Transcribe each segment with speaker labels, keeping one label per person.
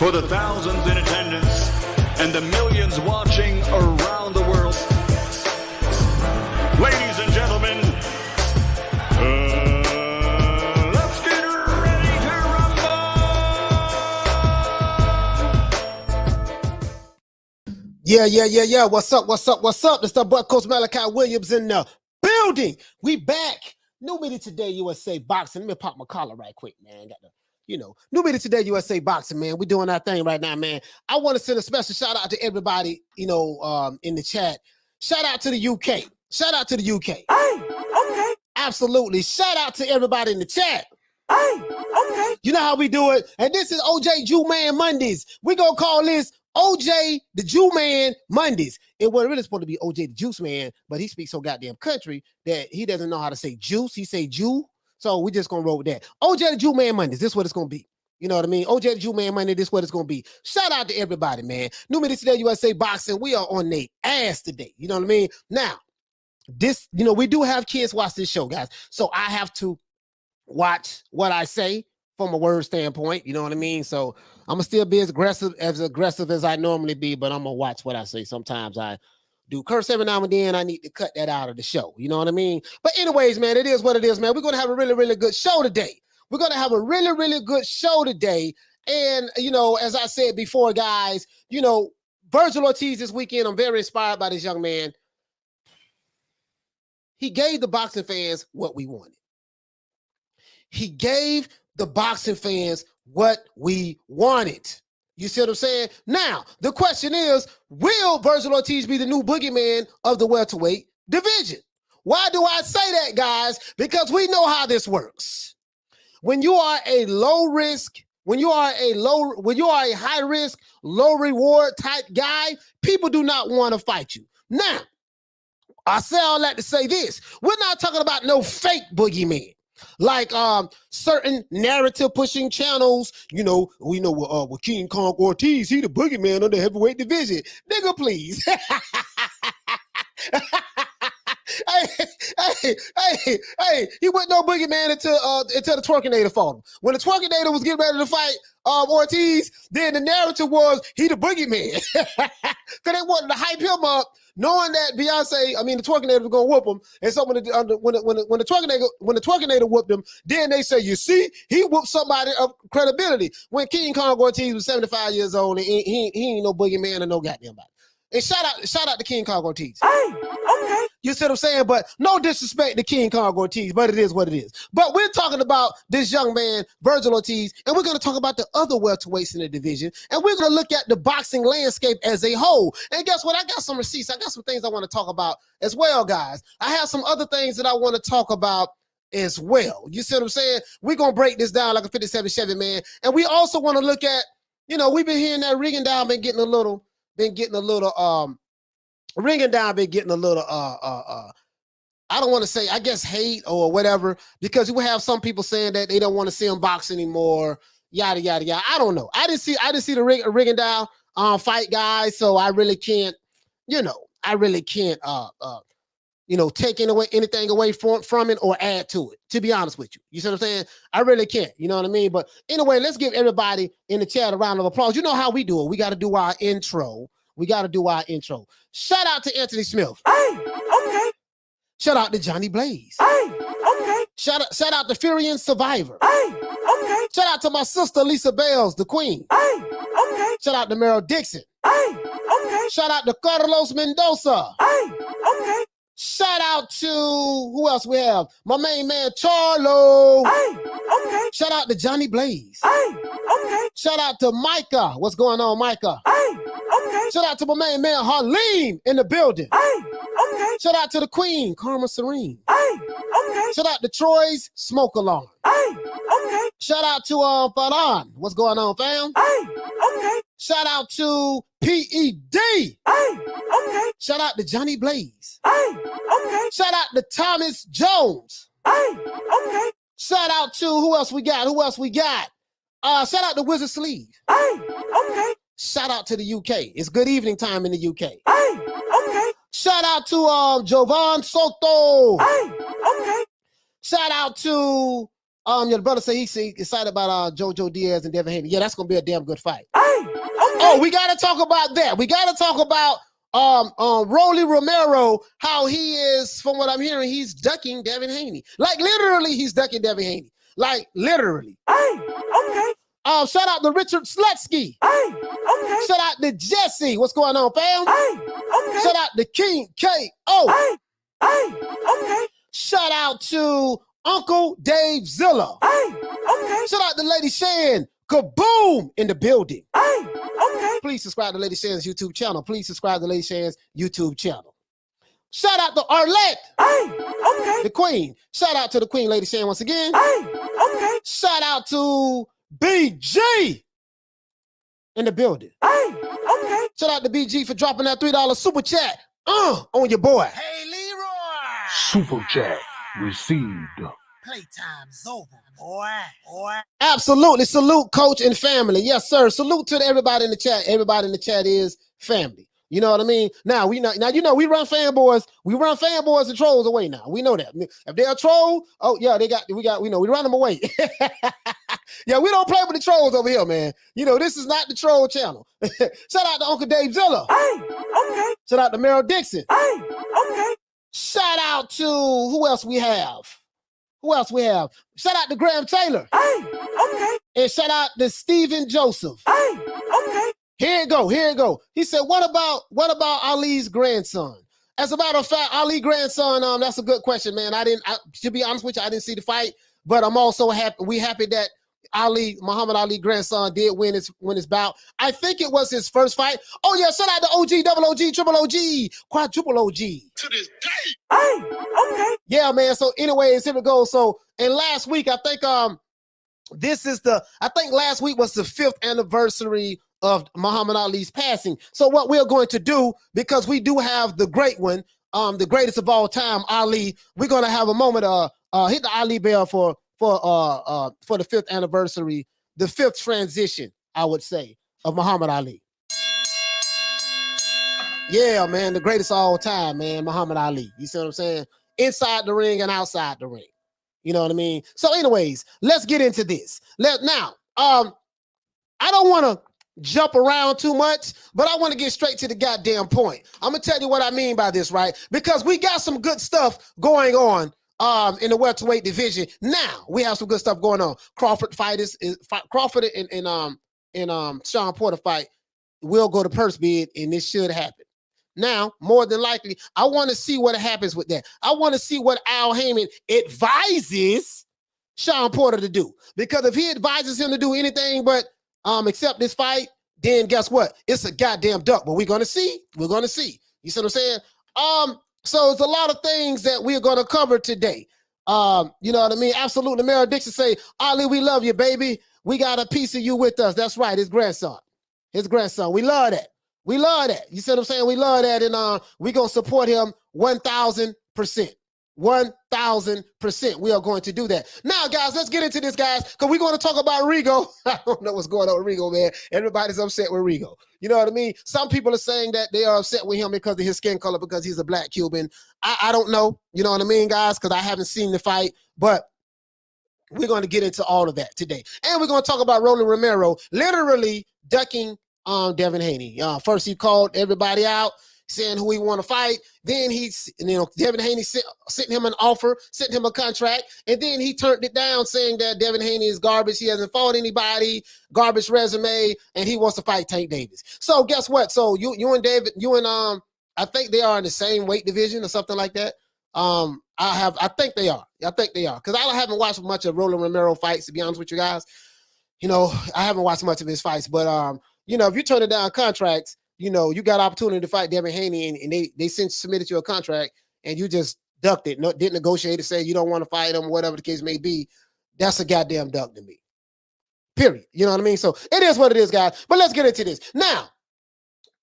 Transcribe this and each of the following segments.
Speaker 1: for the thousands in attendance and the millions watching around the world. Ladies and gentlemen, let's get ready to rumble!
Speaker 2: Yeah. What's up? It's the boy Coach Malachi Williams in the building. We back. New media today, USA Boxing. Let me pop my collar right quick, man. Got the, new media today, USA Boxing, man. We're doing our thing right now, man. I want to send a special shout out to everybody, in the chat. Shout out to the UK. Shout out to the UK.
Speaker 3: Hey, okay.
Speaker 2: Absolutely. Shout out to everybody in the chat.
Speaker 3: Hey, okay.
Speaker 2: You know how we do it. And this is OJ Jew Man Mondays. We're going to call this OJ the Jew Man Mondays. It wasn't really supposed to be OJ the Juice Man, but he speaks so goddamn country that he doesn't know how to say juice. He say Jew. So we're just going to roll with that. OJ the Jew Man Mondays. This is what it's going to be. You know what I mean? OJ the Jew Man Monday. This is what it's going to be. Shout out to everybody, man. New media today, USA Boxing. We are on their ass today. You know what I mean? Now, this, we do have kids watch this show, guys. So I have to watch what I say from a word standpoint. You know what I mean? So I'm going to still be as aggressive as I normally be, but I'm going to watch what I say. Sometimes I do curse every now and then. I need to cut that out of the show. You know what I mean? But anyways, man, it is what it is, man. We're going to have a really, really good show today. We're going to have a really, really good show today. And, as I said before, guys, Virgil Ortiz this weekend, I'm very inspired by this young man. He gave the boxing fans what we wanted. He gave the boxing fans what we wanted. You see what I'm saying? Now, the question is, will Virgil Ortiz be the new boogeyman of the welterweight division? Why do I say that, guys? Because we know how this works. When you are a when you are a high risk, low reward type guy, people do not want to fight you. Now, I say all that to say this. We're not talking about no fake boogeyman. Like certain narrative pushing channels, we know with King Kong Ortiz, he the boogeyman of the heavyweight division. Nigga, please. Hey, he wasn't no boogeyman until the Twerkinator fought him. When the Twerkinator was getting ready to fight Ortiz, then the narrative was he the boogeyman. Because they wanted to hype him up, knowing that the Twerkinator was gonna whoop him. And so when the Twerkinator whooped him, then they say, you see, he whooped somebody of credibility. When King Kong Ortiz was 75 years old, and he ain't no boogeyman or no goddamn body. And shout out to King Kong Ortiz.
Speaker 3: Hey, okay.
Speaker 2: You see what I'm saying? But no disrespect to King Kong Ortiz, but it is what it is. But we're talking about this young man, Virgil Ortiz, and we're going to talk about the other welterweights in the division, and we're going to look at the boxing landscape as a whole. And guess what? I got some receipts. I got some things I want to talk about as well, guys. I have some other things that I want to talk about as well. You see what I'm saying? We're going to break this down like a 57 Chevy, man. And we also want to look at, we've been hearing that Rigo down, been getting a little, I don't want to say, I guess, hate or whatever, because we have some people saying that they don't want to see him box anymore, yada, yada, yada. I don't know. I didn't see the Rigo down fight, guys, so I really can't, take anything away from it or add to it, to be honest with you. You see what I'm saying? I really can't, you know what I mean? But anyway, let's give everybody in the chat a round of applause. You know how we do it. We got to do our intro. Shout out to Anthony Smith.
Speaker 3: Hey, okay.
Speaker 2: Shout out to Johnny Blaze.
Speaker 3: Hey, okay.
Speaker 2: Shout out to Fury and Survivor.
Speaker 3: Hey, okay.
Speaker 2: Shout out to my sister Lisa Bells, the queen.
Speaker 3: Hey, okay.
Speaker 2: Shout out to Meryl Dixon.
Speaker 3: Hey, okay.
Speaker 2: Shout out to Carlos Mendoza.
Speaker 3: Hey, okay.
Speaker 2: Shout out to, who else we have? My main man, Charlo.
Speaker 3: Hey, okay.
Speaker 2: Shout out to Johnny Blaze.
Speaker 3: Hey, okay.
Speaker 2: Shout out to Micah. What's going on, Micah?
Speaker 3: Hey, okay.
Speaker 2: Shout out to my main man, Harleen, in the building.
Speaker 3: Hey, okay.
Speaker 2: Shout out to the queen, Karma Serene.
Speaker 3: Hey, okay.
Speaker 2: Shout out to Troy's Smoke Alarm.
Speaker 3: Hey, okay.
Speaker 2: Shout out to Faran. What's going on, fam?
Speaker 3: Hey, okay.
Speaker 2: Shout out to PED.
Speaker 3: Hey, okay.
Speaker 2: Shout out to Johnny Blaze.
Speaker 3: Hey, okay.
Speaker 2: Shout out to Thomas Jones.
Speaker 3: Hey, okay.
Speaker 2: Shout out to, who else we got? Shout out to Wizard Sleeve.
Speaker 3: Hey, okay.
Speaker 2: Shout out to the UK. It's good evening time in the UK.
Speaker 3: Hey, okay.
Speaker 2: Shout out to Jovan Soto.
Speaker 3: Hey, okay.
Speaker 2: Shout out to Your brother say he's excited about JoJo Diaz and Devin Haney. Yeah, that's gonna be a damn good fight.
Speaker 3: Hey, okay.
Speaker 2: Oh, we gotta talk about that. We gotta talk about Rolly Romero, how he is, from what I'm hearing, he's ducking Devin Haney. Like literally, he's ducking Devin Haney. Like literally.
Speaker 3: Hey, okay.
Speaker 2: Shout out to Richard Slutsky.
Speaker 3: Hey, okay.
Speaker 2: Shout out to Jesse. What's going on, fam?
Speaker 3: Hey, okay.
Speaker 2: Shout out to King K.O.
Speaker 3: Hey, okay.
Speaker 2: Shout out to Uncle Dave Zilla.
Speaker 3: Hey, okay.
Speaker 2: Shout out to Lady Shan. Kaboom in the building.
Speaker 3: Hey, okay.
Speaker 2: Please subscribe to Lady Shan's YouTube channel. Please subscribe to Lady Shan's YouTube channel. Shout out to Arlette.
Speaker 3: Hey, okay.
Speaker 2: The Queen. Shout out to the Queen, Lady Shan, once again.
Speaker 3: Hey, okay.
Speaker 2: Shout out to BG in the building.
Speaker 3: Hey, okay.
Speaker 2: Shout out to BG for dropping that $3 super chat on your boy.
Speaker 4: Hey, Leroy!
Speaker 5: Super chat received.
Speaker 4: Playtime's over, boy.
Speaker 2: Absolutely. Salute, coach and family. Yes, sir. Salute to everybody in the chat. Everybody in the chat is family. You know what I mean? Now we run fanboys. We run fanboys and trolls away now. We know that. If they're a troll, oh yeah, we run them away. Yeah, we don't play with the trolls over here, man. You know, this is not the troll channel. Shout out to Uncle Dave Zilla.
Speaker 3: Hey, okay.
Speaker 2: Shout out to Meryl Dixon.
Speaker 3: Hey, okay.
Speaker 2: Shout out to who else we have? Shout out to Graham Taylor.
Speaker 3: Hey, okay.
Speaker 2: And shout out to Stephen Joseph.
Speaker 3: Hey, okay.
Speaker 2: Here it go. He said, what about Ali's grandson? As a matter of fact, Ali grandson, that's a good question, man. To be honest with you, I didn't see the fight, but I'm also happy that Muhammad Ali grandson did win his bout. I think it was his first fight. Oh yeah, shout out to OG, double OG, triple OG, quadruple OG.
Speaker 4: To this day.
Speaker 3: Hey, okay.
Speaker 2: Yeah, man. So anyways, here we go. So, and last week, I think last week was the 5th anniversary of Muhammad Ali's passing. So what we're going to do, because we do have the great one, the greatest of all time, Ali, we're going to have a moment, hit the Ali bell for the 5th anniversary, the 5th transition, I would say, of Muhammad Ali. Yeah, man, the greatest of all time, man, Muhammad Ali. You see what I'm saying? Inside the ring and outside the ring. You know what I mean? So anyways, let's get into this. Now, I don't want to jump around too much, but I want to get straight to the goddamn point. I'm going to tell you what I mean by this, right? Because we got some good stuff going on in the welterweight division. Now, we have some good stuff going on. Crawford and Sean Porter fight will go to purse bid, and this should happen. Now, more than likely, I want to see what happens with that. I want to see what Al Heyman advises Sean Porter to do. Because if he advises him to do anything but accept this fight, then guess what? It's a goddamn duck. But we're going to see. We're going to see. You see what I'm saying? So it's a lot of things that we're going to cover today. You know what I mean? Absolutely. Meryl Dixon say, Ali, we love you, baby. We got a piece of you with us. That's right. His grandson. We love that. We love that. You see what I'm saying? We love that. And we're going to support him 1,000%. 1,000%. We are going to do that. Now, guys, let's get into this, guys, because we're going to talk about Rigo. I don't know what's going on with Rigo, man. Everybody's upset with Rigo. You know what I mean? Some people are saying that they are upset with him because of his skin color, because he's a black Cuban. I don't know. You know what I mean, guys, because I haven't seen the fight. But we're going to get into all of that today. And we're going to talk about Rolly Romero literally ducking Devin Haney. First, he called everybody out, saying who he want to fight. Then Devin Haney sent him an offer, sent him a contract, and then he turned it down, saying that Devin Haney is garbage. He hasn't fought anybody, garbage resume, and he wants to fight Tank Davis. So guess what? So you and David, I think they are in the same weight division or something like that. I think they are. Because I haven't watched much of Rolly Romero fights, to be honest with you guys. You know, I haven't watched much of his fights, but if you turn it down contracts, you got opportunity to fight Devin Haney, and they submitted you a contract, and you just ducked it, didn't negotiate to say you don't want to fight him, whatever the case may be. That's a goddamn duck to me. Period. You know what I mean? So it is what it is, guys. But let's get into this. Now,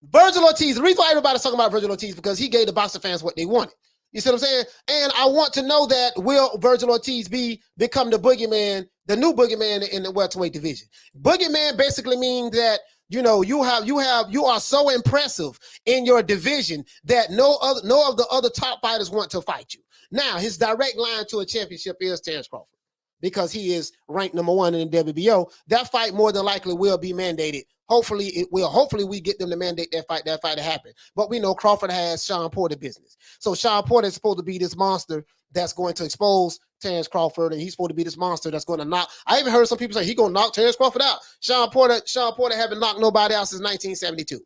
Speaker 2: Virgil Ortiz, the reason why everybody's talking about Virgil Ortiz, because he gave the boxing fans what they wanted. You see what I'm saying? And I want to know that, will Virgil Ortiz become the boogeyman, the new boogeyman in the welterweight division? Boogeyman basically means that you are so impressive in your division that no of the other top fighters want to fight you. Now, his direct line to a championship is Terrence Crawford. because he is ranked #1 in the WBO. That fight more than likely will be mandated. Hopefully it will. Hopefully we get them to mandate that fight to happen. But we know Crawford has Sean Porter business. So Sean Porter is supposed to be this monster that's going to expose Terrence Crawford, and he's supposed to be this monster that's going to knock. I even heard some people say he's going to knock Terrence Crawford out. Sean Porter haven't knocked nobody out since 1972.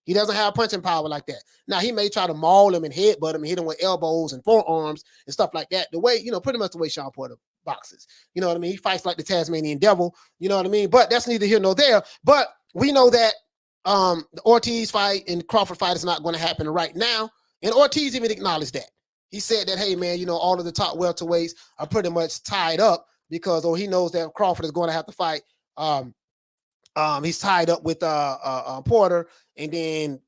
Speaker 2: He doesn't have punching power like that. Now, he may try to maul him and headbutt him and hit him with elbows and forearms and stuff like that. The way, pretty much the way Sean Porter boxes. You know what I mean? He fights like the Tasmanian devil. You know what I mean? But that's neither here nor there. But we know that the Ortiz fight and Crawford fight is not going to happen right now. And Ortiz even acknowledged that. He said that, hey, man, all of the top welterweights are pretty much tied up because he knows that Crawford is going to have to fight. He's tied up with Porter, and then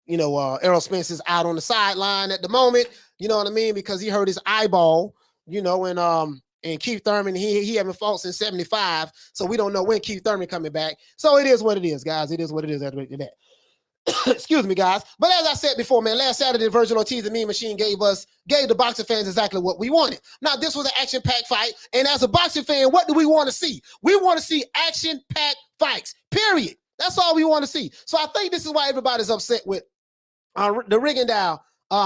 Speaker 2: Errol Spence is out on the sideline at the moment. You know what I mean? Because he hurt his eyeball. And Keith Thurman, he haven't fought since 75, so we don't know when Keith Thurman coming back. So it is what it is, guys. It is what it is. Excuse me, guys. But as I said before, man, last Saturday, Virgil Ortiz, the Mean Machine, gave the boxing fans exactly what we wanted. Now, this was an action-packed fight, and as a boxing fan, what do we want to see? We want to see action-packed fights, period. That's all we want to see. So I think this is why everybody's upset with the Rigondeaux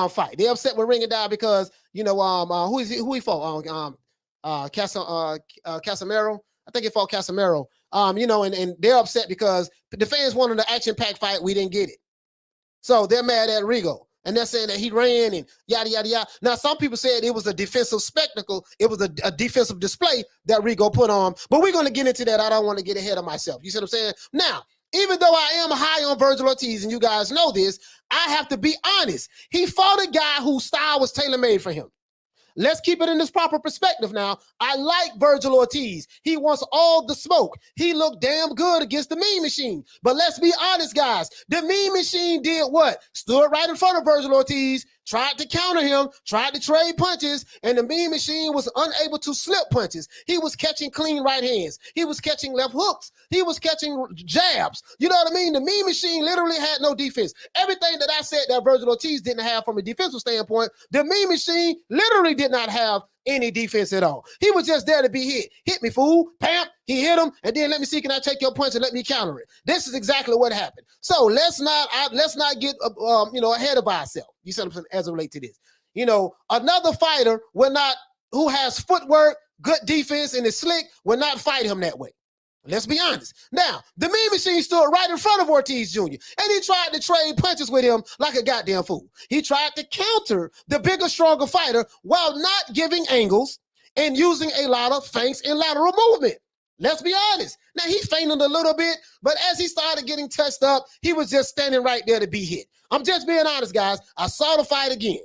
Speaker 2: fight. They're upset with Rigondeaux because, who he fought? Casimero. I think he fought Casimero. And they're upset because the fans wanted an action-packed fight. We didn't get it. So they're mad at Rigo. And they're saying that he ran and yada, yada, yada. Now, some people said it was a defensive spectacle. It was a defensive display that Rigo put on. But we're going to get into that. I don't want to get ahead of myself. You see what I'm saying? Now, even though I am high on Virgil Ortiz, and you guys know this, I have to be honest. He fought a guy whose style was tailor-made for him. Let's keep it in this proper perspective now. I like Vergil Ortiz. He wants all the smoke. He looked damn good against the Mean Machine. But let's be honest, guys. The Mean Machine did what? Stood right in front of Vergil Ortiz, tried to counter him, tried to trade punches, and the Mean Machine was unable to slip punches. He was catching clean right hands. He was catching left hooks. He was catching jabs. You know what I mean? The Mean Machine literally had no defense. Everything that I said that Vergil Ortiz didn't have from a defensive standpoint, the Mean Machine literally did not have any defense at all. He was just there to be hit. Hit me, fool. Pam. He hit him, and then let me see, can I take your punch and let me counter it? This is exactly what happened. So let's not get ahead of ourselves. You see what I'm saying, as it relates to this. Another fighter who has footwork, good defense, and is slick will not fight him that way. Let's be honest. Now, the Mean Machine stood right in front of Ortiz Jr., and he tried to trade punches with him like a goddamn fool. He tried to counter the bigger, stronger fighter while not giving angles and using a lot of feints and lateral movement. Let's be honest. Now, he feinted a little bit, but as he started getting touched up, he was just standing right there to be hit. I'm just being honest, guys. I saw the fight again.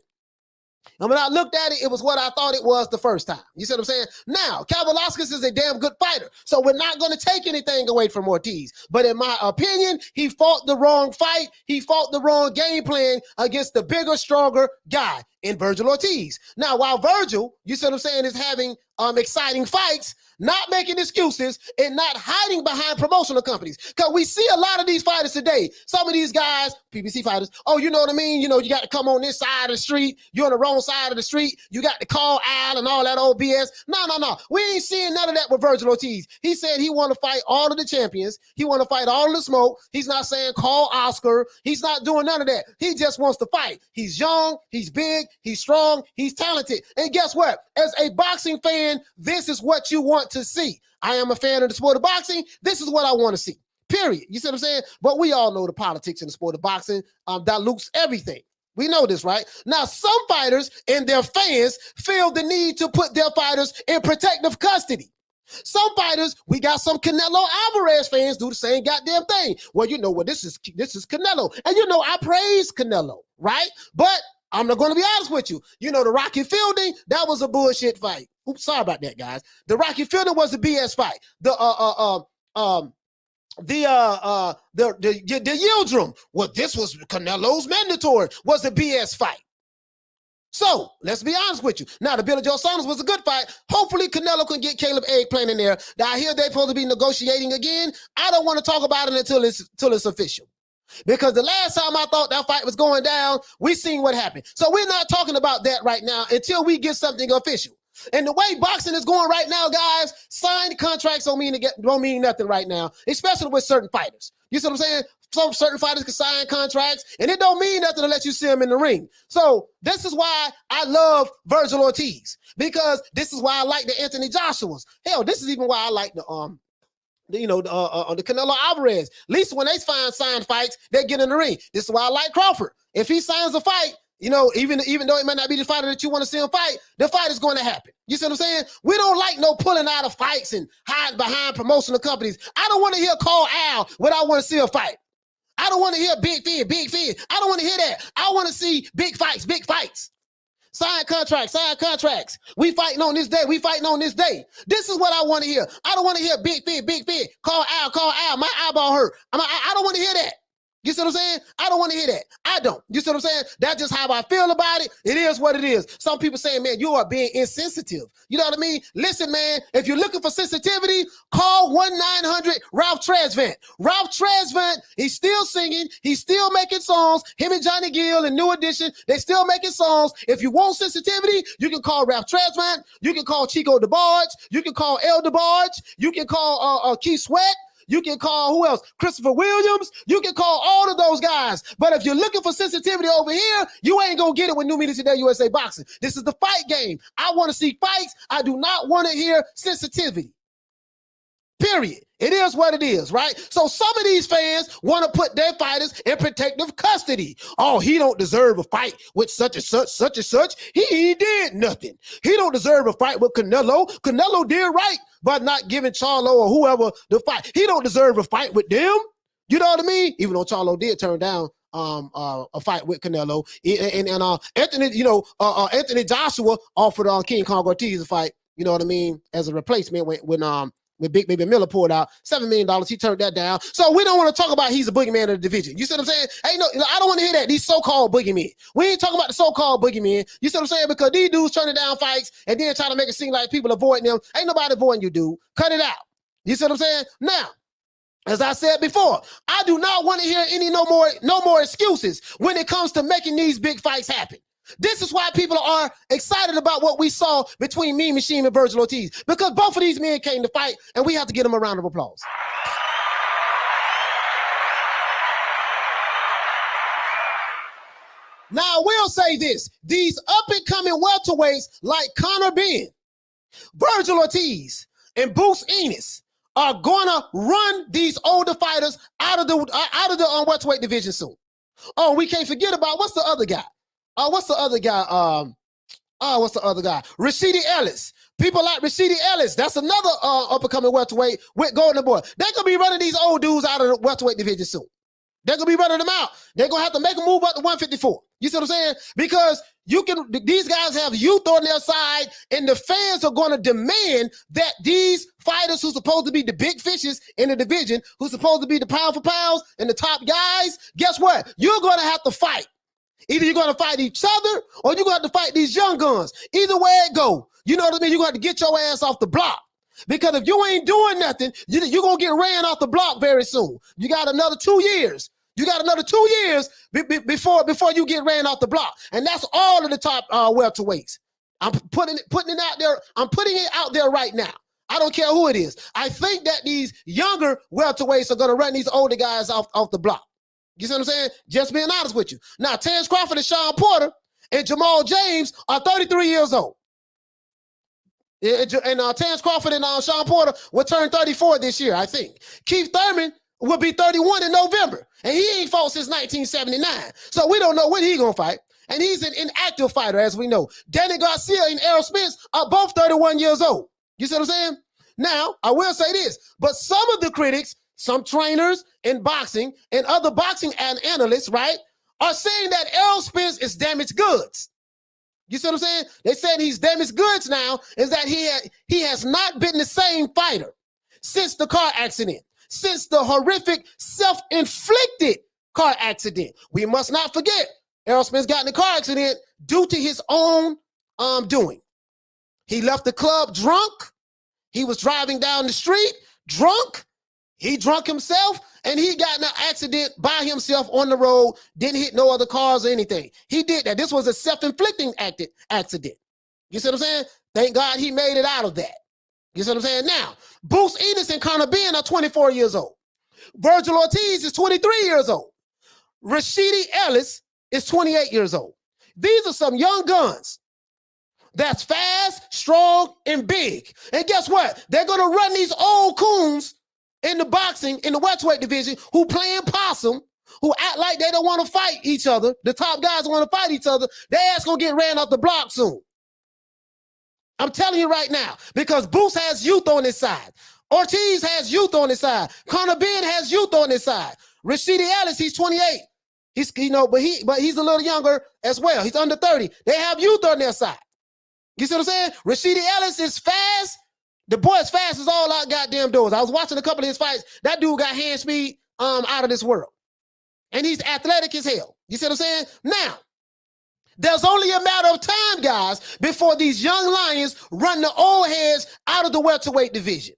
Speaker 2: And when I looked at it, it was what I thought it was the first time. You see what I'm saying? Now, Kavaliauskas is a damn good fighter, so we're not going to take anything away from Ortiz. But in my opinion, he fought the wrong fight. He fought the wrong game plan against the bigger, stronger guy in Virgil Ortiz. Now, while Virgil, you see what I'm saying, is having exciting fights, not making excuses, and not hiding behind promotional companies. Because we see a lot of these fighters today. Some of these guys, PBC fighters, you know what I mean? You got to come on this side of the street. You're on the wrong side of the street. You got to call Al and all that old BS. No. We ain't seeing none of that with Virgil Ortiz. He said he want to fight all of the champions. He want to fight all of the smoke. He's not saying call Oscar. He's not doing none of that. He just wants to fight. He's young. He's big. He's strong. He's talented. And guess what? As a boxing fan, this is what you want to see. I am a fan of the sport of boxing. This is what I want to see, period. You see what I'm saying? But we all know the politics in the sport of boxing dilutes everything. We know this, right? Now, some fighters and their fans feel the need to put their fighters in protective custody. Some fighters, we got some Canelo Alvarez fans do the same goddamn thing. Well, this is Canelo. And I praise Canelo, right? But I'm not going to be honest with you. The Rocky Fielding, that was a bullshit fight. Oops, sorry about that, guys. The Rocky Fielding was a BS fight. The Yildirim, well, this was Canelo's mandatory, was a BS fight. So let's be honest with you. Now, the Billy Joe Saunders was a good fight. Hopefully, Canelo can get Caleb Eggplant in there. Now, I hear they're supposed to be negotiating again. I don't want to talk about it until it's official. Because the last time I thought that fight was going down, we seen what happened. So we're not talking about that right now until we get something official. And the way boxing is going right now, guys, signed contracts don't mean nothing right now, especially with certain fighters. You see what I'm saying? Some certain fighters can sign contracts, and it don't mean nothing unless you see them in the ring. So this is why I love Vergil Ortiz, because this is why I like the Anthony Joshuas. Hell, this is even why I like the Canelo Alvarez. At least when they find signed fights, they get in the ring. This is why I like Crawford. If he signs a fight, you know, even though it might not be the fighter that you want to see him fight, the fight is going to happen. You see what I'm saying? We don't like no pulling out of fights and hiding behind promotional companies. I don't want to hear call Al when I want to see a fight. I don't want to hear big fin. I don't want to hear that. I want to see big fights. Sign contracts. We fighting on this day. This is what I want to hear. I don't want to hear big fin. Call Al. My eyeball hurt. I don't want to hear that. You see what I'm saying? I don't want to hear that. I don't. You see what I'm saying? That's just how I feel about it. It is what it is. Some people saying, man, you are being insensitive. You know what I mean? Listen, man, if you're looking for sensitivity, call 1-900-Ralph Tresvant. Ralph Tresvant, he's still singing. He's still making songs. Him and Johnny Gill and New Edition, they still making songs. If you want sensitivity, you can call Ralph Tresvant. You can call Chico DeBarge. You can call El DeBarge. You can call Keith Sweat. You can call who else? Christopher Williams. You can call all of those guys. But if you're looking for sensitivity over here, you ain't going to get it with New Media Today USA Boxing. This is the fight game. I want to see fights. I do not want to hear sensitivity. Period. It is what it is, right? So some of these fans want to put their fighters in protective custody. Oh, he don't deserve a fight with such and such. He did nothing. He don't deserve a fight with Canelo. Canelo did right by not giving Charlo or whoever the fight. He don't deserve a fight with them. You know what I mean? Even though Charlo did turn down a fight with Canelo, and Anthony Joshua offered King Kong Ortiz a fight. You know what I mean? As a replacement when Big Baby Miller pulled out $7 million, he turned that down. So we don't want to talk about he's a boogeyman of the division. You see what I'm saying? Hey, no, I don't want to hear that. These so-called boogeymen. We ain't talking about the so-called boogeymen. You see what I'm saying? Because these dudes turning down fights and then trying to make it seem like people avoiding them. Ain't nobody avoiding you, dude. Cut it out. You see what I'm saying? Now, as I said before, I do not want to hear no more excuses when it comes to making these big fights happen. This is why people are excited about what we saw between Mean Machine and Virgil Ortiz, because both of these men came to fight, and we have to give them a round of applause. Now, I will say this. These up-and-coming welterweights like Conor Benn, Virgil Ortiz, and Bruce Ennis are going to run these older fighters out of the welterweight division soon. Oh, we can't forget about what's the other guy? What's the other guy? Rashidi Ellis. People like Rashidi Ellis. That's another up-and-coming welterweight with Golden Boy. They're going to be running these old dudes out of the welterweight division soon. They're going to be running them out. They're going to have to make a move up to 154. You see what I'm saying? Because these guys have youth on their side, and the fans are going to demand that these fighters who's supposed to be the big fishes in the division, who's supposed to be the pound for pounds and the top guys, guess what? You're going to have to fight. Either you're going to fight each other or you're going to have to fight these young guns. Either way it go, you know what I mean? You're going to have to get your ass off the block. Because if you ain't doing nothing, you're going to get ran off the block very soon. You got another 2 years. You got another 2 years before you get ran off the block. And that's all of the top welterweights. I'm putting it out there. I'm putting it out there right now. I don't care who it is. I think that these younger welterweights are going to run these older guys off the block. You see what I'm saying? Just being honest with you. Now, Terrence Crawford and Sean Porter and Jamal James are 33 years old. And Terrence Crawford and Sean Porter will turn 34 this year, I think. Keith Thurman will be 31 in November. And he ain't fought since 1979. So we don't know when he's going to fight. And he's an inactive fighter, as we know. Danny Garcia and Errol Spence are both 31 years old. You see what I'm saying? Now, I will say this, but some of the critics, some trainers in boxing and other boxing analysts, right, are saying that Errol Spence is damaged goods. You see what I'm saying? They said he's damaged goods now, is that he has not been the same fighter since the car accident, since the horrific self-inflicted car accident. We must not forget, Errol Spence got in a car accident due to his own doing. He left the club drunk. He was driving down the street drunk. He drunk himself, and he got in an accident by himself on the road, didn't hit no other cars or anything. He did that. This was a self-inflicting accident. You see what I'm saying? Thank God he made it out of that. You see what I'm saying? Now, Boots Ennis and Conor Benn are 24 years old. Vergil Ortiz is 23 years old. Rashidi Ellis is 28 years old. These are some young guns that's fast, strong, and big. And guess what? They're going to run these old coons in the boxing, in the welterweight division, who playing possum, who act like they don't want to fight each other. The top guys want to fight each other. Their ass going to get ran off the block soon. I'm telling you right now, because Boots has youth on his side. Ortiz has youth on his side. Conor Benn has youth on his side. Rashidi Ellis, he's 28. He's, but he's a little younger as well. He's under 30. They have youth on their side. You see what I'm saying? Rashidi Ellis is fast. The boy is fast as all out goddamn doors. I was watching a couple of his fights. That dude got hand speed out of this world. And he's athletic as hell. You see what I'm saying? Now, there's only a matter of time, guys, before these young lions run the old heads out of the welterweight division.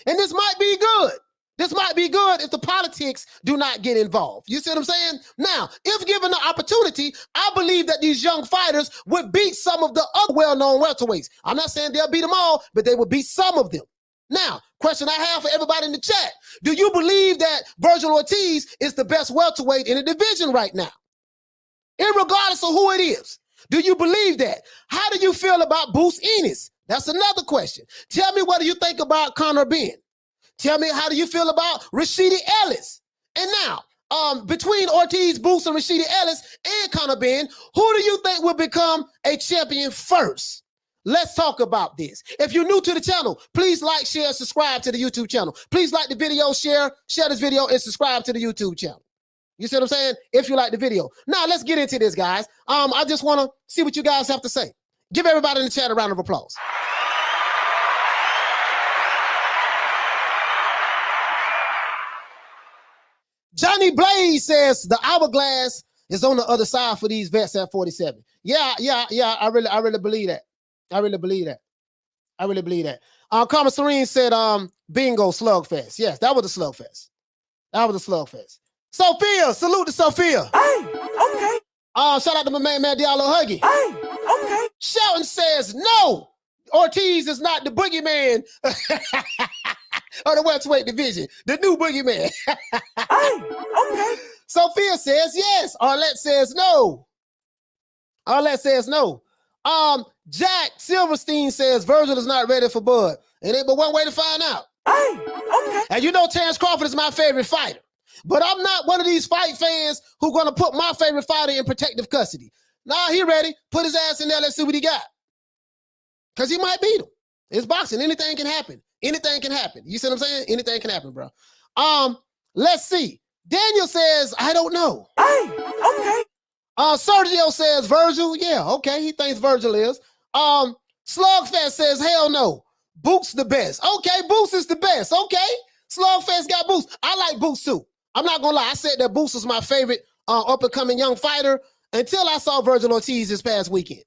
Speaker 2: And this might be good. This might be good if the politics do not get involved. You see what I'm saying? Now, if given the opportunity, I believe that these young fighters would beat some of the other well-known welterweights. I'm not saying they'll beat them all, but they will beat some of them. Now, question I have for everybody in the chat. Do you believe that Virgil Ortiz is the best welterweight in the division right now? Irregardless of who it is. Do you believe that? How do you feel about Boots Ennis? That's another question. Tell me, what do you think about Conor Benn? Tell me, how do you feel about Rashidi Ellis? And now, between Ortiz, Boots, and Rashidi Ellis and Conor Benn, who do you think will become a champion first? Let's talk about this. If you're new to the channel, please like, share, subscribe to the YouTube channel. Please like the video, share this video, and subscribe to the YouTube channel. You see what I'm saying? If you like the video. Now, let's get into this, guys. I just want to see what you guys have to say. Give everybody in the chat a round of applause. Johnny Blaze says the hourglass is on the other side for these vets at 47. Yeah. I really believe that. I really believe that. Carmen Serene said, bingo, slugfest. Yes, that was a slugfest. Sophia, salute to Sophia.
Speaker 3: Hey, okay.
Speaker 2: Shout out to my man Diallo Huggy.
Speaker 3: Hey, okay.
Speaker 2: Shelton says, no, Ortiz is not the boogeyman of the welterweight division, the new boogeyman.
Speaker 3: Hey, okay.
Speaker 2: Sophia says yes. Arlette says no. Jack Silverstein says Virgil is not ready for Bud. It ain't but one way to find out.
Speaker 3: Hey, okay.
Speaker 2: And you know Terrence Crawford is my favorite fighter. But I'm not one of these fight fans who gonna put my favorite fighter in protective custody. Nah, he ready. Put his ass in there. Let's see what he got. Because he might beat him. It's boxing. Anything can happen. Anything can happen. You see what I'm saying? Anything can happen, bro. Let's see. Daniel says, I don't know.
Speaker 3: Hey, okay.
Speaker 2: Sergio says Virgil. Yeah, okay. He thinks Virgil is. Slugfest says, hell no. Boots the best. Okay, Boots is the best. Okay. Slugfest got Boots. I like Boots too. I'm not gonna lie. I said that Boots was my favorite up-and-coming young fighter until I saw Virgil Ortiz this past weekend.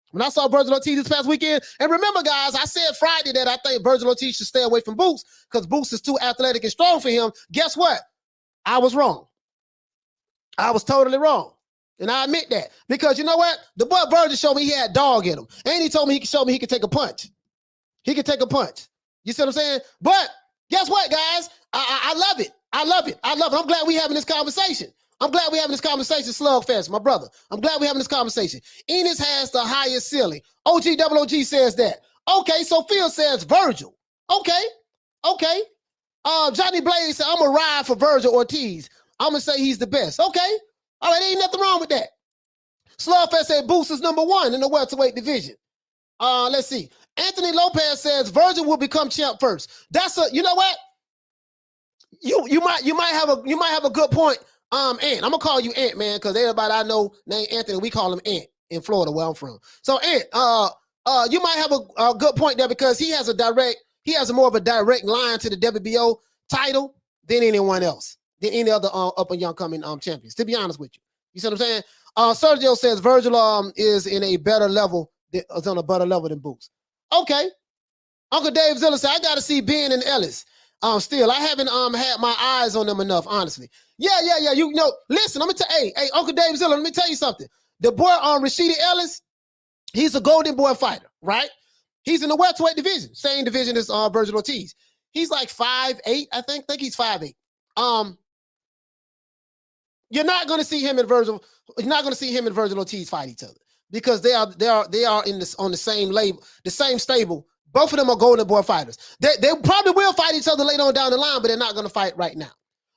Speaker 2: When I saw Virgil Ortiz this past weekend, and remember, guys, I said Friday that I think Virgil Ortiz should stay away from Boots because Boots is too athletic and strong for him. Guess what? I was wrong. I was totally wrong. And I admit that. Because you know what? The boy Virgil showed me he had dog in him. And he told me he could take a punch. He could take a punch. You see what I'm saying? But guess what, guys? I love it. I love it. I'm glad we having this conversation. Slugfest, my brother. I'm glad we having this conversation. Enos has the highest ceiling. OG says that. Okay, so Phil says Virgil. Okay. Johnny Blaze said, I'm going to ride for Virgil Ortiz. I'm going to say he's the best. Okay. All right, ain't nothing wrong with that. Slugfest said Boots is #1 in the welterweight division. Let's see. Anthony Lopez says Virgil will become champ first. That's you know what? You might have a good point. Ant. I'm gonna call you Ant, man, because everybody I know named Anthony, we call him Ant in Florida, where I'm from. So Ant, you might have a good point there because he has more of a direct line to the WBO title than anyone else, than any other up and young coming champions. To be honest with you, you see what I'm saying? Sergio says Virgil is in a better level, is on a better level than Boots. Okay. Uncle Dave Zilla said I got to see Ben and Ellis. Still, I haven't had my eyes on them enough, honestly. Yeah. You know, listen, let me tell hey, Uncle Dave Zilla, let me tell you something. The boy Rashidi Ellis, he's a Golden Boy fighter, right? He's in the welterweight division, same division as Vergil Ortiz. He's like 5'8", I think. He's 5'8". You're not going to see him and Virgil. You're not going to see him and Virgil Ortiz fight each other because they are in this on the same label, the same stable. Both of them are Golden Boy fighters. They probably will fight each other later on down the line, but they're not going to fight right now.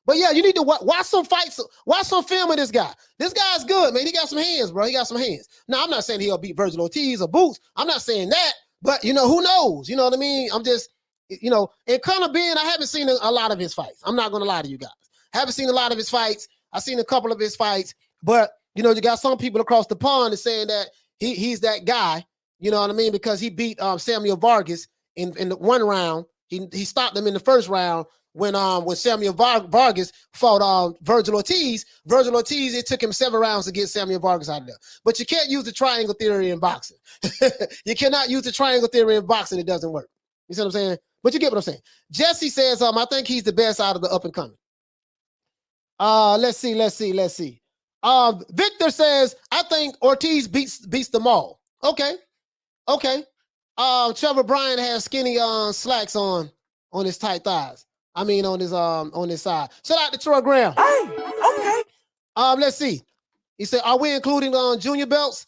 Speaker 2: But yeah, you need to watch some fights. Watch some film of this guy. This guy's good, man. He got some hands, bro. He got some hands. Now, I'm not saying he'll beat Virgil Ortiz or Boots. I'm not saying that. But, you know, who knows? You know what I mean? I'm just, you know, and Conor Ben, I haven't seen a lot of his fights. I'm not going to lie to you guys. I haven't seen a lot of his fights. I've seen a couple of his fights. But, you know, you got some people across the pond that's saying that he's that guy. You know what I mean? Because he beat Samuel Vargas in the one round. He stopped him in the first round. When Samuel Vargas fought Vergil Ortiz. Vergil Ortiz, it took him 7 rounds to get Samuel Vargas out of there. But you can't use the triangle theory in boxing. You cannot use the triangle theory in boxing. It doesn't work. You see what I'm saying? But you get what I'm saying. Jesse says, I think he's the best out of the up and coming. Let's see. Victor says, I think Ortiz beats them all. Okay. Trevor Bryan has skinny slacks on his tight thighs. I mean, on his side. Shout out to Troy Graham.
Speaker 3: Hey, okay.
Speaker 2: Let's see. He said, "Are we including junior belts?"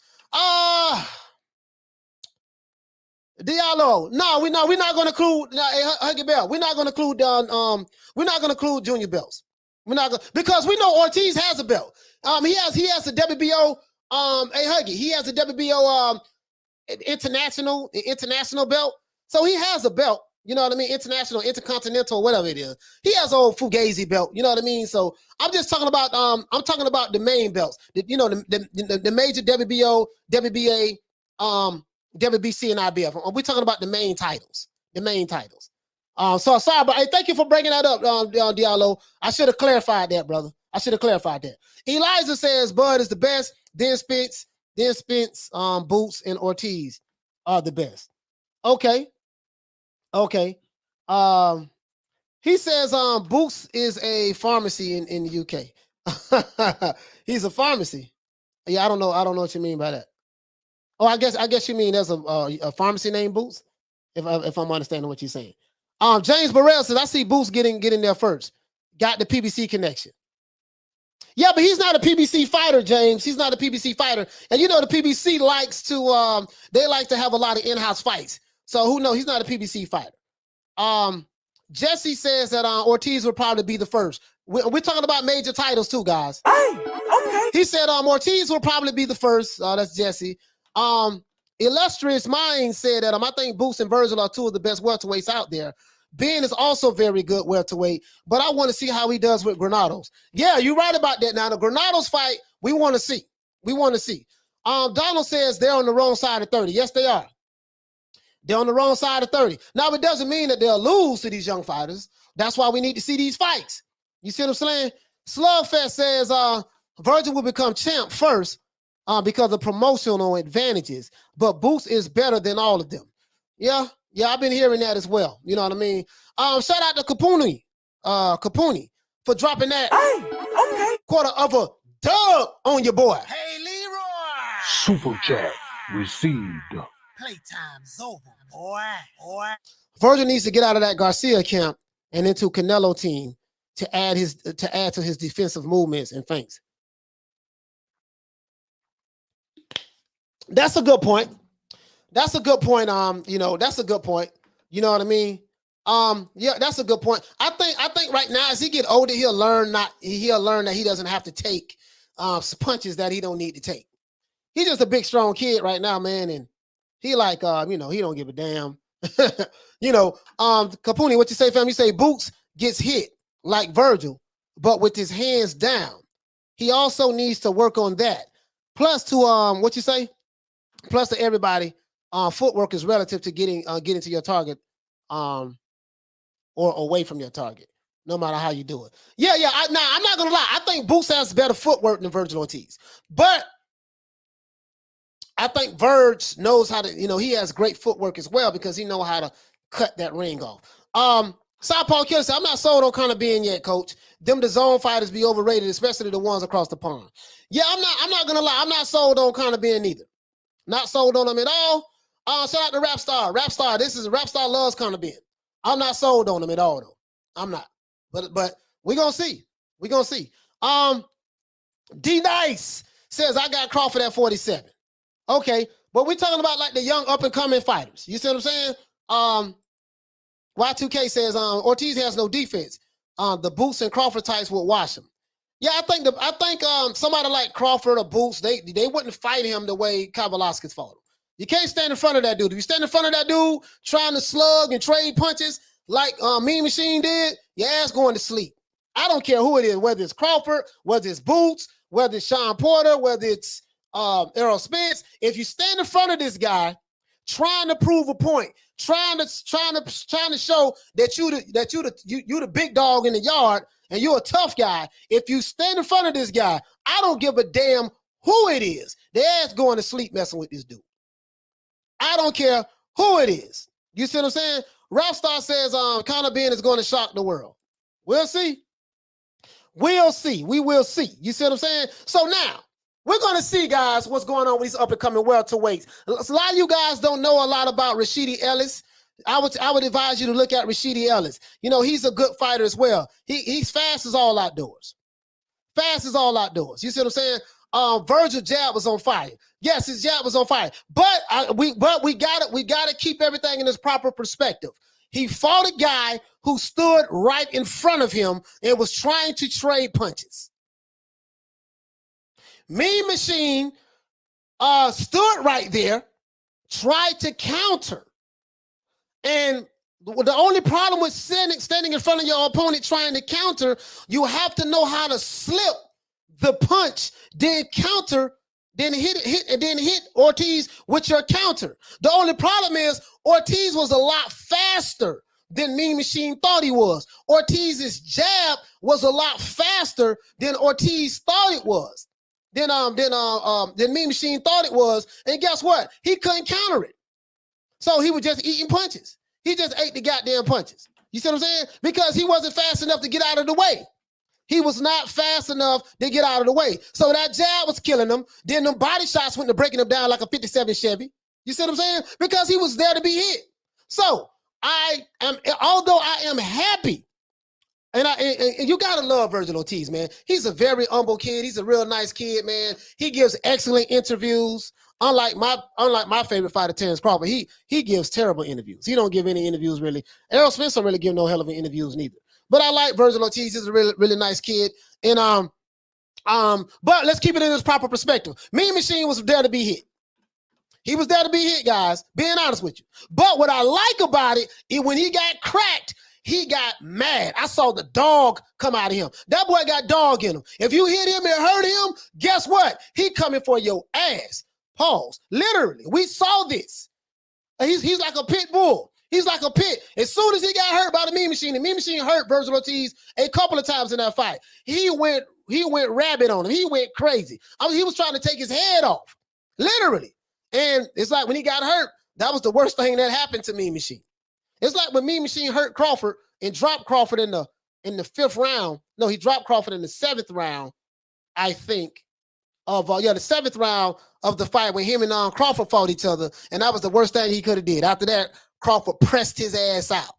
Speaker 2: Diallo. No, we're not going to include. Huggy Bell. We're not going to include. We're not going to include junior belts. We're not going because we know Ortiz has a belt. He has a WBO. Huggy. He has a WBO international belt. So he has a belt. You know what I mean? International, intercontinental, whatever it is. He has an old Fugazi belt. You know what I mean? So I'm just talking about the main belts. The major WBO, WBA, WBC, and IBF. We're talking about the main titles. So sorry, but hey, thank you for bringing that up, Diallo. I should have clarified that, brother. Eliza says Bud is the best. Then Spence, Boots, and Ortiz are the best. Okay. He says Boots is a pharmacy in the UK. He's a pharmacy. Yeah, I don't know what you mean by that. Oh, I guess you mean there's a pharmacy named Boots, if I'm understanding what you're saying. James Burrell says I see Boots getting there first. Got the PBC connection. Yeah, but he's not a PBC fighter, James. He's not a PBC fighter. And you know the PBC likes to they like to have a lot of in-house fights. So who knows? He's not a PBC fighter. Jesse says that Ortiz will probably be the first. We're talking about major titles too, guys.
Speaker 3: Hey, okay.
Speaker 2: He said Ortiz will probably be the first. That's Jesse. Illustrious Minds said that I think Boots and Virgil are 2 of the best welterweights out there. Ben is also very good welterweight, but I want to see how he does with Granados. Yeah, you're right about that. Now the Granados fight, we want to see. Donald says they're on the wrong side of 30. Yes, they are. They're on the wrong side of 30. Now, it doesn't mean that they'll lose to these young fighters. That's why we need to see these fights. You see what I'm saying? Slugfest says Virgil will become champ first because of promotional advantages, but Boots is better than all of them. Yeah, I've been hearing that as well. You know what I mean? Shout out to Capuni for dropping that quarter of a dub on your boy.
Speaker 4: Hey, Leroy.
Speaker 5: Super chat received.
Speaker 4: Playtime's over, boy.
Speaker 2: Virgil needs to get out of that Garcia camp and into Canelo team to add to his defensive movements and feints. That's a good point. That's a good point. You know what I mean? Yeah, that's a good point. I think right now as he get older, he'll learn that he doesn't have to take punches that he don't need to take. He's just a big, strong kid right now, man, and he like he don't give a damn. Capuni, what you say, fam? You say Boots gets hit like Virgil, but with his hands down. He also needs to work on that. Plus to what you say? Plus to everybody, footwork is relative to getting to your target, or away from your target, no matter how you do it. Yeah. I'm not gonna lie. I think Boots has better footwork than Virgil Ortiz, but I think Verge knows how to, he has great footwork as well because he knows how to cut that ring off. Southpaw Killer said, I'm not sold on Conor Ben yet, coach. Them the zone fighters be overrated, especially the ones across the pond. Yeah, I'm not gonna lie. I'm not sold on Conor Ben either. Not sold on him at all. Shout out to Rap Star. Rap Star, Rap Star loves Conor Benn. I'm not sold on him at all, though. I'm not. But we're gonna see. We're gonna see. D Nice says I got Crawford at 47. Okay, but we're talking about like the young up-and-coming fighters. You see what I'm saying? Y2K says Ortiz has no defense. The Boots and Crawford types will wash him. Yeah, I think somebody like Crawford or Boots, they wouldn't fight him the way Kavaliauskas fought him. You can't stand in front of that dude. If you stand in front of that dude trying to slug and trade punches like Mean Machine did, your ass going to sleep. I don't care who it is, whether it's Crawford, whether it's Boots, whether it's Sean Porter, whether it's Errol Spence. If you stand in front of this guy trying to prove a point, trying to show that you the big dog in the yard and you're a tough guy, if you stand in front of this guy, I don't give a damn who it is. Their ass going to sleep messing with this dude. I don't care who it is. You see what I'm saying? Rapstar says Conor Benn is going to shock the world. We'll see. We'll see. We will see. You see what I'm saying? So now, we're going to see, guys, what's going on with these up-and-coming welterweights. A lot of you guys don't know a lot about Rashidi Ellis. I would advise you to look at Rashidi Ellis. You know, he's a good fighter as well. He's fast as all outdoors. Fast as all outdoors. You see what I'm saying? Virgil jab was on fire. Yes, his jab was on fire. But we gotta keep everything in its proper perspective. He fought a guy who stood right in front of him and was trying to trade punches. Mean Machine stood right there, tried to counter. And the only problem with standing in front of your opponent trying to counter, you have to know how to slip the punch, then counter, then hit Ortiz with your counter. The only problem is Ortiz was a lot faster than Mean Machine thought he was. Ortiz's jab was a lot faster than Ortiz thought it was. Then Mean Machine thought it was, and guess what? He couldn't counter it. So he was just eating punches. He just ate the goddamn punches. You see what I'm saying? Because he wasn't fast enough to get out of the way. He was not fast enough to get out of the way. So that jab was killing him. Then them body shots went to breaking him down like a 57 Chevy. You see what I'm saying? Because he was there to be hit. So although I am happy, and you gotta love Virgil Ortiz, man. He's a very humble kid. He's a real nice kid, man. He gives excellent interviews. Unlike my favorite fighter, Terrence Crawford, he gives terrible interviews. He don't give any interviews really. Errol Spence don't really give no hell of an interviews neither. But I like Virgil Ortiz. He's a really, really nice kid. And but let's keep it in its proper perspective. Mean Machine was there to be hit. He was there to be hit, guys. Being honest with you. But what I like about it is when he got cracked, he got mad. I saw the dog come out of him. That boy got dog in him. If you hit him and hurt him, guess what? He coming for your ass. Pause. Literally, we saw this. He's like a pit bull. He's like a pit. As soon as he got hurt by the Mean Machine hurt Virgil Ortiz a couple of times in that fight. He went rabid on him. He went crazy. He was trying to take his head off. Literally. And it's like when he got hurt, that was the worst thing that happened to Mean Machine. It's like when Mean Machine hurt Crawford and dropped Crawford in the fifth round. No, he dropped Crawford in the seventh round, I think, of the seventh round of the fight when him and Crawford fought each other, and that was the worst thing he could have did. After that, Crawford pressed his ass out.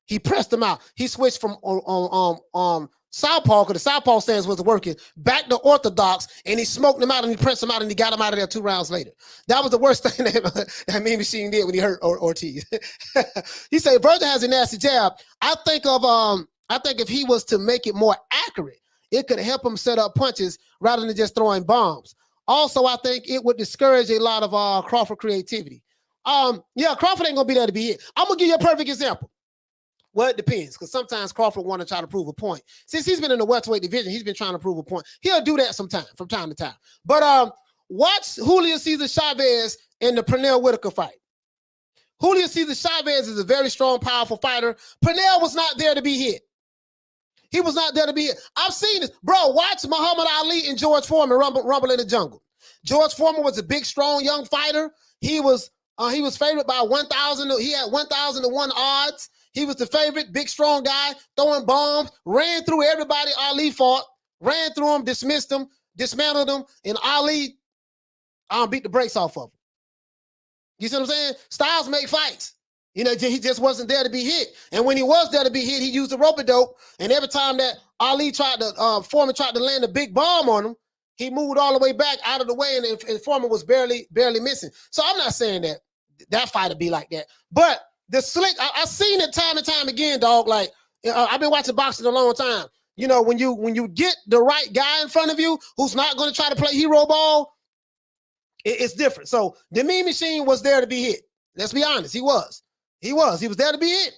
Speaker 2: He pressed him out. He switched from southpaw, because the southpaw stance wasn't working, back to orthodox, and he smoked him out and he pressed him out and he got him out of there 2 rounds later. That was the worst thing that Mean Machine did when he hurt Ortiz. He said Virgil has a nasty jab. I think if he was to make it more accurate, it could help him set up punches rather than just throwing bombs. Also, I think it would discourage a lot of Crawford creativity. Yeah, Crawford ain't gonna be there to be hit. I'm gonna give you a perfect example. Well, it depends, because sometimes Crawford want to try to prove a point. Since he's been in the welterweight division, he's been trying to prove a point. He'll do that from time to time. But watch Julio Cesar Chavez in the Pernell Whitaker fight. Julio Cesar Chavez is a very strong, powerful fighter. Pernell was not there to be hit. He was not there to be hit. I've seen this. Bro, watch Muhammad Ali and George Foreman rumble in the jungle. George Foreman was a big, strong, young fighter. He was favored by 1,000. He had 1,001 odds. He was the favorite, big, strong guy, throwing bombs, ran through everybody Ali fought, ran through them, dismissed them, dismantled them, and Ali beat the brakes off of him. You see what I'm saying? Styles make fights. You know, he just wasn't there to be hit. And when he was there to be hit, he used the rope-a-dope. And every time that Foreman tried to land a big bomb on him, he moved all the way back out of the way, and Foreman was barely missing. So I'm not saying that fight would be like that. But the slick, I've seen it time and time again, dog. Like, I've been watching boxing a long time. You know, when you get the right guy in front of you who's not going to try to play hero ball, it's different. So the Mean Machine was there to be hit. Let's be honest. He was there to be hit.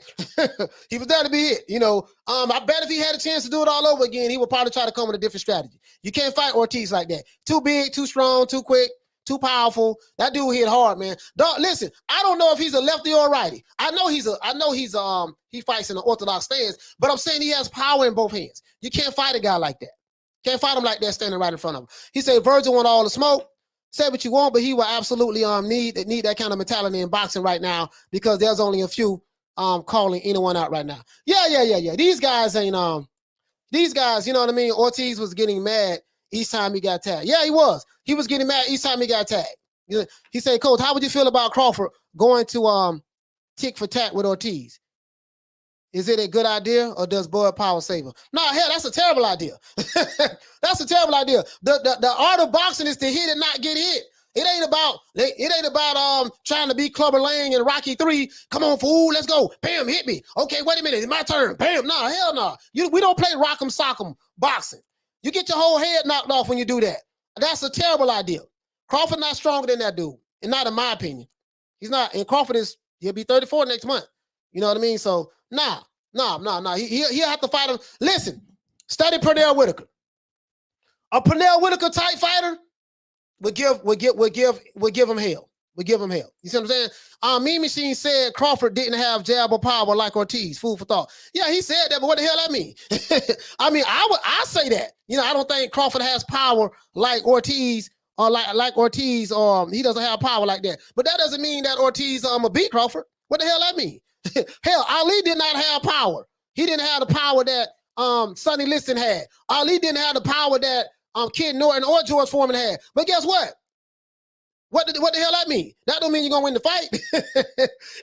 Speaker 2: He was there to be hit. You know, I bet if he had a chance to do it all over again, he would probably try to come with a different strategy. You can't fight Ortiz like that. Too big, too strong, too quick, too powerful. That dude hit hard, man. Dog, listen, I don't know if he's a lefty or a righty. I know he fights in an orthodox stance, but I'm saying he has power in both hands. You can't fight a guy like that. Can't fight him like that standing right in front of him. He said Virgil want all the smoke. Say what you want, but he will absolutely need that kind of mentality in boxing right now, because there's only a few calling anyone out right now. Yeah. These guys ain't these guys, you know what I mean? Ortiz was getting mad each time he got tagged. Yeah, he was. He was getting mad each time he got tagged. He said, Coach, how would you feel about Crawford going to tick for tack with Ortiz? Is it a good idea, or does Bud Power save him? No, hell, that's a terrible idea. That's a terrible idea. The art of boxing is to hit and not get hit. It ain't about trying to be Clubber Lang and Rocky 3. Come on, fool, let's go. Bam, hit me. Okay, wait a minute, it's my turn. Bam, no, hell no. We don't play rock'em sock'em boxing. You get your whole head knocked off when you do that. That's a terrible idea. Crawford not stronger than that dude, and not in my opinion. He's not. And Crawford he'll be 34 next month. You know what I mean? So nah. He'll have to fight him. Listen, study Pernell Whitaker. A Pernell Whitaker type fighter would give him hell. Would give him hell. You see what I'm saying? Mean Machine said Crawford didn't have jab or power like Ortiz. Food for thought. Yeah, he said that, but what the hell that mean? I mean, I say that. You know, I don't think Crawford has power like Ortiz, or like Ortiz, or he doesn't have power like that. But that doesn't mean that Ortiz will beat Crawford. What the hell that mean? Hell, Ali did not have power. He didn't have the power that Sonny Liston had. Ali didn't have the power that Kid Norton or George Foreman had. But guess what? What the hell that mean? That don't mean you're gonna win the fight.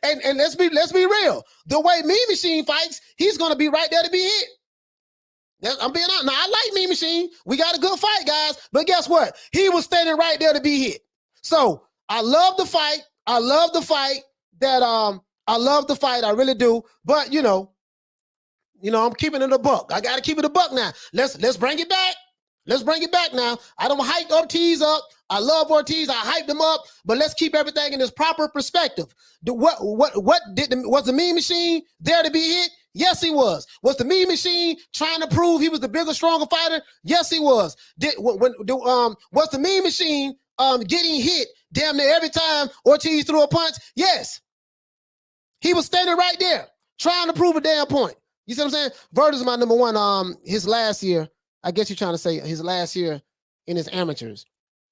Speaker 2: and let's be real. The way Mean Machine fights, he's gonna be right there to be hit. I'm being honest. Now, I like Mean Machine. We got a good fight, guys. But guess what? He was standing right there to be hit. So I love the fight. I love the fight. I really do. But you know, I'm keeping it a buck. I gotta keep it a buck now. Let's bring it back. Let's bring it back now. I don't hype Ortiz up. I love Ortiz. I hyped him up. But let's keep everything in its proper perspective. Was the Mean Machine there to be hit? Yes, he was. Was the Mean Machine trying to prove he was the bigger, stronger fighter? Yes, he was. Was the Mean Machine getting hit damn near every time Ortiz threw a punch? Yes. He was standing right there trying to prove a damn point. You see what I'm saying? Virgil's my number one. His last year, I guess you're trying to say his last year in his amateurs,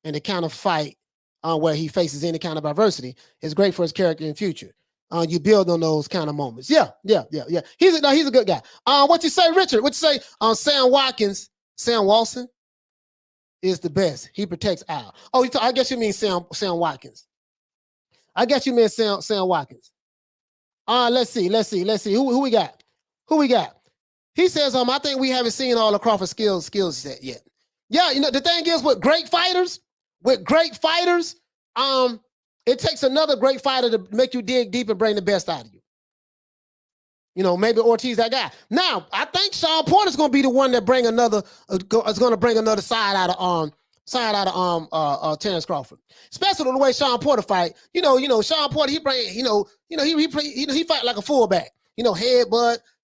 Speaker 2: and the kind of fight where he faces any kind of adversity is great for his character in future. You build on those kind of moments. Yeah. He's a good guy. What you say, Richard? What you say? Sam Walson is the best. He protects Al. Oh, I guess you mean Sam Watkins. I guess you mean Sam Watkins. Let's see. Who we got? He says, I think we haven't seen all of Crawford's skill set yet. Yeah, the thing is with great fighters, it takes another great fighter to make you dig deep and bring the best out of you. Maybe Ortiz that guy. Now, I think Sean Porter's gonna be the one that is gonna bring another side out of Terrence Crawford. Especially the way Sean Porter fight. Sean Porter, he fight like a fullback.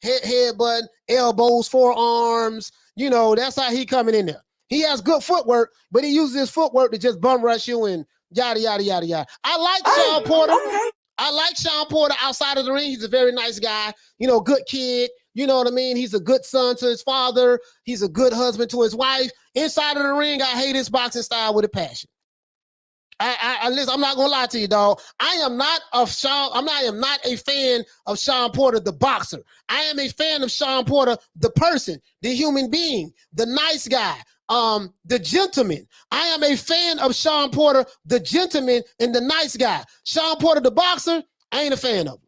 Speaker 2: Headbutt, elbows, forearms. That's how he coming in there. He has good footwork, but he uses his footwork to just bum rush you and yada, yada, yada, yada. I like Sean Porter. Okay. I like Sean Porter outside of the ring. He's a very nice guy, good kid. You know what I mean? He's a good son to his father. He's a good husband to his wife. Inside of the ring, I hate his boxing style with a passion. Listen, I'm not gonna lie to you, dog. I am not a fan of Sean Porter, the boxer. I am a fan of Sean Porter, the person, the human being, the nice guy. the gentleman. I am a fan of Shawn Porter, the gentleman and the nice guy. Shawn Porter, the boxer, I ain't a fan of him.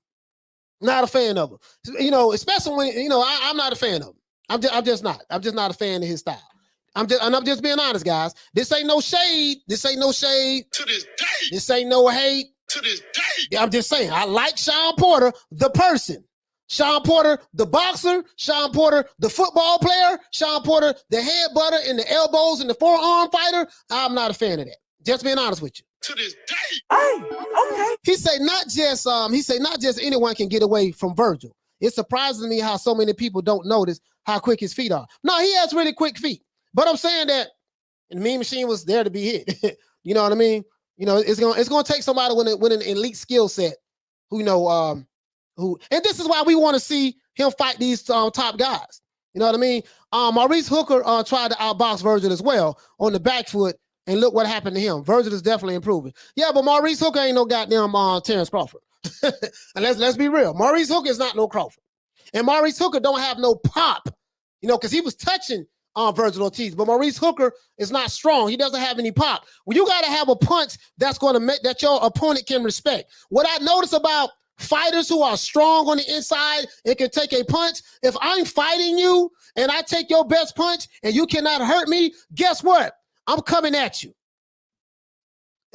Speaker 2: Not a fan of him. You know, especially when, you know, I'm not a fan of him. I'm just not. I'm just not a fan of his style. I'm just being honest, guys. This ain't no shade. This ain't no shade.
Speaker 1: To this day.
Speaker 2: This ain't no hate.
Speaker 1: To this day.
Speaker 2: I'm just saying, I like Shawn Porter, the person. Shawn Porter, the boxer. Shawn Porter, the football player. Shawn Porter, the headbutter and the elbows and the forearm fighter. I'm not a fan of that. Just being honest with you.
Speaker 1: To this day.
Speaker 3: Hey, okay.
Speaker 2: He say not just anyone can get away from Virgil. It surprises me how so many people don't notice how quick his feet are. No, he has really quick feet. But I'm saying that the Mean Machine was there to be hit. You know what I mean? You know, it's gonna take somebody with an elite skill set who, you know, and this is why we want to see him fight these top guys. You know what I mean? Maurice Hooker tried to outbox Virgil as well on the back foot, and look what happened to him. Virgil is definitely improving. Yeah, but Maurice Hooker ain't no goddamn Terrence Crawford. And let's be real. Maurice Hooker is not no Crawford. And Maurice Hooker don't have no pop, you know, because he was touching Vergil Ortiz, but Maurice Hooker is not strong. He doesn't have any pop. Well, you got to have a punch that's going to make that your opponent can respect. What I notice about fighters who are strong on the inside and can take a punch, if I'm fighting you and I take your best punch and you cannot hurt me, guess what? I'm coming at you.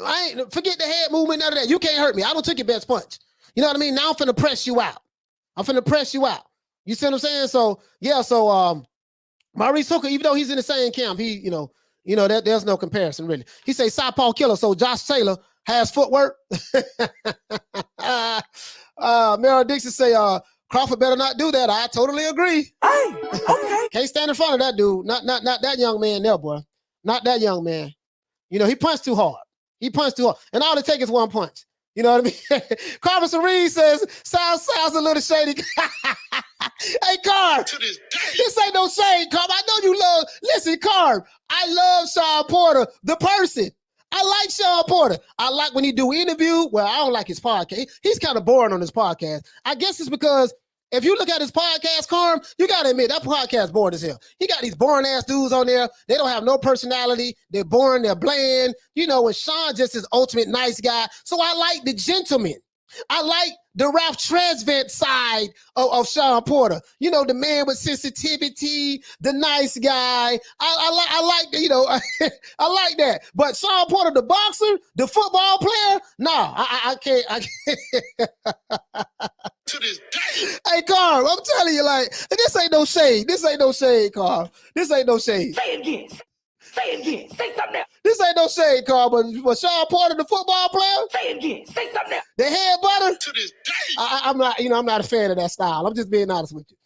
Speaker 2: I ain't forget the head movement, none of that. You can't hurt me. I don't take your best punch. You know what I mean? Now I'm finna press you out. I'm finna press you out. You see what I'm saying? So yeah, Maurice Hooker, even though he's in the same camp, he, you know that there's no comparison really. He say Southpaw killer, so Josh Taylor has footwork. Meryl Dixon say Crawford better not do that. I totally agree.
Speaker 3: Hey, okay.
Speaker 2: Can't stand in front of that dude. Not that young man there, boy. Not that young man. You know, he punched too hard. He punched too hard. And all it takes is one punch. You know what I mean? Carver Reed says, sounds a little shady. Hey, Carv,
Speaker 1: To this day.
Speaker 2: this ain't no shade, Carv. I know you love, listen, Carv, I love Shawn Porter, the person. I like Shawn Porter. I like when he do interview. Well, I don't like his podcast. He's kind of boring on his podcast. I guess it's because if you look at his podcast, Carm, you got to admit that podcast boring as hell. He got these boring ass dudes on there. They don't have no personality. They're boring. They're bland. You know, and Shawn just is ultimate nice guy. So I like the gentleman. I like the Ralph Tresvant side of Shawn Porter. You know, the man with sensitivity, the nice guy. I like the, you know, I like that. But Shawn Porter, the boxer, the football player, no, I can't.
Speaker 1: To this day.
Speaker 2: Hey, Carl, I'm telling you, like, this ain't no shade. This ain't no shade, Carl. This ain't no shade.
Speaker 3: Say it again. Say it again. Say something else.
Speaker 2: This ain't no shade, Carl, but Shawn Porter, the football player,
Speaker 3: Say it again. Say something else.
Speaker 2: the head butter,
Speaker 1: To this day.
Speaker 2: I'm not, you know, I'm not a fan of that style. I'm just being honest with you.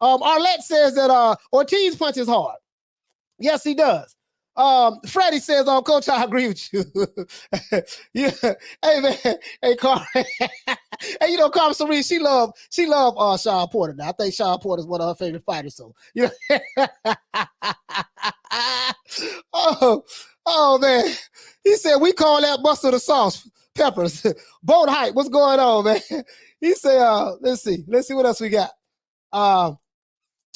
Speaker 2: Arlette says that Ortiz punches hard. Yes, he does. Freddie says, Coach, I agree with you. Yeah. Hey, man. Hey, Carl. Hey, you know, Carl Cerise, she love Shawn Porter. Now, I think Shawn Porter's one of her favorite fighters. So, you know. Oh, man. He said, we call that mustard the sauce. Peppers. Boat hype. What's going on, man? He said, let's see what else we got.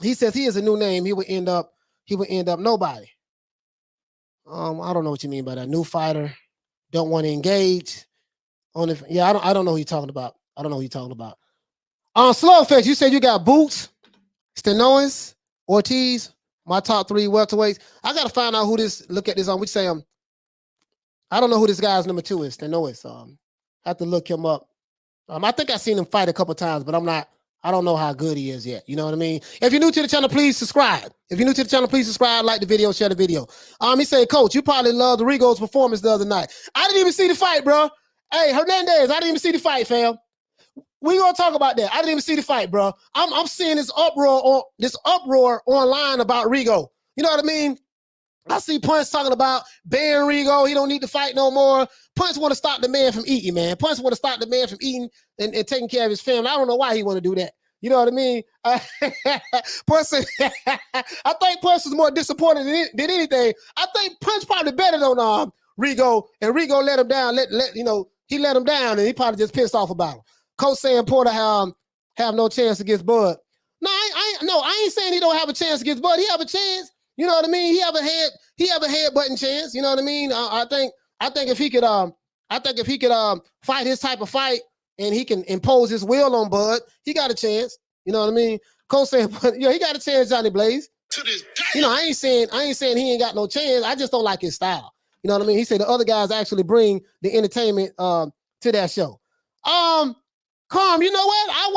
Speaker 2: He says he is a new name. He would end up nobody. I don't know what you mean by that. New fighter, don't want to engage. I don't know who you're talking about. I don't know who you're talking about. Slowfest, you said you got Boots, Stenois, Ortiz, my top 3 welterweights. I gotta find out who this. Look at this on. We say I don't know who this guy's number 2 is. Stenois. I have to look him up. I think I've seen him fight a couple times, but I don't know how good he is yet. You know what I mean? If you're new to the channel, please subscribe. Like the video, share the video. He said, Coach, you probably loved Rigo's performance the other night. I didn't even see the fight, bro. Hey, Hernandez, I didn't even see the fight, fam. We gonna talk about that. I didn't even see the fight, bro. I'm seeing this uproar online about Rigo. You know what I mean? I see Punch talking about banning Rigo. He don't need to fight no more. Punch want to stop the man from eating, man. Punch want to stop the man from eating and taking care of his family. I don't know why he want to do that. You know what I mean? Punch, I think Punch is more disappointed than anything. I think Punch probably better on Rigo, and Rigo let him down. He let him down, and he probably just pissed off about him. Coach saying Porter have no chance against Bud. No, I ain't saying he don't have a chance against Bud. He have a chance. You know what I mean? He have a headbutting chance. You know what I mean? I think if he could fight his type of fight and he can impose his will on Bud, he got a chance. You know what I mean? Cole saying, but he got a chance, Johnny Blaze.
Speaker 6: To this day.
Speaker 2: You know, I ain't saying he ain't got no chance. I just don't like his style. You know what I mean? He said the other guys actually bring the entertainment to that show. Carm, you know what? I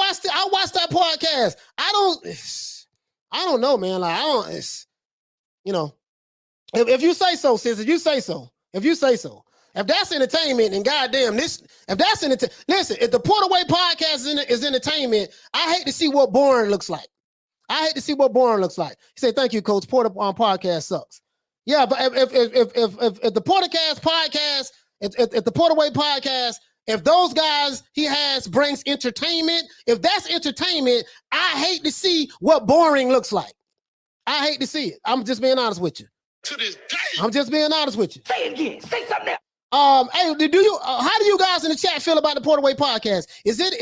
Speaker 2: watched that podcast. I don't know, man. Like, you know, if you say so, sis, if you say so, if that's entertainment, and goddamn, if that's entertainment, listen, if the Welterweight podcast is entertainment, I hate to see what boring looks like. He said, thank you, Coach. Porter podcast sucks. Yeah, but if the podcast, if the Welterweight podcast, if those guys he has brings entertainment, if that's entertainment, I hate to see what boring looks like. I hate to see it. I'm just being honest with you.
Speaker 6: To this day.
Speaker 2: I'm just being honest with you.
Speaker 3: Say it again. Say something else.
Speaker 2: Hey, how do you guys in the chat feel about the Welterweight podcast? Is it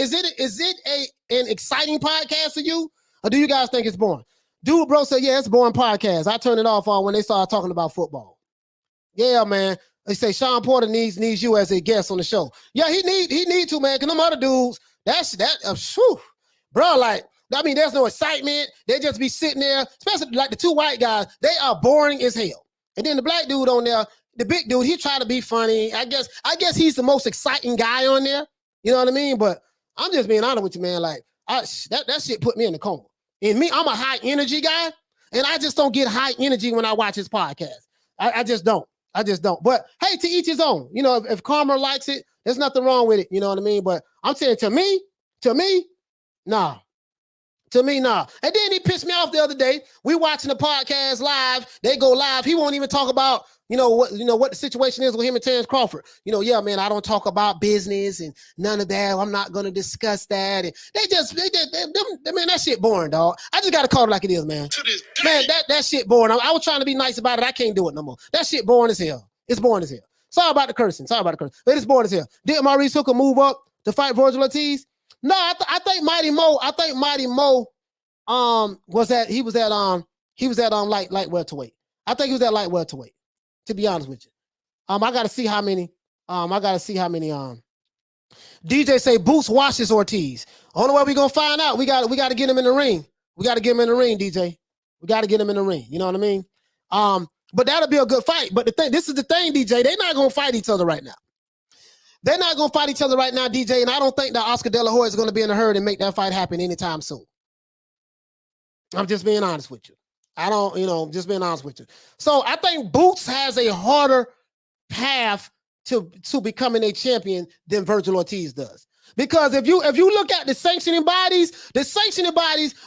Speaker 2: an exciting podcast for you, or do you guys think it's boring? Dude, bro said, yeah, it's a boring podcast. I turned it off on when they started talking about football. Yeah, man. They say Sean Porter needs you as a guest on the show. Yeah, he need to, man. Cause them other dudes, bro. Like, I mean, there's no excitement. They just be sitting there, especially like the two white guys. They are boring as hell. And then the black dude on there, the big dude, he try to be funny. I guess he's the most exciting guy on there. You know what I mean? But I'm just being honest with you, man. Like, that shit put me in the coma. And me, I'm a high energy guy, and I just don't get high energy when I watch his podcast. I just don't. But hey, to each his own. You know, if Karma likes it, there's nothing wrong with it. You know what I mean? But I'm saying to me, nah. To me, nah. And then he pissed me off the other day. We watching the podcast live. They go live. He won't even talk about, what the situation is with him and Terrence Crawford. Yeah, man, I don't talk about business and none of that. I'm not going to discuss that. And man, that shit boring, dog. I just got to call it like it is, man.
Speaker 6: To this day.
Speaker 2: Man, that shit boring. I was trying to be nice about it. I can't do it no more. That shit boring as hell. It's boring as hell. Sorry about the cursing. But it's boring as hell. Did Maurice Hooker move up to fight Vergil Ortiz? No, I think Mighty Mo was at light welterweight. I think he was at light welterweight, to be honest with you. I gotta see how many DJ say Boots washes Ortiz. Only way we gonna find out. We gotta get him in the ring. DJ. We gotta get him in the ring. You know what I mean? But that'll be a good fight. But this is the thing, DJ. They're not gonna fight each other right now. DJ, and I don't think that Oscar De La Hoya is going to be in a hurry and make that fight happen anytime soon. I'm just being honest with you. Just being honest with you. So I think Boots has a harder path to becoming a champion than Virgil Ortiz does. Because if you look at the sanctioning bodies,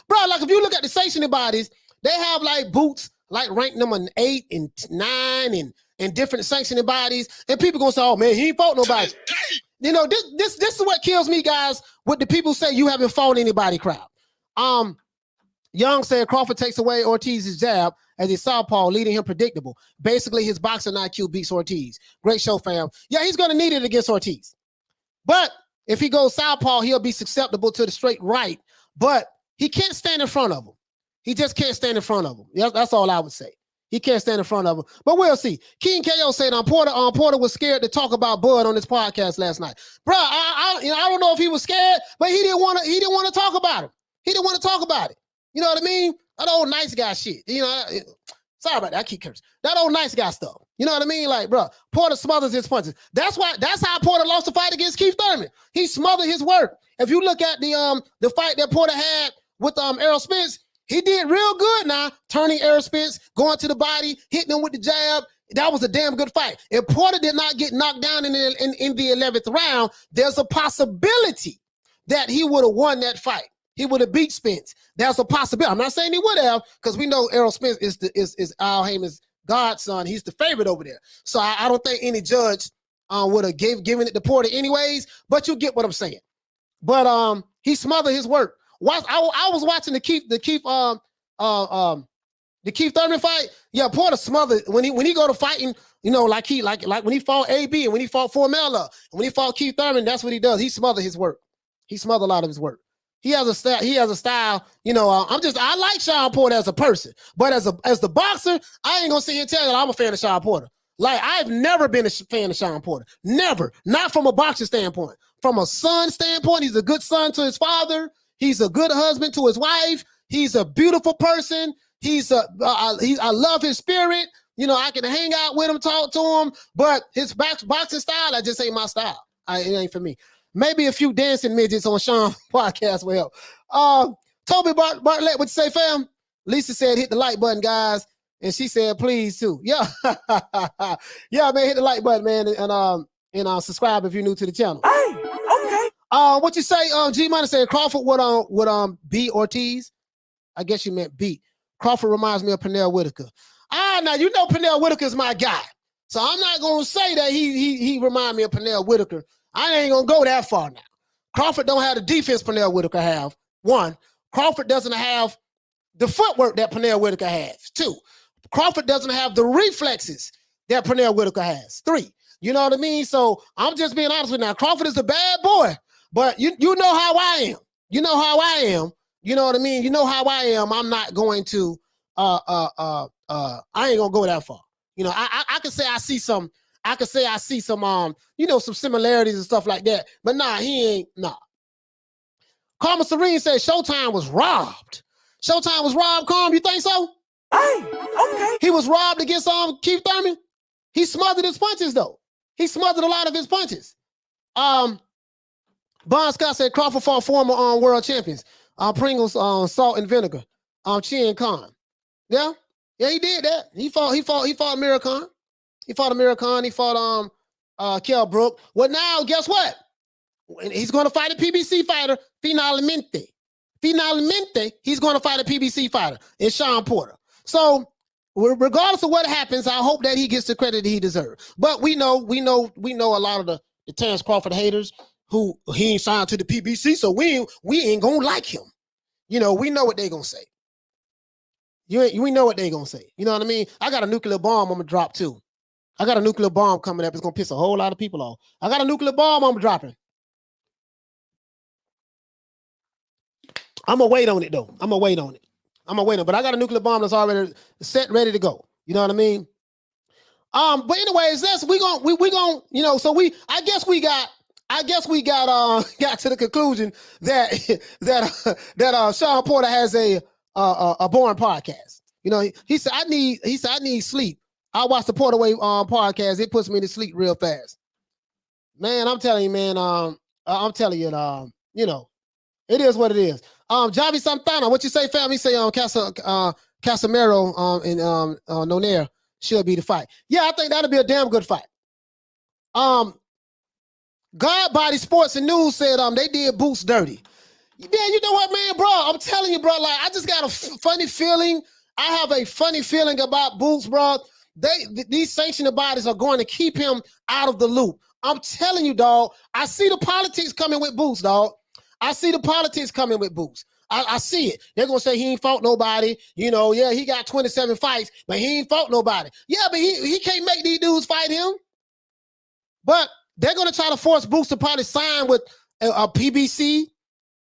Speaker 2: bro, like if you look at the sanctioning bodies, they have like Boots like ranked number 8 and 9 and different sanctioning bodies, and people gonna say, "Oh man, he ain't fought nobody." This is what kills me, guys. With the people say you haven't fought anybody crowd. Young said Crawford takes away Ortiz's jab as a southpaw, leading him predictable. Basically, his boxing IQ beats Ortiz. Great show, fam. Yeah, he's gonna need it against Ortiz, but if he goes southpaw, he'll be susceptible to the straight right. But he can't stand in front of him. He just can't stand in front of him. Yeah, that's all I would say. He can't stand in front of him, but we'll see. King KO said Porter was scared to talk about Bud on this podcast last night, bro. I don't know if he was scared, but he didn't want to talk about him. He didn't want to talk about it. You know what I mean? That old nice guy shit. Sorry about that. I keep cursing. That old nice guy stuff. You know what I mean? Like, bro, Porter smothers his punches. That's how Porter lost the fight against Keith Thurman. He smothered his work. If you look at the fight that Porter had with Errol Spence, he did real good now, turning Errol Spence, going to the body, hitting him with the jab. That was a damn good fight. If Porter did not get knocked down in the 11th round, there's a possibility that he would have won that fight. He would have beat Spence. There's a possibility. I'm not saying he would have, because we know Errol Spence is Al Haymon's godson. He's the favorite over there. So I don't think any judge would have given it to Porter anyways, but you get what I'm saying. But he smothered his work. I was watching the Keith Thurman fight. Yeah, Porter smothered when he go to fighting. Like when he fought AB and when he fought Formella and when he fought Keith Thurman, that's what he does. He smothered his work. He smothered a lot of his work. He has a style. He has a style. You know, I like Sean Porter as a person, but as the boxer, I ain't gonna sit here and tell you that I'm a fan of Sean Porter. Like, I've never been a fan of Sean Porter. Never. Not from a boxing standpoint. From a son standpoint, he's a good son to his father. He's a good husband to his wife. He's a beautiful person. I love his spirit. You know, I can hang out with him, talk to him, but his boxing style, that just ain't my style. It ain't for me. Maybe a few dancing midgets on Sean podcast will help. Toby Bartlett, what you say, fam? Lisa said, hit the like button, guys. And she said, please too. Yeah. Yeah, man, hit the like button, man. And subscribe if you're new to the channel.
Speaker 3: Hey, okay.
Speaker 2: What you say? G Money said Crawford would beat Ortiz. I guess you meant beat. Crawford reminds me of Pernell Whitaker. Now you know Pernell Whitaker is my guy. So I'm not gonna say that he remind me of Pernell Whitaker. I ain't gonna go that far now. Crawford don't have the defense Pernell Whitaker have. 1. Crawford doesn't have the footwork that Pernell Whitaker has. 2. Crawford doesn't have the reflexes that Pernell Whitaker has. 3. You know what I mean? So I'm just being honest with you now. Crawford is a bad boy, but you know how I am. You know how I am. You know what I mean? You know how I am. I'm not going to I ain't gonna go that far. You know, I can say I see some, you know, some similarities and stuff like that. But nah, he ain't, nah. Karma Serene said Showtime was robbed. Showtime was robbed, Carm, you think so?
Speaker 3: Hey, okay.
Speaker 2: He was robbed against Keith Thurman. He smothered his punches, though. He smothered a lot of his punches. Bon Scott said Crawford fought former world champions. Pringles, salt and vinegar. Chin Khan. Yeah, he did that. He fought Amir Khan. He fought Amir Khan. He fought Kell Brook. Well, now guess what? He's going to fight a PBC fighter, finalmente. He's going to fight a PBC fighter. It's Sean Porter. So, regardless of what happens, I hope that he gets the credit that he deserves. But we know a lot of the Terrence Crawford haters who he ain't signed to the PBC, so we ain't gonna like him. You know, we know what they gonna say. We know what they gonna say. You know what I mean? I got a nuclear bomb I'm gonna drop too. I got a nuclear bomb coming up. It's gonna piss a whole lot of people off. I got a nuclear bomb I'm dropping. I'm gonna wait on it though. I'm gonna wait on it. But I got a nuclear bomb that's already set, ready to go. You know what I mean? But anyways, we gon' you know, so I guess we got to the conclusion that Sean Porter has a boring podcast. You know, he said I need sleep. I watch the Porterweight podcast. It puts me to sleep real fast. Man, I'm telling you, man. You know, it is what it is. Javi Santana, what you say, fam? He say Casimero and Nonair should be the fight. Yeah, I think that'll be a damn good fight. God Body Sports and News said they did Boots dirty. Yeah, you know what, man, bro? I'm telling you, bro. Like, I just got a funny feeling. I have a funny feeling about Boots, bro. These sanctioning bodies are going to keep him out of the loop. I'm telling you, dog. I see the politics coming with Boots, dog. I see the politics coming with Boots. I see it. They're going to say he ain't fought nobody. You know, yeah, he got 27 fights, but he ain't fought nobody. Yeah, but he can't make these dudes fight him. But they're going to try to force Boots to probably sign with a PBC,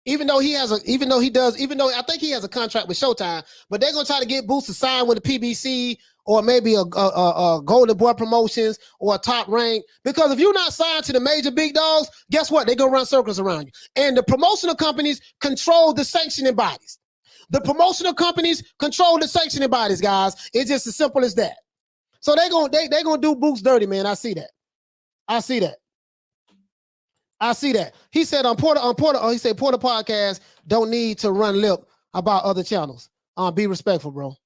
Speaker 2: even though I think he has a contract with Showtime, but they're going to try to get Boots to sign with a PBC or maybe a Golden Boy Promotions or a Top Rank. Because if you're not signed to the major big dogs, guess what? They're going to run circles around you. And the promotional companies control the sanctioning bodies. The promotional companies control the sanctioning bodies, guys. It's just as simple as that. So they're going to do Boots dirty, man. I see that. He said Porter podcast don't need to run lip about other channels. Be respectful, bro.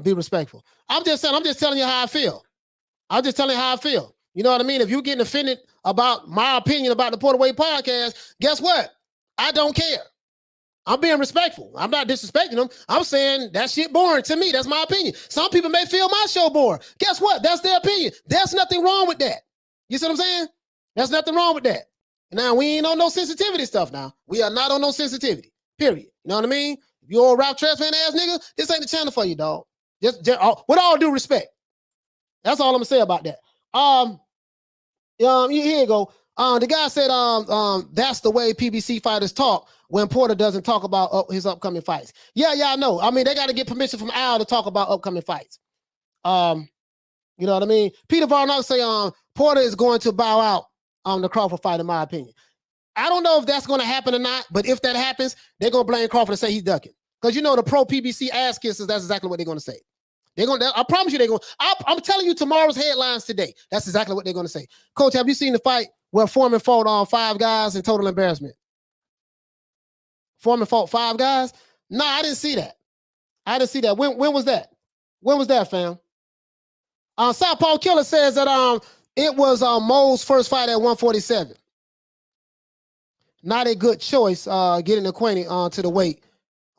Speaker 2: Be respectful. I'm just telling you how I feel. You know what I mean? If you're getting offended about my opinion about the Porterweight podcast, guess what? I don't care. I'm being respectful. I'm not disrespecting them. I'm saying that shit boring to me. That's my opinion. Some people may feel my show boring. Guess what? That's their opinion. There's nothing wrong with that. You see what I'm saying? There's nothing wrong with that. Now, we ain't on no sensitivity stuff now. We are not on no sensitivity, period. You know what I mean? If you're a Ralph Tresvant ass nigga, this ain't the channel for you, dog. Just with all due respect. That's all I'm going to say about that. Here you go. The guy said, that's the way PBC fighters talk when Porter doesn't talk about his upcoming fights. Yeah, I know. I mean, they got to get permission from Al to talk about upcoming fights. You know what I mean? Peter Varnock say, Porter is going to bow out on the Crawford fight, in my opinion. I don't know if that's going to happen or not, but if that happens, they're going to blame Crawford and say he's ducking. Because you know the pro PBC ass kisses, that's exactly what they're going to say. I promise you they're going to. I'm telling you tomorrow's headlines today. That's exactly what they're going to say. Coach, have you seen the fight where Foreman fought on 5 guys in total embarrassment? Foreman fought 5 guys? No, I didn't see that. I didn't see that. When was that? When was that, fam? Southpaw Killer says that it was Mo's first fight at 147. Not a good choice getting acquainted to the weight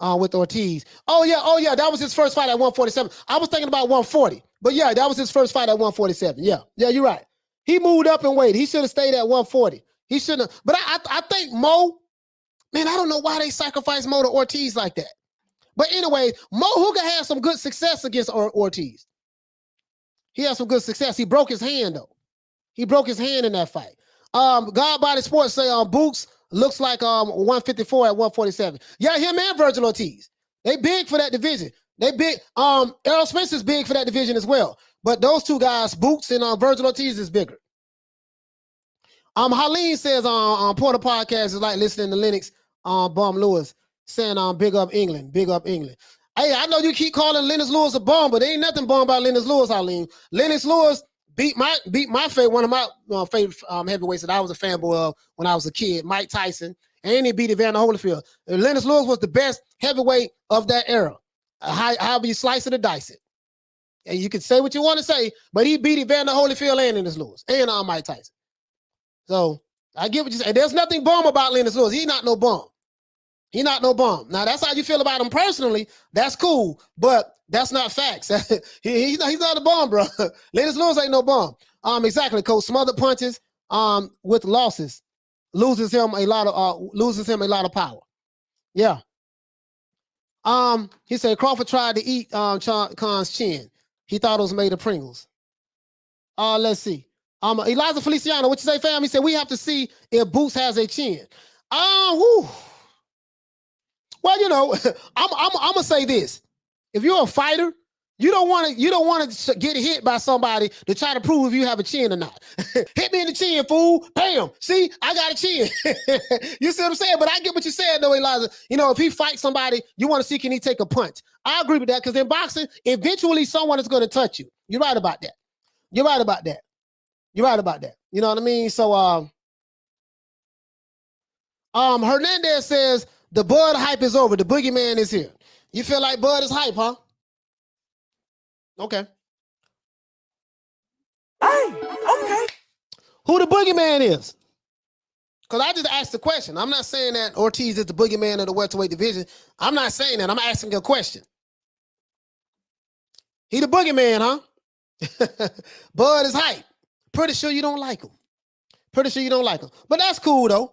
Speaker 2: with Ortiz. Oh yeah, that was his first fight at 147. I was thinking about 140, but yeah, that was his first fight at 147. Yeah, you're right. He moved up in weight. He should have stayed at 140. He shouldn't have. But I think Mo, man, I don't know why they sacrificed Mo to Ortiz like that. But anyway, Mo Hooker had some good success against Ortiz. He had some good success. He broke his hand, though. He broke his hand in that fight. God Body Sports say Boots looks like 154 at 147. Yeah, him and Virgil Ortiz. They big for that division. They big. Errol Spencer's big for that division as well. But those two guys, Boots and Virgil Ortiz, is bigger. Harleen says on Porter Podcast is like listening to Lennox Bum Lewis saying big up England, big up England. Hey, I know you keep calling Lennox Lewis a bum, but there ain't nothing bum about Lennox Lewis, Harleen. Lennox Lewis beat my favorite, one of my favorite heavyweights that I was a fanboy of when I was a kid, Mike Tyson, and he beat Evander Holyfield. And Lennox Lewis was the best heavyweight of that era. However you slice it or dice it. And you can say what you want to say, but he beat Evander Holyfield and Lennox Lewis and Mike Tyson. So I get what you say. There's nothing bum about Lennox Lewis. He's not no bum. He's not no bum. Now, that's how you feel about him personally. That's cool, but that's not facts. he's not a bum, bro. Lennox Lewis ain't no bum. Exactly, Coach. Smothered punches with losses loses him a lot of power. Yeah. He said Crawford tried to eat Khan's chin. He thought it was made of Pringles. Let's see. Eliza Feliciano, what you say, fam? He said we have to see if Boots has a chin. Woo. Well, you know, I'm gonna say this: if you're a fighter, you don't want to get hit by somebody to try to prove if you have a chin or not. Hit me in the chin, fool! Bam! See, I got a chin. You see what I'm saying? But I get what you're saying, though, Eliza. You know, if he fights somebody, you want to see can he take a punch? I agree with that because in boxing, eventually someone is going to touch you. You're right about that. You're right about that. You're right about that. You know what I mean? So, Hernandez says. The Bud hype is over. The Boogeyman is here. You feel like Bud is hype, huh? Okay.
Speaker 3: Hey, okay.
Speaker 2: Who the Boogeyman is? Because I just asked the question. I'm not saying that Ortiz is the Boogeyman of the welterweight division. I'm not saying that. I'm asking a question. He the Boogeyman, huh? Bud is hype. Pretty sure you don't like him. Pretty sure you don't like him. But that's cool, though.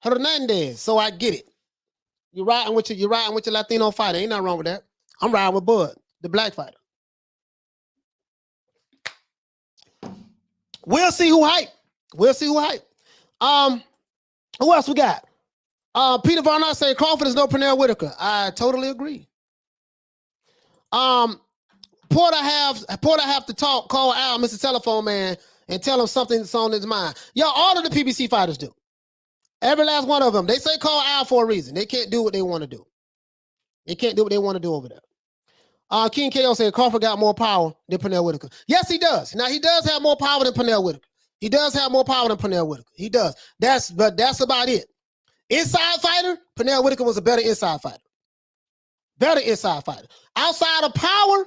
Speaker 2: Hernandez, so I get it. You're riding with your Latino fighter. Ain't nothing wrong with that. I'm riding with Bud, the black fighter. We'll see who hype. We'll see who hype. Who else we got? Peter Varnock said Crawford is no Pernell Whitaker. I totally agree. Porter have to call Al, Mr. Telephone Man, and tell him something that's on his mind. Yo, all of the PBC fighters do. Every last one of them. They say call Al for a reason. They can't do what they want to do. They can't do what they want to do over there. King KO said Crawford got more power than Pernell Whitaker. Yes, he does. Now, he does have more power than Pernell Whitaker. He does have more power than Pernell Whitaker. He does. But that's about it. Inside fighter, Pernell Whitaker was a better inside fighter. Better inside fighter. Outside of power,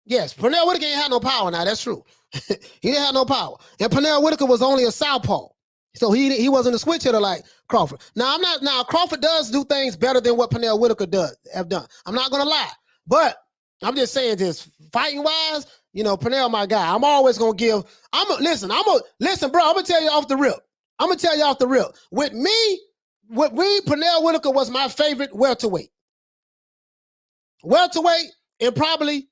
Speaker 2: yes, Pernell Whitaker ain't had no power now. That's true. He didn't have no power. And Pernell Whitaker was only a southpaw. So he wasn't a switch hitter like Crawford. Now Crawford does do things better than what Pernell Whitaker have done. I'm not gonna lie, but I'm just saying this fighting wise, you know, Pernell my guy. I'm always gonna give. Listen, bro. I'm gonna tell you off the rip. With me, Pernell Whitaker was my favorite welterweight. Welterweight and probably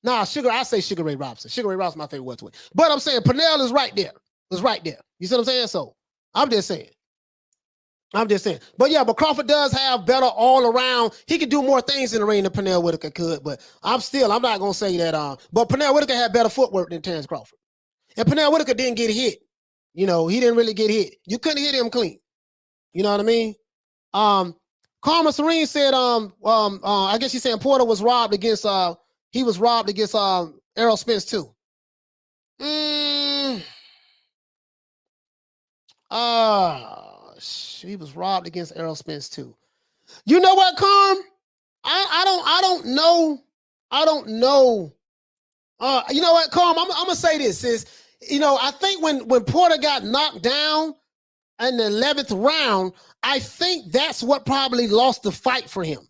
Speaker 2: I say Sugar Ray Robinson. Sugar Ray Robinson my favorite welterweight. But I'm saying Pernell is right there. You see what I'm saying? So. I'm just saying. But yeah, but Crawford does have better all around. He could do more things in the ring than Pernell Whitaker could, but I'm not gonna say that. But Pernell Whitaker had better footwork than Terrence Crawford. And Pernell Whitaker didn't get hit. You know, he didn't really get hit. You couldn't hit him clean. You know what I mean? Karma Serene said, I guess she's saying Porter was robbed against he was robbed against Errol Spence too. He was robbed against Errol Spence too. You know what, Carm? I don't know. You know what, Carm? I'm gonna say this is, you know, I think when Porter got knocked down in the 11th round, I think that's what probably lost the fight for him.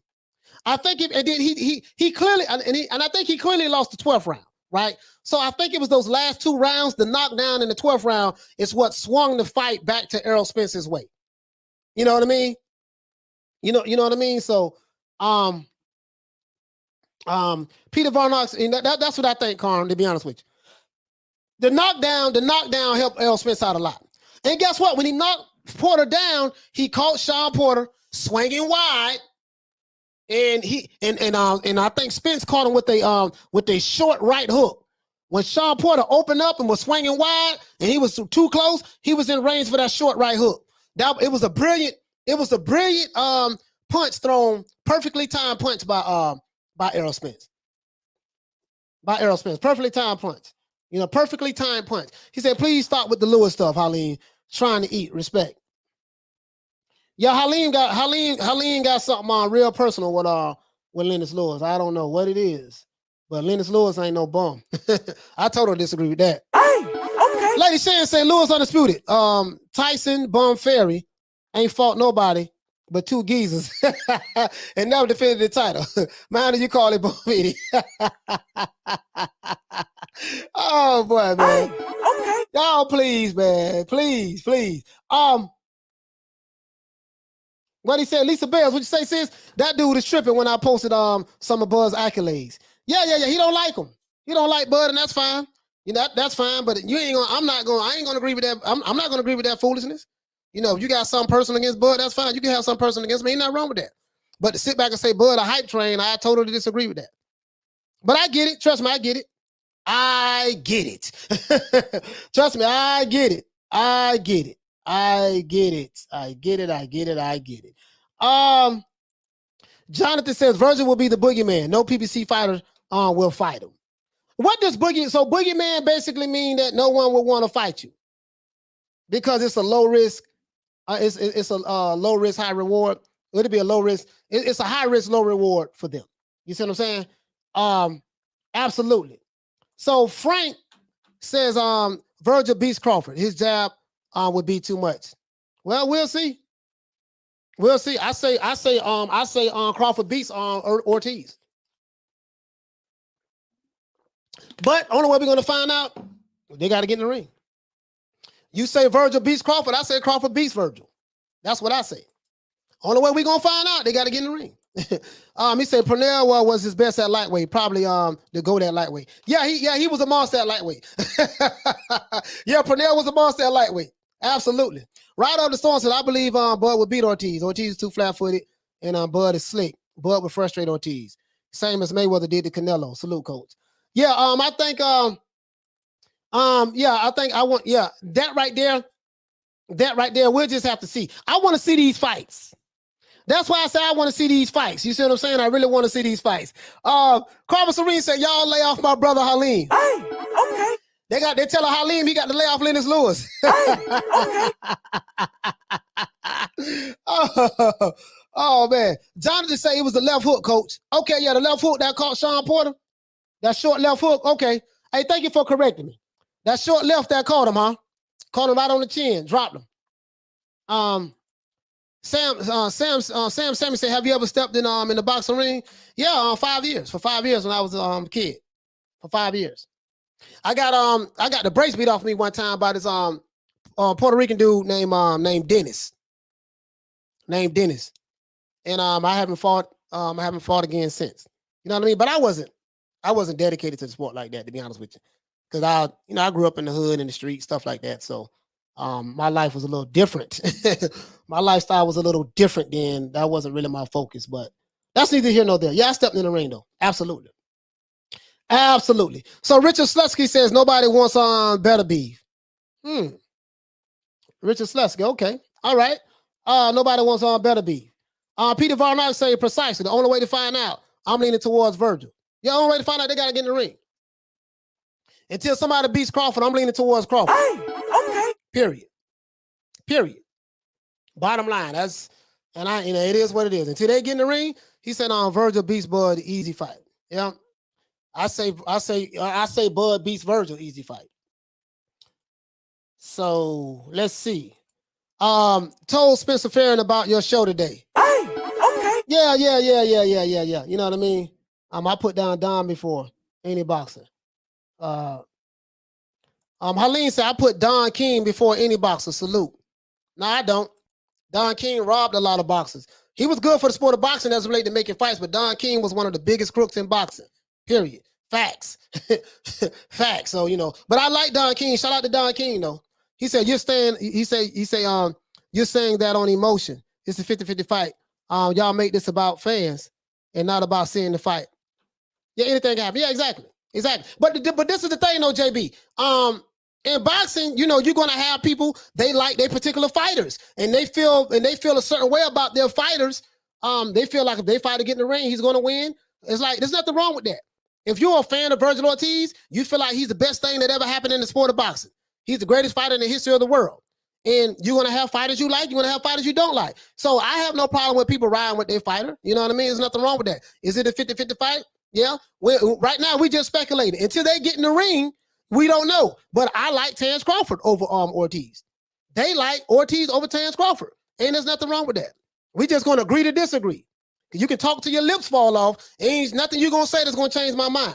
Speaker 2: I think and then he clearly and I think he clearly lost the 12th round, right? So I think it was those last 2 rounds, the knockdown in the 12th round, is what swung the fight back to Errol Spence's way. You know what I mean? You know what I mean? So Peter Varnox, and that's what I think, Carm, to be honest with you. The knockdown helped Errol Spence out a lot. And guess what? When he knocked Porter down, he caught Sean Porter swinging wide. And I think Spence caught him with a short right hook. When Sean Porter opened up and was swinging wide and he was too close, he was in range for that short right hook. It was a brilliant punch thrown, perfectly timed punch by Errol Spence. Perfectly timed punch. You know, perfectly timed punch. He said, please stop with the Lewis stuff, Halim. Trying to eat. Respect. Yeah, Halim got something on real personal with Lennox Lewis. I don't know what it is, but Lennox Lewis ain't no bum. I totally disagree with that.
Speaker 3: Hey, okay.
Speaker 2: Lady Shan say Lewis undisputed. Tyson Bum Ferry ain't fought nobody but 2 geezers and never defended the title. Man, do you call it Bum Ferry? Oh boy, man.
Speaker 3: Hey, okay.
Speaker 2: Y'all, please, man. Please. What he said, Lisa Bells, what you say, sis? That dude is tripping when I posted some of Bud's accolades. Yeah. He don't like him. He don't like Bud, and that's fine. You know, that's fine, but I ain't gonna agree with that. I'm not gonna agree with that foolishness. You know, if you got some person against Bud, that's fine. You can have some person against me. Ain't nothing wrong with that. But to sit back and say Bud a hype train, I totally disagree with that. But I get it. Trust me, I get it. Trust me, I get it. Jonathan says Virgil will be the boogeyman. No PBC fighter will fight him. What does boogeyman basically mean? That no one will want to fight you because it's a low risk. It's a low risk, high reward. It'll be a low risk. It's a high risk, low reward for them. You see what I'm saying? Absolutely. So Frank says Virgil beats Crawford. His jab would be too much. Well, we'll see. I say Crawford beats Ortiz. But only way we're gonna find out, they got to get in the ring. You say Virgil beats Crawford, I say Crawford beats Virgil. That's what I say. Only way we're gonna find out, they got to get in the ring. He said Pernell was his best at lightweight, probably to go that lightweight. He was a monster at lightweight. Yeah, Pernell was a monster at lightweight. Absolutely. Right on the storm said, I believe Bud would beat Ortiz. Ortiz is too flat-footed, and Bud is slick. Bud would frustrate Ortiz. Same as Mayweather did to Canelo. Salute, coach. Yeah, I think that right there, we'll just have to see. I want to see these fights. That's why I say I want to see these fights. You see what I'm saying? I really want to see these fights. Carver Serene said, y'all lay off my brother Halim.
Speaker 3: Hey, okay.
Speaker 2: They tell Halim he got to lay off Lennox Lewis.
Speaker 3: Hey, okay.
Speaker 2: Oh man. Jonathan say it was the left hook, coach. Okay, yeah, the left hook that caught Sean Porter. That short left hook. Okay. Hey, thank you for correcting me. That short left that caught him, huh? Caught him right on the chin, dropped him. Sam Sammy said, have you ever stepped in the boxing ring? Yeah, 5 years. For 5 years when I was a kid. For 5 years. I got the brace beat off me one time by this Puerto Rican dude named Dennis. And I haven't fought again since. You know what I mean? But I wasn't dedicated to the sport like that, to be honest with you. Because I grew up in the hood, in the street, stuff like that. So My life was a little different. My lifestyle was a little different then. That wasn't really my focus, but that's neither here nor there. Yeah, I stepped in the ring though. Absolutely. Absolutely. So Richard Slutsky says nobody wants on better beef. Richard Slutsky, okay. All right. Nobody wants on better beef. Peter Varnock say precisely. The only way to find out, I'm leaning towards Virgil. Yeah, the only way to find out, they gotta get in the ring. Until somebody beats Crawford, I'm leaning towards Crawford.
Speaker 3: Hey, okay.
Speaker 2: Period. Bottom line, that's it is what it is. Until they get in the ring, he said Virgil beats Bud, easy fight. Yeah. I say Bud beats Virgil, easy fight. So let's see. Told Spencer Farron about your show today.
Speaker 3: Hey, okay.
Speaker 2: Yeah. You know what I mean? I put down Don before any boxer. Helene said I put Don King before any boxer. Salute. No, I don't. Don King robbed a lot of boxers. He was good for the sport of boxing as related to making fights, but Don King was one of the biggest crooks in boxing. Period. Facts. Facts. So, but I like Don King. Shout out to Don King though. He said you're saying you're saying that on emotion. It's a 50-50 fight. Y'all make this about fans and not about seeing the fight. Yeah, anything happen. Yeah, exactly. But this is the thing though, JB. In boxing, you're gonna have people, they like their particular fighters and they feel a certain way about their fighters. They feel like if they fight to get in the ring, he's gonna win. It's like there's nothing wrong with that. If you're a fan of Vergil Ortiz, you feel like he's the best thing that ever happened in the sport of boxing. He's the greatest fighter in the history of the world. And you're going to have fighters you like. You're going to have fighters you don't like. So I have no problem with people riding with their fighter. You know what I mean? There's nothing wrong with that. Is it a 50-50 fight? Yeah. Right now, we just speculating. Until they get in the ring, we don't know. But I like Terrence Crawford over Ortiz. They like Ortiz over Terrence Crawford. And there's nothing wrong with that. We just going to agree to disagree. You can talk till your lips fall off. Ain't nothing you're going to say that's going to change my mind.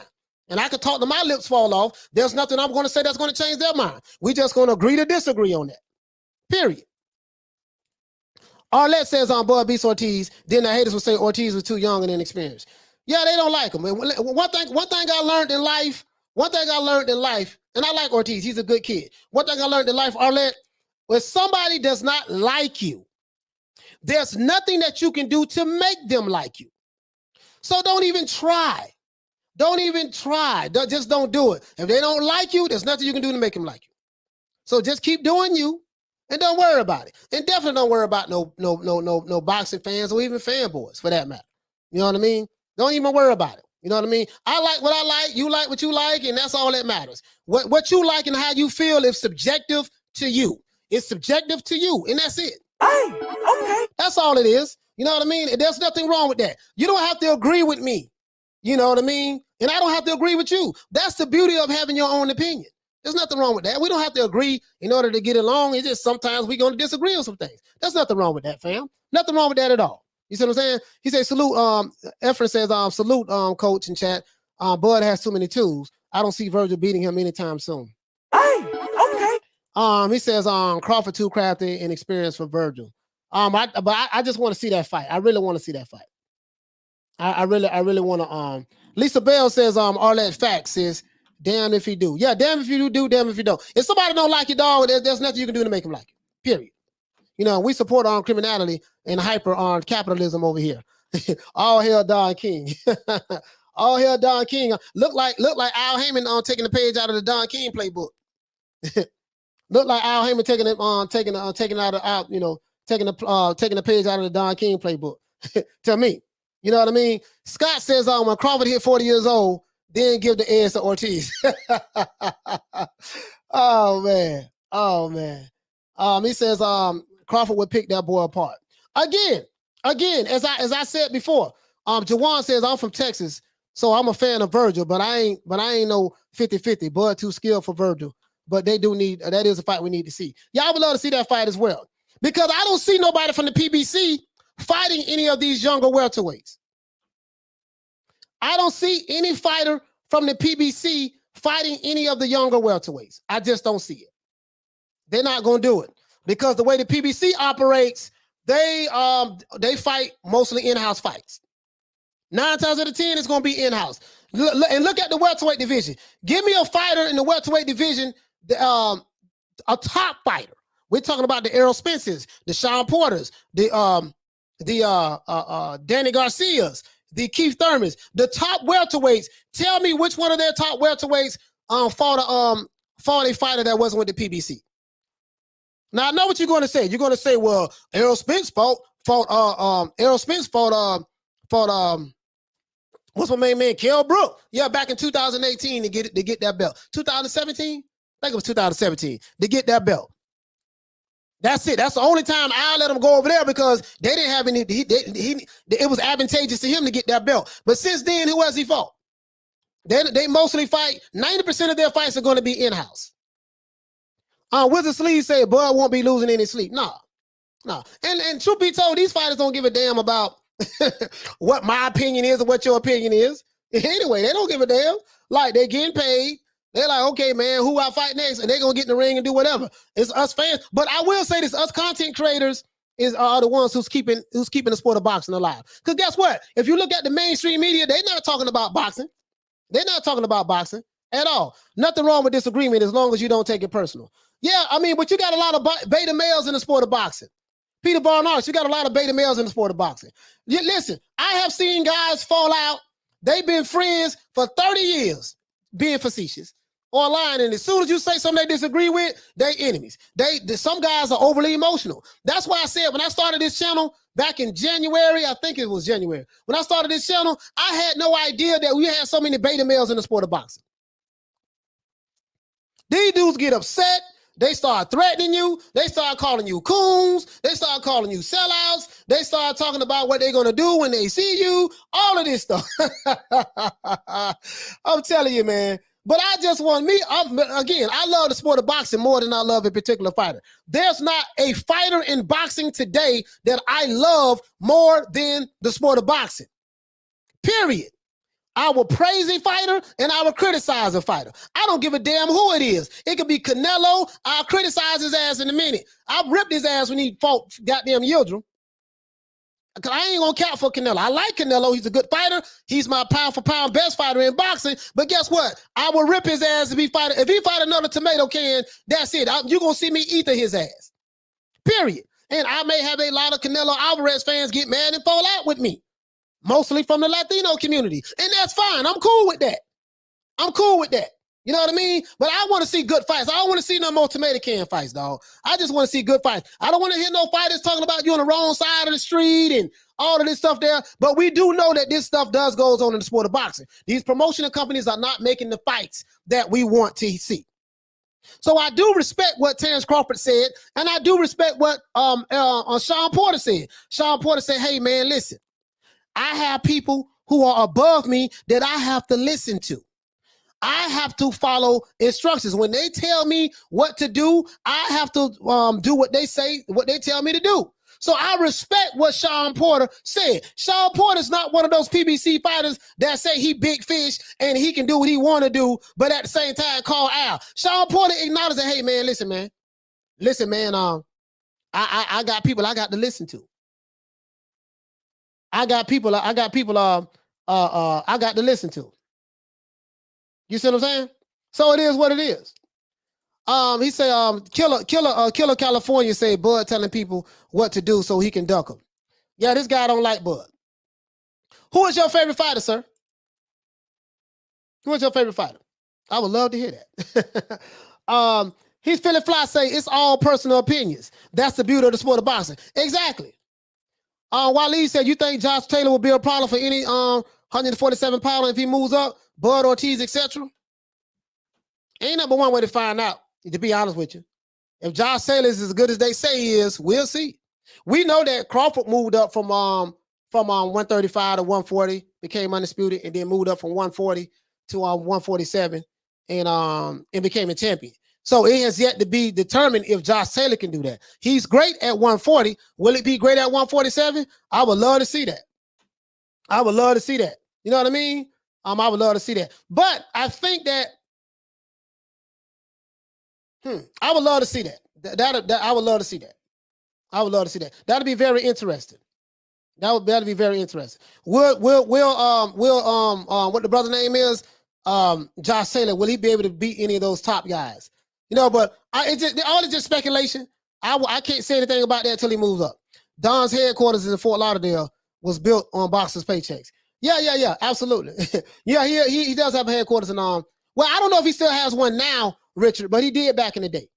Speaker 2: And I could talk till my lips fall off. There's nothing I'm going to say that's going to change their mind. We just going to agree to disagree on that. Period. Arlette says Bud beats Ortiz. Then the haters will say Ortiz was too young and inexperienced. Yeah, they don't like him. One thing I learned in life, and I like Ortiz. He's a good kid. One thing I learned in life, Arlette, when somebody does not like you, there's nothing that you can do to make them like you. So don't even try. Just don't do it. If they don't like you, there's nothing you can do to make them like you. So just keep doing you and don't worry about it. And definitely don't worry about no boxing fans or even fanboys for that matter. You know what I mean? Don't even worry about it. You know what I mean? I like what I like, you like what you like, and that's all that matters. What you like and how you feel is subjective to you. It's subjective to you, and that's it.
Speaker 3: Hey, okay.
Speaker 2: That's all it is. You know what I mean? And there's nothing wrong with that. You don't have to agree with me. You know what I mean? And I don't have to agree with you. That's the beauty of having your own opinion. There's nothing wrong with that. We don't have to agree in order to get along. It's just sometimes we're going to disagree on some things. There's nothing wrong with that, fam. Nothing wrong with that at all. You see what I'm saying? He says, salute, Efren says, salute, coach in chat. Bud has too many tools. I don't see Virgil beating him anytime soon.
Speaker 3: Hey, okay.
Speaker 2: He says, Crawford too crafty and experienced for Virgil. I just want to see that fight. I really want to see that fight. I really want to. Lisa Bell says, Arlette facts is damn if he do. Yeah, damn if you do, damn if you don't. If somebody don't like your dog, there's nothing you can do to make him like it. Period. You know, we support criminality and hyper capitalism over here. All hail Don King. All hail Don King. Look like Al Heyman taking the page out of the Don King playbook. Look like Al Heyman taking the page out of the Don King playbook. To me. You know what I mean? Scott says when Crawford hit 40 years old, then give the edge to Ortiz. Oh man. He says Crawford would pick that boy apart. Again, as I said before, Jawan says I'm from Texas, so I'm a fan of Virgil, but I ain't no 50-50. Bud too skilled for Virgil. But they do need that is a fight we need to see. Y'all would love to see that fight as well. Because I don't see nobody from the PBC fighting any of these younger welterweights. I don't see any fighter from the PBC fighting any of the younger welterweights. I just don't see it. They're not going to do it because the way the PBC operates, they fight mostly in-house fights. 9 times out of 10, it's going to be in-house. And look at the welterweight division. Give me a fighter in the welterweight division, a top fighter We're talking about the Errol Spences, the Sean Porters, the Danny Garcias, the Keith Thurmans, the top welterweights. Tell me which one of their top welterweights fought a fighter that wasn't with the PBC. Now I know what you're going to say. You're going to say, well, Errol Spence fought what's my main man? Kell Brook. Yeah, back in 2018 to get that belt. 2017? I think it was 2017 to get that belt. That's it. That's the only time I let him go over there because they didn't have any. It was advantageous to him to get that belt. But since then, who has he fought? They mostly fight. 90% of their fights are going to be in-house. Wizard Sleeve said Bud won't be losing any sleep. No. And truth be told, these fighters don't give a damn about what my opinion is or what your opinion is. Anyway, they don't give a damn. Like, they're getting paid. They're like, okay, man, who I fight next? And they're going to get in the ring and do whatever. It's us fans. But I will say this, us content creators are the ones who's keeping the sport of boxing alive. Because guess what? If you look at the mainstream media, they're not talking about boxing. They're not talking about boxing at all. Nothing wrong with disagreement as long as you don't take it personal. Yeah, I mean, but you got a lot of beta males in the sport of boxing. Peter Barnard, you got a lot of beta males in the sport of boxing. Listen, I have seen guys fall out. They've been friends for 30 years, being facetious, online, and as soon as you say something they disagree with, they enemies. Some guys are overly emotional. That's why I said when I started this channel back in January, I think it was January, when I started this channel, I had no idea that we had so many beta males in the sport of boxing. These dudes get upset. They start threatening you. They start calling you coons. They start calling you sellouts. They start talking about what they're going to do when they see you. All of this stuff. I'm telling you, man. But I just want I love the sport of boxing more than I love a particular fighter. There's not a fighter in boxing today that I love more than the sport of boxing. Period. I will praise a fighter and I will criticize a fighter. I don't give a damn who it is. It could be Canelo. I'll criticize his ass in a minute. I'll rip his ass when he fought goddamn Yildirim. Because I ain't going to count for Canelo. I like Canelo. He's a good fighter. He's my pound for pound best fighter in boxing. But guess what? I will rip his ass if he fight another tomato can. That's it. You're going to see me eat his ass. Period. And I may have a lot of Canelo Alvarez fans get mad and fall out with me. Mostly from the Latino community. And that's fine. I'm cool with that. You know what I mean? But I want to see good fights. I don't want to see no more tomato can fights, dog. I just want to see good fights. I don't want to hear no fighters talking about you on the wrong side of the street and all of this stuff there. But we do know that this stuff goes on in the sport of boxing. These promotional companies are not making the fights that we want to see. So I do respect what Terrence Crawford said, and I do respect what Sean Porter said. Sean Porter said, hey, man, listen. I have people who are above me that I have to listen to. I have to follow instructions. When they tell me what to do, I have to do what they say, what they tell me to do. So I respect what Sean Porter said. Sean Porter's not one of those PBC fighters that say he big fish and he can do what he want to do, but at the same time call out. Sean Porter acknowledges, hey, man, listen, man. I got people I got to listen to. I got people I got to listen to. You see what I'm saying? So it is what it is. He said, Killer California said Bud telling people what to do so he can duck them. Yeah, this guy don't like Bud. Who is your favorite fighter, sir? Who is your favorite fighter? I would love to hear that. He's Philly Fly say it's all personal opinions. That's the beauty of the sport of boxing. Exactly. Waleed said, you think Josh Taylor will be a problem for any 147 pounder if he moves up, Bud, Ortiz, etc.? Ain't number one way to find out, to be honest with you. If Josh Taylor is as good as they say he is, we'll see. We know that Crawford moved up from 135 to 140, became undisputed, and then moved up from 140 to 147 and became a champion. So it has yet to be determined if Josh Taylor can do that. He's great at 140. Will it be great at 147? I would love to see that. I would love to see that. You know what I mean? I would love to see that. But I think that I would love to see that. I would love to see that. I would love to see that. That'd be very interesting. That'd be very interesting. Will what the brother name is? Josh Taylor, will he be able to beat any of those top guys? You know, but all it's just speculation. I can't say anything about that until he moves up. Don's headquarters in Fort Lauderdale was built on boxers' paychecks. Yeah, absolutely. Yeah, he does have a headquarters in well, I don't know if he still has one now, Richard, but he did back in the day.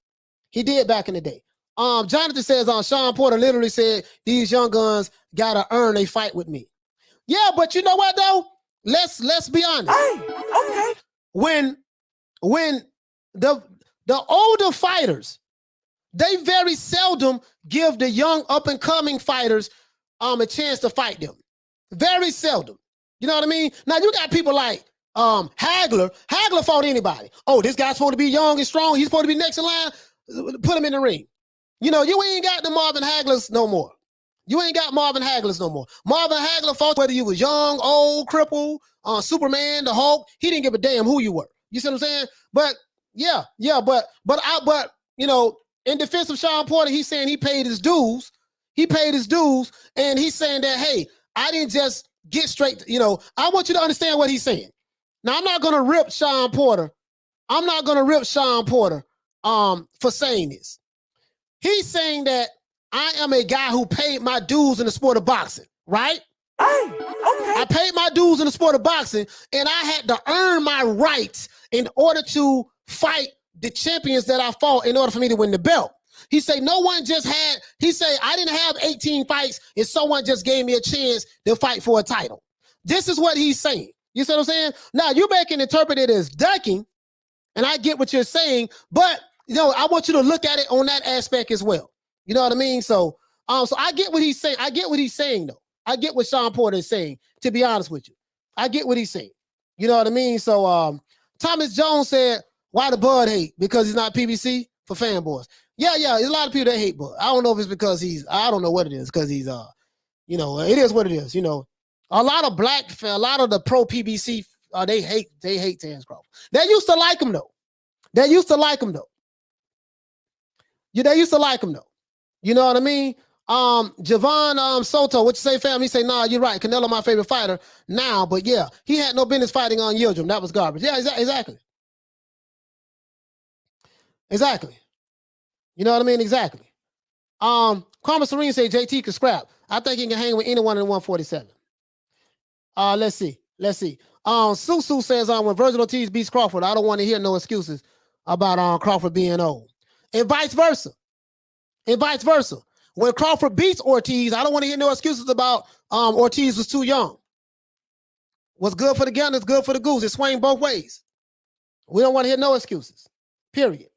Speaker 2: Jonathan says Sean Porter literally said these young guns gotta earn a fight with me. Yeah, but you know what though? Let's be honest.
Speaker 3: Hey, okay.
Speaker 2: When the older fighters, they very seldom give the young up-and-coming fighters a chance to fight them. Very seldom. You know what I mean? Now you got people like Hagler. Hagler fought anybody. Oh, this guy's supposed to be young and strong. He's supposed to be next in line. Put him in the ring. You know, you ain't got the Marvin Haglers no more. Marvin Hagler fought whether you was young, old, crippled, Superman, the Hulk. He didn't give a damn who you were. You see what I'm saying? But but you know, in defense of Sean Porter, he's saying he paid his dues. And he's saying that, hey, I didn't just get straight. You know, I want you to understand what he's saying. Now, I'm not gonna rip Sean Porter. For saying this. He's saying that I am a guy who paid my dues in the sport of boxing, right?
Speaker 3: Hey, okay.
Speaker 2: I paid my dues in the sport of boxing, and I had to earn my rights in order to fight the champions that I fought in order for me to win the belt. He say no one just had, he say I didn't have 18 fights and someone just gave me a chance to fight for a title. This is what he's saying. You see what I'm saying? Now you can interpret it as ducking, and I get what you're saying, but you know, I want you to look at it on that aspect as well. You know what I mean? So I get what he's saying. I get what he's saying, though. I get what Sean Porter is saying, to be honest with you. I get what he's saying. You know what I mean? So Thomas Jones said, why the Bud hate? Because he's not PBC for fanboys. Yeah, there's a lot of people that hate Bud. I don't know if it's because I don't know what it is, because he's, you know, it is what it is. You know, a lot of the pro PBC, they hate Terrence Crawford. They used to like him, though. Yeah, they used to like him, though. You know what I mean? Javon Soto, what you say, fam? He say, nah, you're right. Canelo, my favorite fighter now, but yeah, he had no business fighting on Yildirim. That was garbage. Yeah, exactly. You know what I mean? Exactly. Karma Serene say JT could scrap. I think he can hang with anyone in 147. Let's see. Susu says, when Virgil Ortiz beats Crawford, I don't want to hear no excuses about Crawford being old. And vice versa. When Crawford beats Ortiz, I don't want to hear no excuses about Ortiz was too young. What's good for the gun is good for the goose. It swing both ways. We don't want to hear no excuses. Period.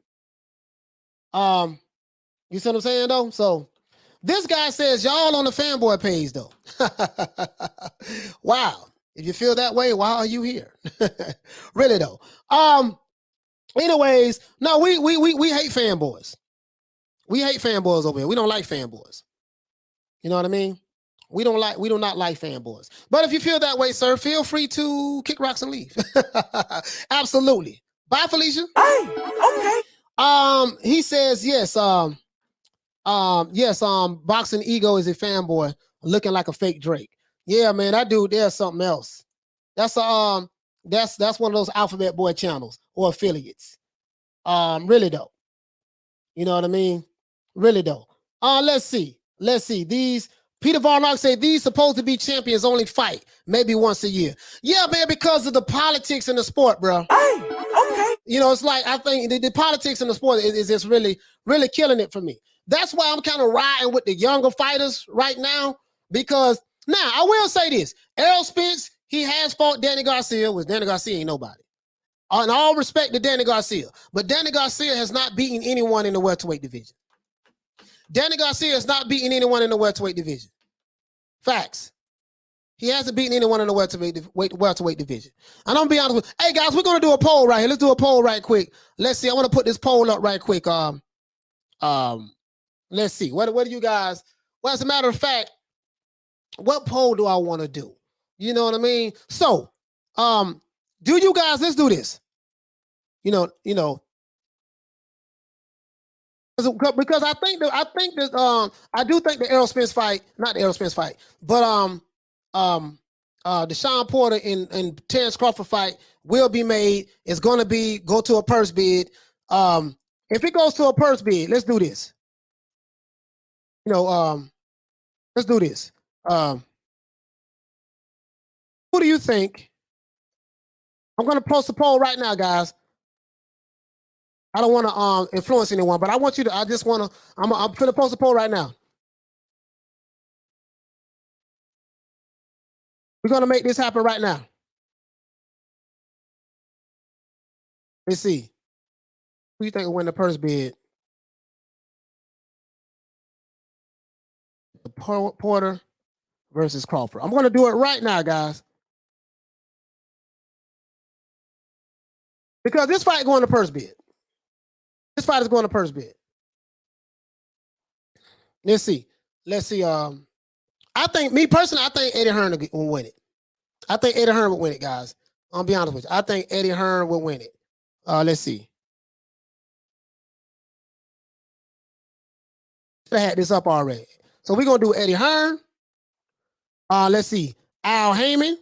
Speaker 2: You see what I'm saying, though? So this guy says, y'all on the fanboy page, though. Wow. If you feel that way, why are you here? Really, though. Anyways, no, we hate fanboys. We hate fanboys over here. We don't like fanboys. You know what I mean? We do not like fanboys. But if you feel that way, sir, feel free to kick rocks and leave. Absolutely. Bye, Felicia.
Speaker 3: Hey, okay.
Speaker 2: He says yes. Boxing Ego is a fanboy looking like a fake Drake. Yeah, man, that dude there's something else. That's one of those Alphabet Boy channels or affiliates. Really though. You know what I mean? Really though. Let's see. These Peter Varnock say these supposed to be champions only fight maybe once a year. Yeah, man, because of the politics in the sport, bro.
Speaker 3: Hey, okay.
Speaker 2: You know, it's like I think the politics in the sport is just really, really killing it for me. That's why I'm kind of riding with the younger fighters right now. Because now I will say this: Errol Spence, he has fought Danny Garcia, which Danny Garcia ain't nobody. In all respect to Danny Garcia, but Danny Garcia has not beaten anyone in the welterweight division. Danny Garcia has not beaten anyone in the welterweight division. Facts. He hasn't beaten anyone in the welterweight division. And I'm gonna be honest with you. Hey guys, we're gonna do a poll right here. Let's do a poll right quick. Let's see. I want to put this poll up right quick. Let's see. What do you guys? Well, as a matter of fact, what poll do I want to do? You know what I mean? So, do you guys? Let's do this. You know. Because I do think the Errol Spence fight, not the Errol Spence fight, but the Sean Porter and Terrence Crawford fight will be made. It's going to go to a purse bid. If it goes to a purse bid, let's do this. you know, let's do this. Who do you think? I'm gonna post a poll right now, guys. I don't want to influence anyone, but I want you to. I just want to. I'm gonna post a poll right now. We're gonna make this happen right now. Let's see. Who do you think will win the purse bid? The Porter versus Crawford. I'm gonna do it right now, guys. Because this fight going to purse bid. This fight is going to purse bid. Let's see. Let's see. I think, me personally, I think Eddie Hearn will win it. I think Eddie Hearn will win it, guys. I'll be honest with you. I think Eddie Hearn will win it. Let's see. I had this up already. So we're going to do Eddie Hearn. Let's see. Al Heyman.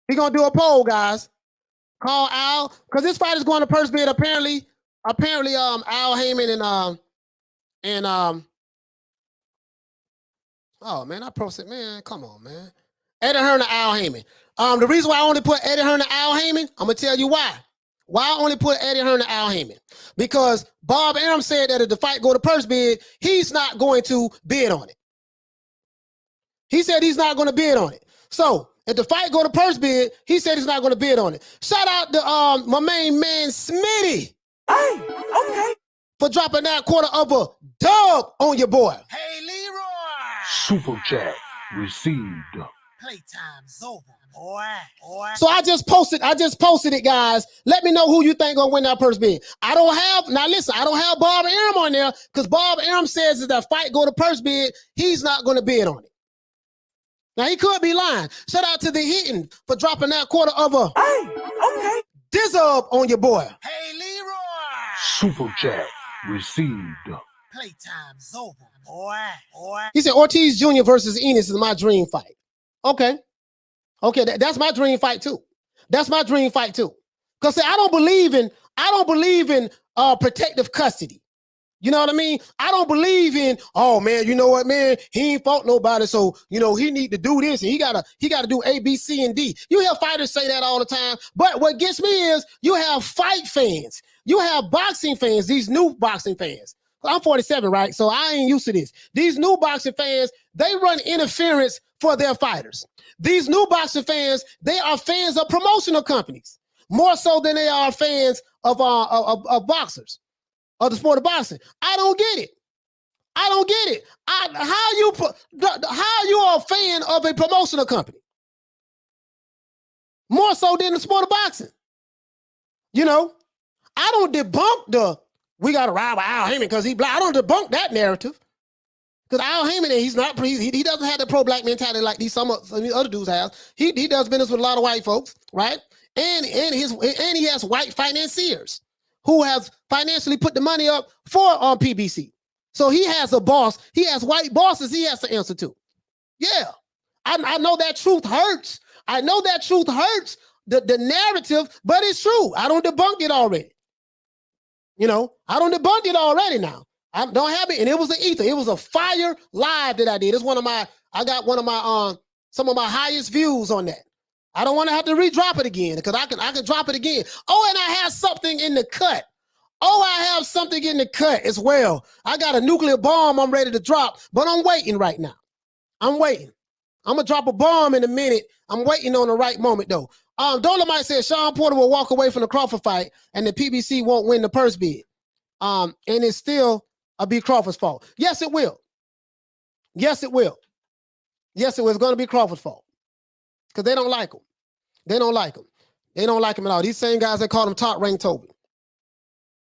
Speaker 2: We're going to do a poll, guys. Call Al, because this fight is going to purse bid. Apparently, Al Heyman and oh man, I posted, man, come on, man. Eddie Hearn and Al Heyman. The reason why I only put Eddie Hearn and Al Heyman, I'm gonna tell you why. Why I only put Eddie Hearn and Al Heyman? Because Bob Arum said that if the fight go to purse bid, he's not going to bid on it. He said he's not going to bid on it. So if the fight go to purse bid, he said he's not going to bid on it. Shout out to my main man Smitty.
Speaker 3: Hey, okay.
Speaker 2: For dropping that quarter of a dub on your boy.
Speaker 4: Hey, Leroy.
Speaker 5: Super chat received.
Speaker 4: Playtime's over, boy.
Speaker 2: So I just posted it, guys. Let me know who you think gonna win that purse bid. I don't have Bob Arum on there because Bob Arum says if that fight go to purse bid, he's not gonna bid on it. Now he could be lying. Shout out to the Hitting for dropping that quarter of a dub on your boy.
Speaker 4: Hey, Leroy.
Speaker 5: Super chat received.
Speaker 4: Playtime's over, boy.
Speaker 2: He said Ortiz Jr. versus Enos is my dream fight. Okay, that's my dream fight too. That's my dream fight too. Cause see, I don't believe in protective custody. You know what I mean? I don't believe in, oh man, you know what, man, he ain't fought nobody, so you know he need to do this and he gotta do A, B, C, and D. You hear fighters say that all the time, but what gets me is you have fight fans, you have boxing fans, these new boxing fans. I'm 47, right? So I ain't used to this. These new boxing fans, they run interference for their fighters. These new boxing fans, they are fans of promotional companies more so than they are fans of boxers, of the sport of boxing. I don't get it. How you are a fan of a promotional company more so than the sport of boxing? You know, I don't debunk we got to ride with Al Heyman because he black. I don't debunk that narrative. Because Al Heyman, he doesn't have the pro-black mentality like some other dudes have. He does business with a lot of white folks, right? And he has white financiers who have financially put the money up for PBC. So he has a boss. He has white bosses he has to answer to. Yeah. I know that truth hurts. I know that truth hurts the narrative, but it's true. I don't debunk it already. You know, I don't debunk it already now. I don't have it. And it was an ether. It was a fire live that I did. It's I got some of my highest views on that. I don't want to have to re-drop it again because I can drop it again. Oh, and I have something in the cut. As well. I got a nuclear bomb I'm ready to drop, but I'm waiting right now. I'm waiting. I'm going to drop a bomb in a minute. I'm waiting on the right moment, though. Dolomite said Sean Porter will walk away from the Crawford fight and the PBC won't win the purse bid. And it's still a B. Crawford's fault. Yes, it will. Yes, it will. Yes, it was going to be Crawford's fault because they don't like him. They don't like him. They don't like him at all. These same guys, they call him Top Rank Toby.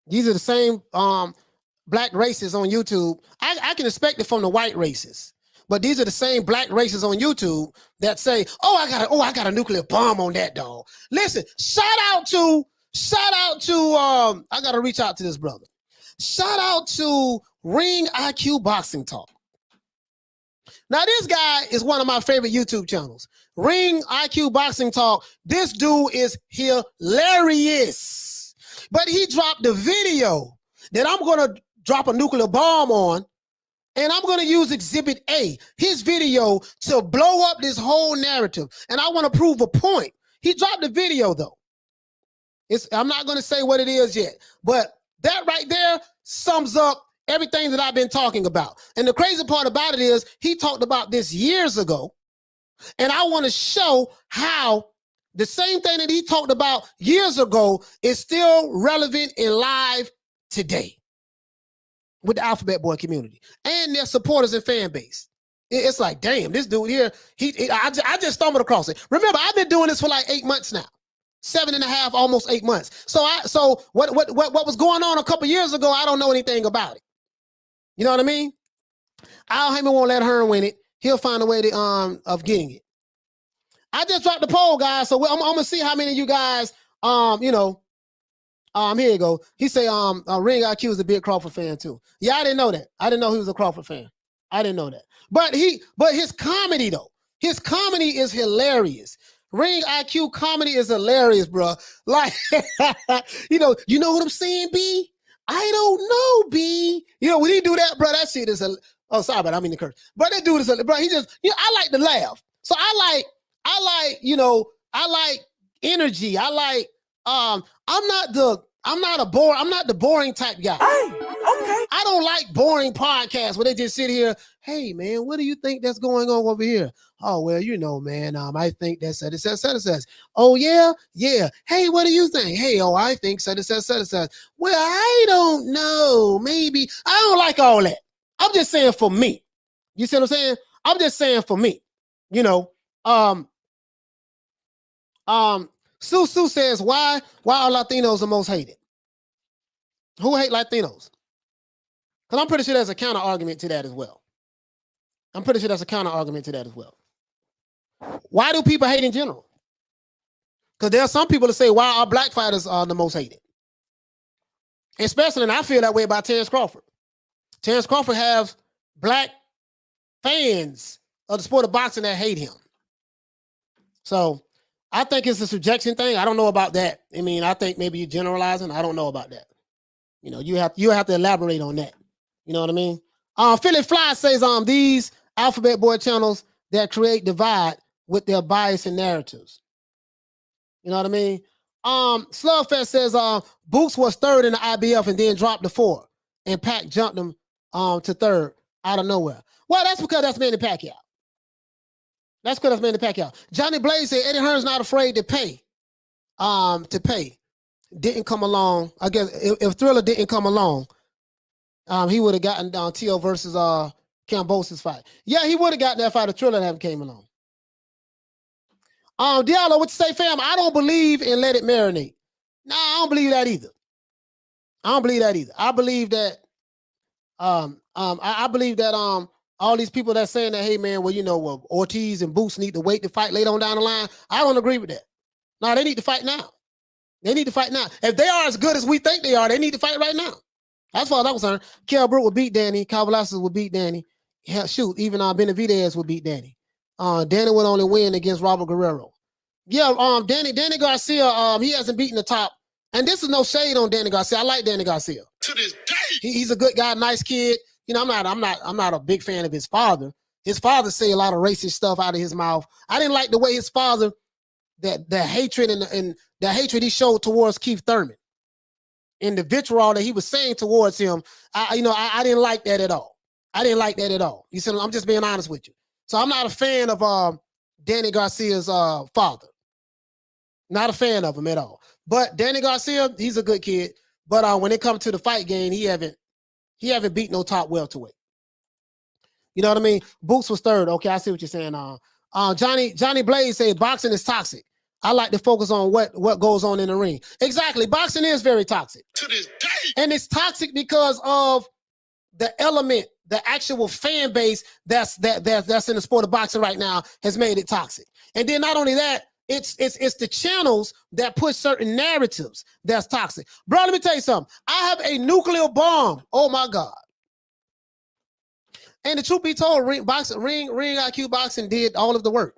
Speaker 2: These are the same black races on YouTube. I can expect it from the white races. But these are the same black races on YouTube that say, I got a nuclear bomb on that dog. Listen, shout out to I gotta reach out to this brother. Shout out to Ring IQ Boxing Talk. Now, this guy is one of my favorite YouTube channels. Ring IQ Boxing Talk. This dude is hilarious. But he dropped the video that I'm gonna drop a nuclear bomb on And I'm going to use Exhibit A, his video, to blow up this whole narrative. And I want to prove a point. He dropped the video, though. I'm not going to say what it is yet. But that right there sums up everything that I've been talking about. And the crazy part about it is he talked about this years ago. And I want to show how the same thing that he talked about years ago is still relevant and live today with the Alphabet Boy community and their supporters and fan base. It's like, damn, this dude here, I just stumbled across it. Remember, I've been doing this for like 8 months now, 7.5, almost 8 months. So what was going on a couple years ago, I don't know anything about it. You know what I mean? Al Heyman won't let Hearn win it. He'll find a way to, of getting it. I just dropped the poll, guys. So I'm gonna see how many of you guys, here you go. He say, Ring IQ is a big Crawford fan too. Yeah, I didn't know that. I didn't know he was a Crawford fan. I didn't know that. But his comedy though, his comedy is hilarious. Ring IQ comedy is hilarious, bro. Like, you know what I'm saying, B? I don't know, B. You know, when he do that, bro, that shit is oh, sorry, but I mean the curse. But that dude is, bro, he just, I like to laugh. So I like, energy. I like, I'm not the boring type guy.
Speaker 3: Hey, okay.
Speaker 2: I don't like boring podcasts where they just sit here. Hey man, what do you think that's going on over here? Oh, well, man, I think that's says. Oh yeah. Hey, what do you think? Hey, I think says. Well, I don't know. Maybe I don't like all that. I'm just saying for me. You see what I'm saying? I'm just saying for me. Sue says, why are Latinos the most hated? Who hate Latinos? Because I'm pretty sure there's a counter argument to that as well. Why do people hate in general? Because there are some people that say, why are black fighters the most hated? Especially, and I feel that way about Terrence Crawford. Terrence Crawford has black fans of the sport of boxing that hate him. So I think it's a subjection thing. I don't know about that. I mean, I think maybe you're generalizing. I don't know about that. You have to elaborate on that. You know what I mean? Philly Fly says these Alphabet Boy channels that create divide with their bias and narratives. You know what I mean? Slugfest says Boots was third in the IBF and then dropped to 4, and Pac jumped him to third out of nowhere. Well, that's because that's Manny Pacquiao. Johnny Blaze said Eddie Hearn's not afraid to pay. Didn't come along. I guess if Thriller didn't come along, he would have gotten down T.O. versus Cambosis fight. Yeah, he would have gotten that fight if Thriller hadn't came along. Diallo, what you say, fam? I don't believe in let it marinate. Nah, I don't believe that either. I believe that all these people that saying that, hey man, well, Ortiz and Boots need to wait to fight later on down the line. I don't agree with that. No, they need to fight now. If they are as good as we think they are, they need to fight right now. As far as I'm concerned, Kell Brook would beat Danny. Kavaliauskas would beat Danny. Hell, shoot, even Benavidez would beat Danny. Danny would only win against Robert Guerrero. Yeah, Danny Garcia, he hasn't beaten the top. And this is no shade on Danny Garcia. I like Danny Garcia.
Speaker 1: To this day.
Speaker 2: He's a good guy, nice kid. I'm not a big fan of his father. His father say a lot of racist stuff out of his mouth. I didn't like the way his father, the hatred and the hatred he showed towards Keith Thurman, and the vitriol that he was saying towards him. I didn't like that at all. You see, I'm just being honest with you. So I'm not a fan of Danny Garcia's father. Not a fan of him at all. But Danny Garcia, he's a good kid. But when it comes to the fight game, he haven't beat no top welterweight. You know what I mean? Boots was third. Okay, I see what you're saying. Johnny Blaze said boxing is toxic. I like to focus on what goes on in the ring. Exactly. Boxing is very toxic.
Speaker 1: To this day.
Speaker 2: And it's toxic because of the element, the actual fan base that's in the sport of boxing right now has made it toxic. And then not only that, it's the channels that push certain narratives that's toxic. Bro, let me tell you something. I have a nuclear bomb. Oh my God. And the truth be told, Ring IQ Boxing did all of the work.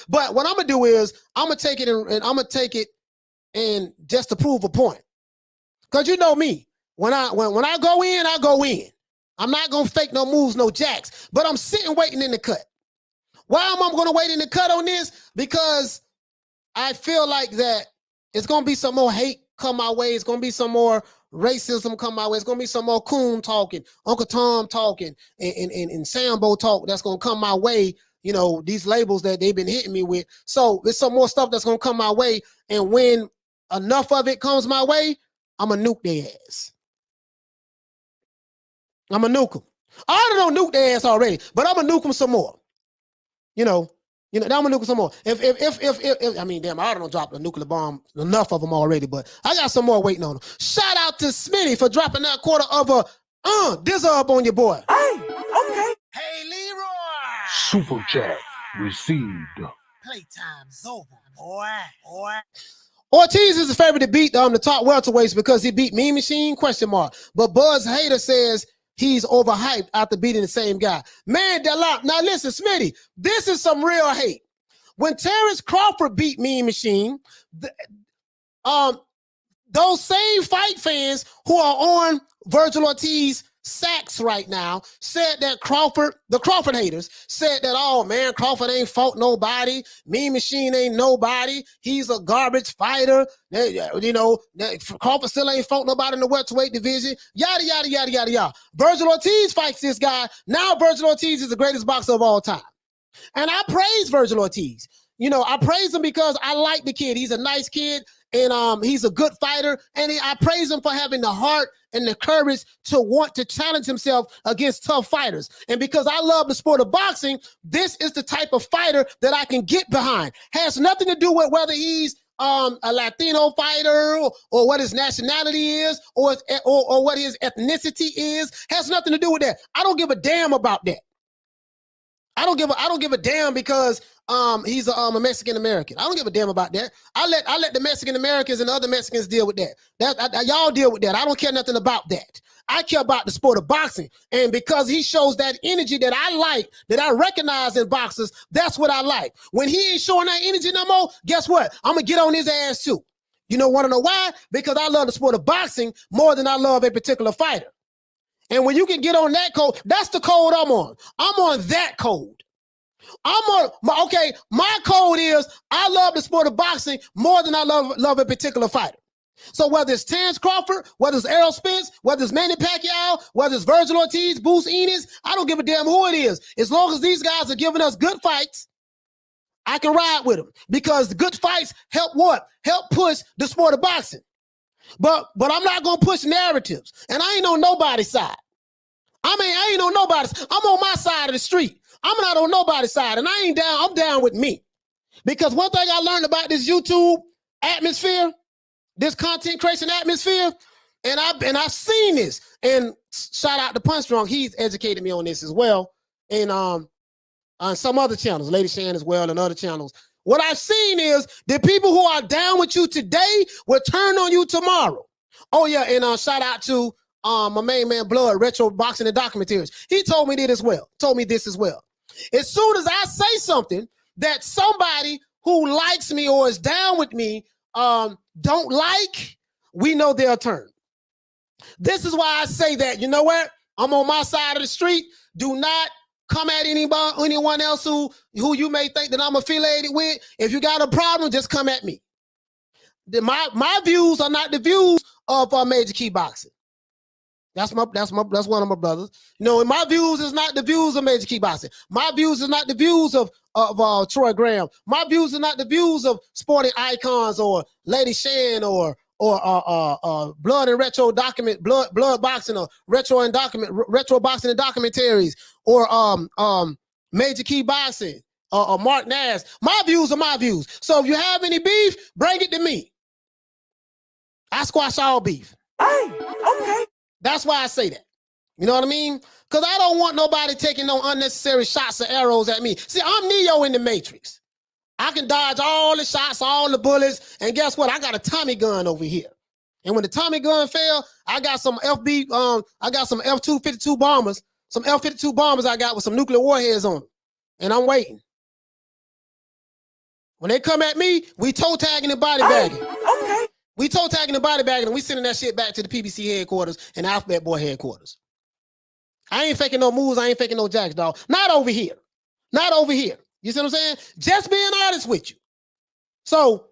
Speaker 2: But what I'm gonna do is I'm gonna take it and just to prove a point. Because you know me, when I go in, I go in. I'm not gonna fake no moves, no jacks, but I'm sitting waiting in the cut. Why am I gonna wait in the cut on this? Because I feel like that it's gonna be some more hate come my way. It's gonna be some more racism come my way. It's gonna be some more Coon talking, Uncle Tom talking, and Sambo talk that's gonna come my way. You know, these labels that they've been hitting me with. So there's some more stuff that's gonna come my way. And when enough of it comes my way, I'm gonna nuke their ass. I'm gonna nuke them. I already don't nuke their ass already, but I'm gonna nuke them some more. You know, I'm gonna nuke them some more. If I mean, damn, I already don't drop the nuclear bomb, enough of them already, but I got some more waiting on them. Shout out to Smitty for dropping that quarter of a dizzle up on your boy.
Speaker 3: Hey, okay.
Speaker 4: Hey, Leroy.
Speaker 5: Super chat received.
Speaker 4: Playtime's over, boy.
Speaker 2: Ortiz is the favorite to beat the top welterweights because he beat Mean Machine, ? But Buzz Hater says he's overhyped after beating the same guy. Man, now listen, Smitty, this is some real hate. When Terrence Crawford beat Mean Machine, those same fight fans who are on Virgil Ortiz sacks right now said that the Crawford haters said that, oh man, Crawford ain't fought nobody. Mean Machine ain't nobody. He's a garbage fighter. You know, Crawford still ain't fought nobody in the welterweight division. Yada, yada, yada, yada, yada. Virgil Ortiz fights this guy. Now Virgil Ortiz is the greatest boxer of all time. And I praise Virgil Ortiz. You know, I praise him because I like the kid. He's a nice kid, and he's a good fighter. And I praise him for having the heart and the courage to want to challenge himself against tough fighters. And because I love the sport of boxing, this is the type of fighter that I can get behind. Has nothing to do with whether he's a Latino fighter or what his nationality is or what his ethnicity is. Has nothing to do with that. I don't give a damn about that. I don't give a damn because he's a Mexican American. I don't give a damn about that. I let the Mexican Americans and other Mexicans deal with that. Y'all deal with that. I don't care nothing about that. I care about the sport of boxing. And because he shows that energy that I like, that I recognize in boxers, that's what I like. When he ain't showing that energy no more, guess what? I'm gonna get on his ass too. You know, want to know why? Because I love the sport of boxing more than I love a particular fighter. And when you can get on that code, that's the code I'm on. I'm on that code. My code is I love the sport of boxing more than I love a particular fighter. So whether it's Terrence Crawford, whether it's Errol Spence, whether it's Manny Pacquiao, whether it's Virgil Ortiz, Bruce Ennis, I don't give a damn who it is. As long as these guys are giving us good fights, I can ride with them. Because the good fights help what? Help push the sport of boxing. But I'm not gonna push narratives, and I ain't on nobody's side. I ain't on nobody's. I'm on my side of the street. I'm not on nobody's side, and I ain't down. I'm down with me, because one thing I learned about this YouTube atmosphere, this content creation atmosphere, and I've seen this. And shout out to Punch Drunk, he's educated me on this as well, and on some other channels, Lady Shan as well, and other channels. What I've seen is the people who are down with you today will turn on you tomorrow. Oh yeah, and shout out to my main man Blood, Retro Boxing and Documentaries. He told me this as well. As soon as I say something that somebody who likes me or is down with me don't like, we know they'll turn. This is why I say that, you know what? I'm on my side of the street. Do not come at anyone else who you may think that I'm affiliated with. If you got a problem, just come at me. My views are not the views of Major Key Boxing. That's one of my brothers. You know, my views is not the views of Major Key Boxing. My views is not the views of Troy Graham. My views are not the views of Sporting Icons or Lady Shan or Blood and Retro Document, Blood Boxing or Retro Boxing and Documentaries or Major Key Boxing or Mark Nash. My views are my views. So if you have any beef, bring it to me. I squash all beef.
Speaker 3: Hey, okay.
Speaker 2: That's why I say that. You know what I mean? Because I don't want nobody taking no unnecessary shots or arrows at me. See, I'm Neo in the Matrix. I can dodge all the shots, all the bullets, and guess what? I got a Tommy gun over here. And when the Tommy gun fell, I got some I got some F-252 bombers, some F-52 bombers I got with some nuclear warheads on them. And I'm waiting. When they come at me, we toe tagging and body bagging.
Speaker 3: Okay.
Speaker 2: We toe tagging and body bagging, and we sending that shit back to the PBC headquarters and Alphabet Boy headquarters. I ain't faking no moves. I ain't faking no jacks, dog. Not over here. Not over here. You see what I'm saying? Just being honest with you. So,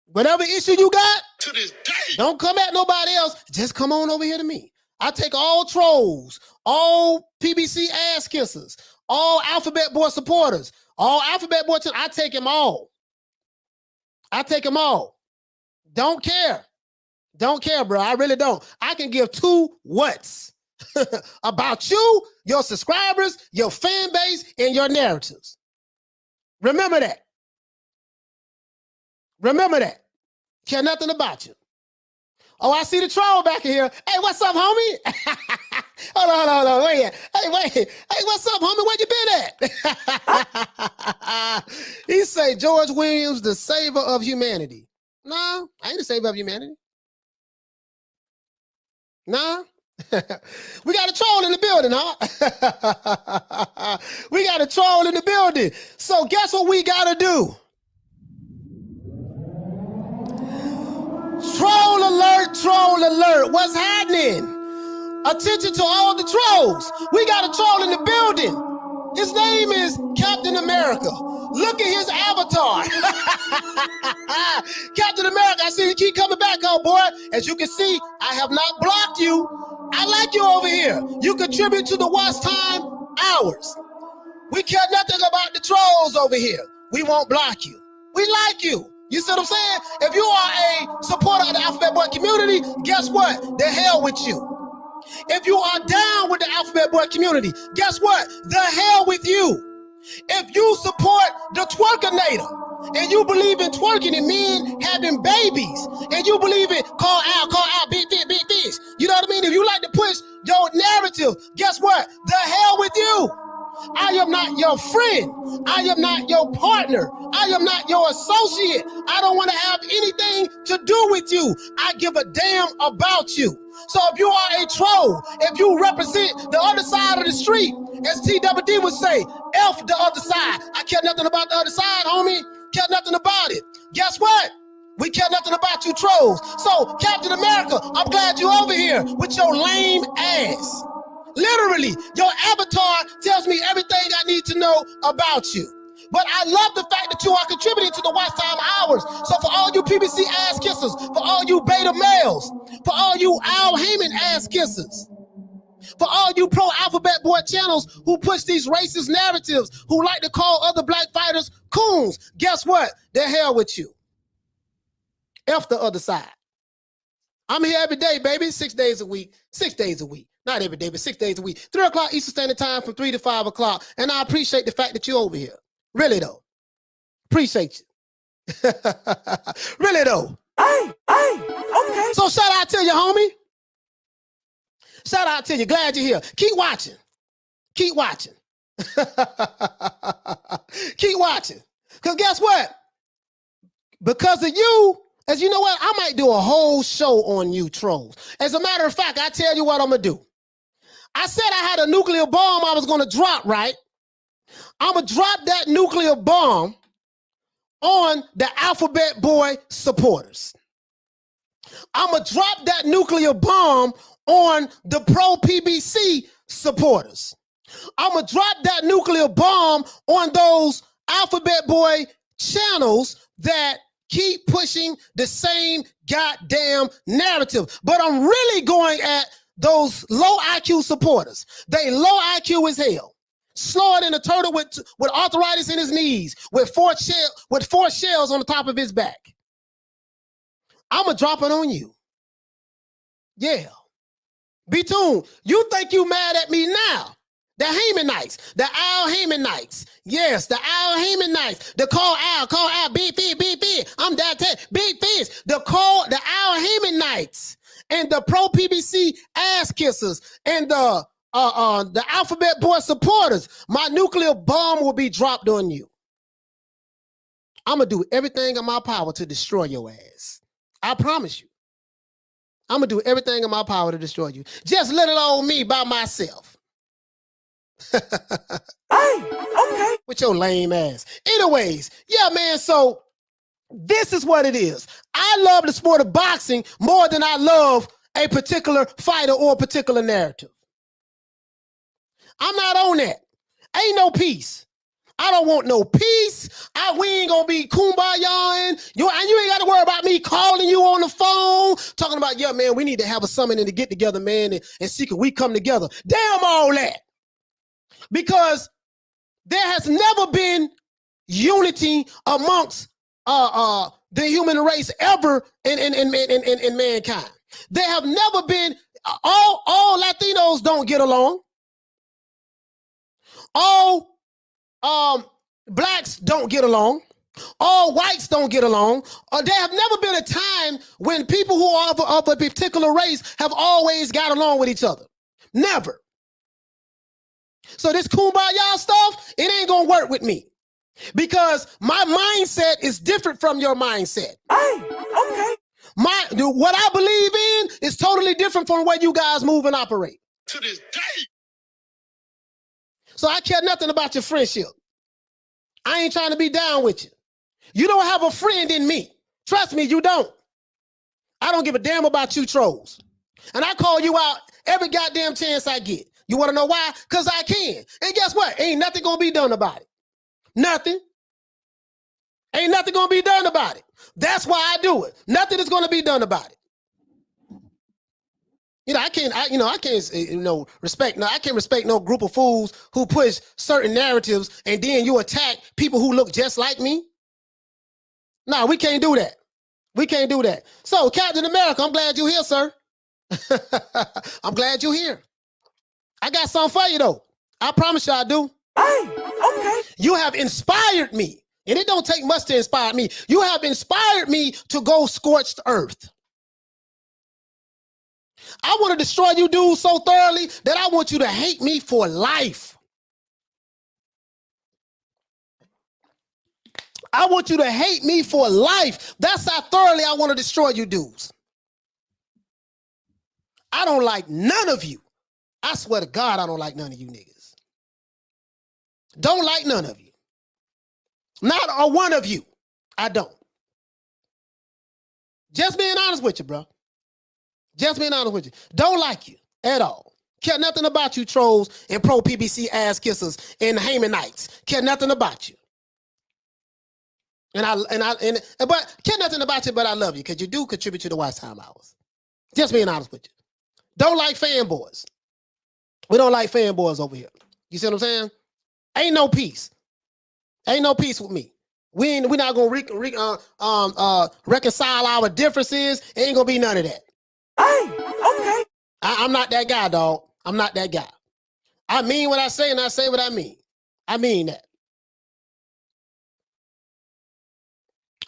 Speaker 2: whatever issue you got,
Speaker 6: To this day.
Speaker 2: don't come at nobody else. Just come on over here to me. I take all trolls, all PBC ass kissers, all Alphabet Boy supporters, all Alphabet Boy. I take them all. I take them all. Don't care. Don't care, bro. I really don't. I can give two whats about you, your subscribers, your fan base, and your narratives. Remember that. Remember that. Care nothing about you. Oh, I see the troll back in here. Hey, what's up, homie? hold on. Wait. Hey, what's up, homie? Where you been at? He say George Williams, the savior of humanity. No, I ain't the savior of humanity. Nah. We got a troll in the building, huh? We got a troll in the building. So guess what we got to do? Troll alert. What's happening? Attention to all the trolls. We got a troll in the building. His name is Captain America. Look at his avatar. Captain America, I see you keep coming back, oh boy. As you can see, I have not blocked you. I like you over here. You contribute to the watch time hours. We care nothing about the trolls over here. We won't block you. We like you. You see what I'm saying? If you are a supporter of the Alphabet Boy community, guess what? The hell with you. If you are down with the Alphabet Boy community, guess what? The hell with you. If you support the twerkinator and you believe in twerking and men having babies and you believe in call out, big fish. You know what I mean? If you like to push your narrative, guess what? The hell with you. I am not your friend. I am not your partner. I am not your associate. I don't want to have anything to do with you. I give a damn about you. So if you are a troll, if you represent the other side of the street, as TWD would say, F the other side. I care nothing about the other side, homie. Care nothing about it. Guess what? We care nothing about you trolls. So Captain America, I'm glad you're over here with your lame ass. Literally, your avatar tells me everything I need to know about you. But I love the fact that you are contributing to the watch time hours. So for all you PBC ass kissers, for all you beta males, for all you Al Heyman ass kissers, for all you pro Alphabet Boy channels who push these racist narratives, who like to call other black fighters coons, guess what? The hell with you. F the other side. I'm here every day, baby, 6 days a week, 6 days a week. Not every day, but 6 days a week. 3 o'clock Eastern Standard Time from 3 to 5 o'clock. And I appreciate the fact that you're over here. Really, though. Appreciate you. Really, though.
Speaker 3: Hey, okay.
Speaker 2: So shout out to you, homie. Shout out to you. Glad you're here. Keep watching. Keep watching. Keep watching. Because guess what? Because of you, as you know what, I might do a whole show on you trolls. As a matter of fact, I tell you what I'm going to do. I said I had a nuclear bomb I was going to drop, right? I'm going to drop that nuclear bomb on the Alphabet Boy supporters. I'm going to drop that nuclear bomb on the pro PBC supporters. I'm going to drop that nuclear bomb on those Alphabet Boy channels that keep pushing the same goddamn narrative. But I'm really going at those low IQ supporters. They low IQ as hell. Slower than a turtle with arthritis in his knees, with four shells on the top of his back. I'm going to drop it on you. Yeah. Be tuned. You think you mad at me now. The Haymanites, the Al Haymanites. Yes, the Al Haymanites. The call Al, big fish. I'm that big fish. The Al Haymanites and the pro PBC ass kissers and the Alphabet Boy supporters. My nuclear bomb will be dropped on you. I'm gonna do everything in my power to destroy your ass. I promise you. I'm gonna do everything in my power to destroy you. Just let it on me by myself.
Speaker 3: Hey, okay.
Speaker 2: With your lame ass. Anyways, yeah, man, so this is what it is. I love the sport of boxing more than I love a particular fighter or a particular narrative. I'm not on that. Ain't no peace. I don't want no peace. We ain't gonna be kumbayaing. You ain't got to worry about me calling you on the phone, talking about, yeah, man, we need to have a summit and to get together, man, and see can we come together. Damn all that. Because there has never been unity amongst the human race ever in mankind. There have never been, all Latinos don't get along. All blacks don't get along. All whites don't get along. There have never been a time when people who are of a particular race have always got along with each other. Never. So this kumbaya stuff, it ain't gonna work with me. Because my mindset is different from your mindset.
Speaker 3: Hey, okay.
Speaker 2: What I believe in is totally different from the way you guys move and operate.
Speaker 1: To this day.
Speaker 2: So I care nothing about your friendship. I ain't trying to be down with you. You don't have a friend in me. Trust me, you don't. I don't give a damn about you trolls. And I call you out every goddamn chance I get. You want to know why? Because I can. And guess what? Ain't nothing going to be done about it. Nothing. Ain't nothing going to be done about it. That's why I do it. Nothing is going to be done about it. I can't respect no group of fools who push certain narratives and then you attack people who look just like me. No, we can't do that. We can't do that. So, Captain America, I'm glad you're here, sir. I'm glad you're here. I got something for you, though. I promise you I do.
Speaker 3: Hey, okay.
Speaker 2: You have inspired me, and it don't take much to inspire me. You have inspired me to go scorched earth. I want to destroy you dudes so thoroughly that I want you to hate me for life. I want you to hate me for life. That's how thoroughly I want to destroy you dudes. I don't like none of you. I swear to God, I don't like none of you niggas. Don't like none of you. Not a one of you. I don't. Just being honest with you, bro. Just being honest with you. Don't like you at all. Care nothing about you trolls and pro-PBC ass kissers and Hamanites. Care nothing about you. But care nothing about you, but I love you because you do contribute to the watch time hours. Just being honest with you. Don't like fanboys. We don't like fanboys over here. You see what I'm saying? Ain't no peace. Ain't no peace with me. We're not gonna reconcile our differences. Ain't gonna be none of that.
Speaker 3: Hey, okay.
Speaker 2: I'm not that guy, dog. I'm not that guy. I mean what I say, and I say what I mean. I mean that.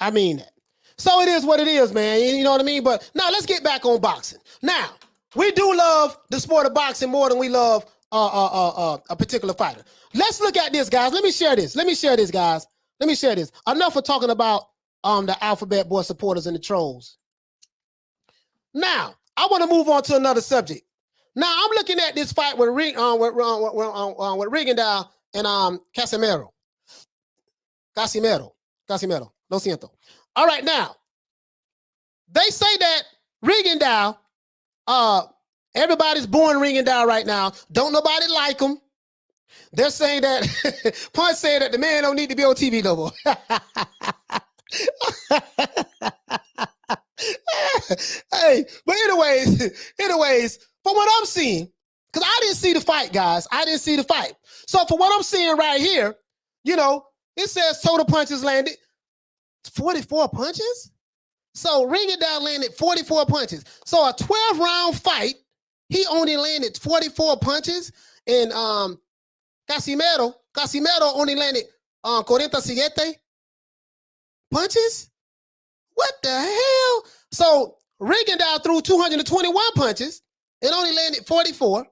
Speaker 2: I mean that. So it is what it is, man. You know what I mean? But now let's get back on boxing. Now, we do love the sport of boxing more than we love a particular fighter. Let's look at this, guys. Let me share this. Guys. Let me share this. Enough for talking about the Alphabet Boy supporters and the trolls. Now, I want to move on to another subject. Now, I'm looking at this fight with Rigondeaux and Casimero. Lo siento. All right, now, they say that Rigondeaux, everybody's booing Rigondeaux right now. Don't nobody like him. They're saying that, Punch saying that the man don't need to be on TV no more. Hey, but anyways, from what I'm seeing, because I didn't see the fight, guys. I didn't see the fight. So for what I'm seeing right here, it says total punches landed 44 punches. So Rigondeaux landed 44 punches. So a 12-round fight, he only landed 44 punches. And Casimero only landed 47 punches. What the hell? So Rigondeaux threw 221 punches and only landed 44.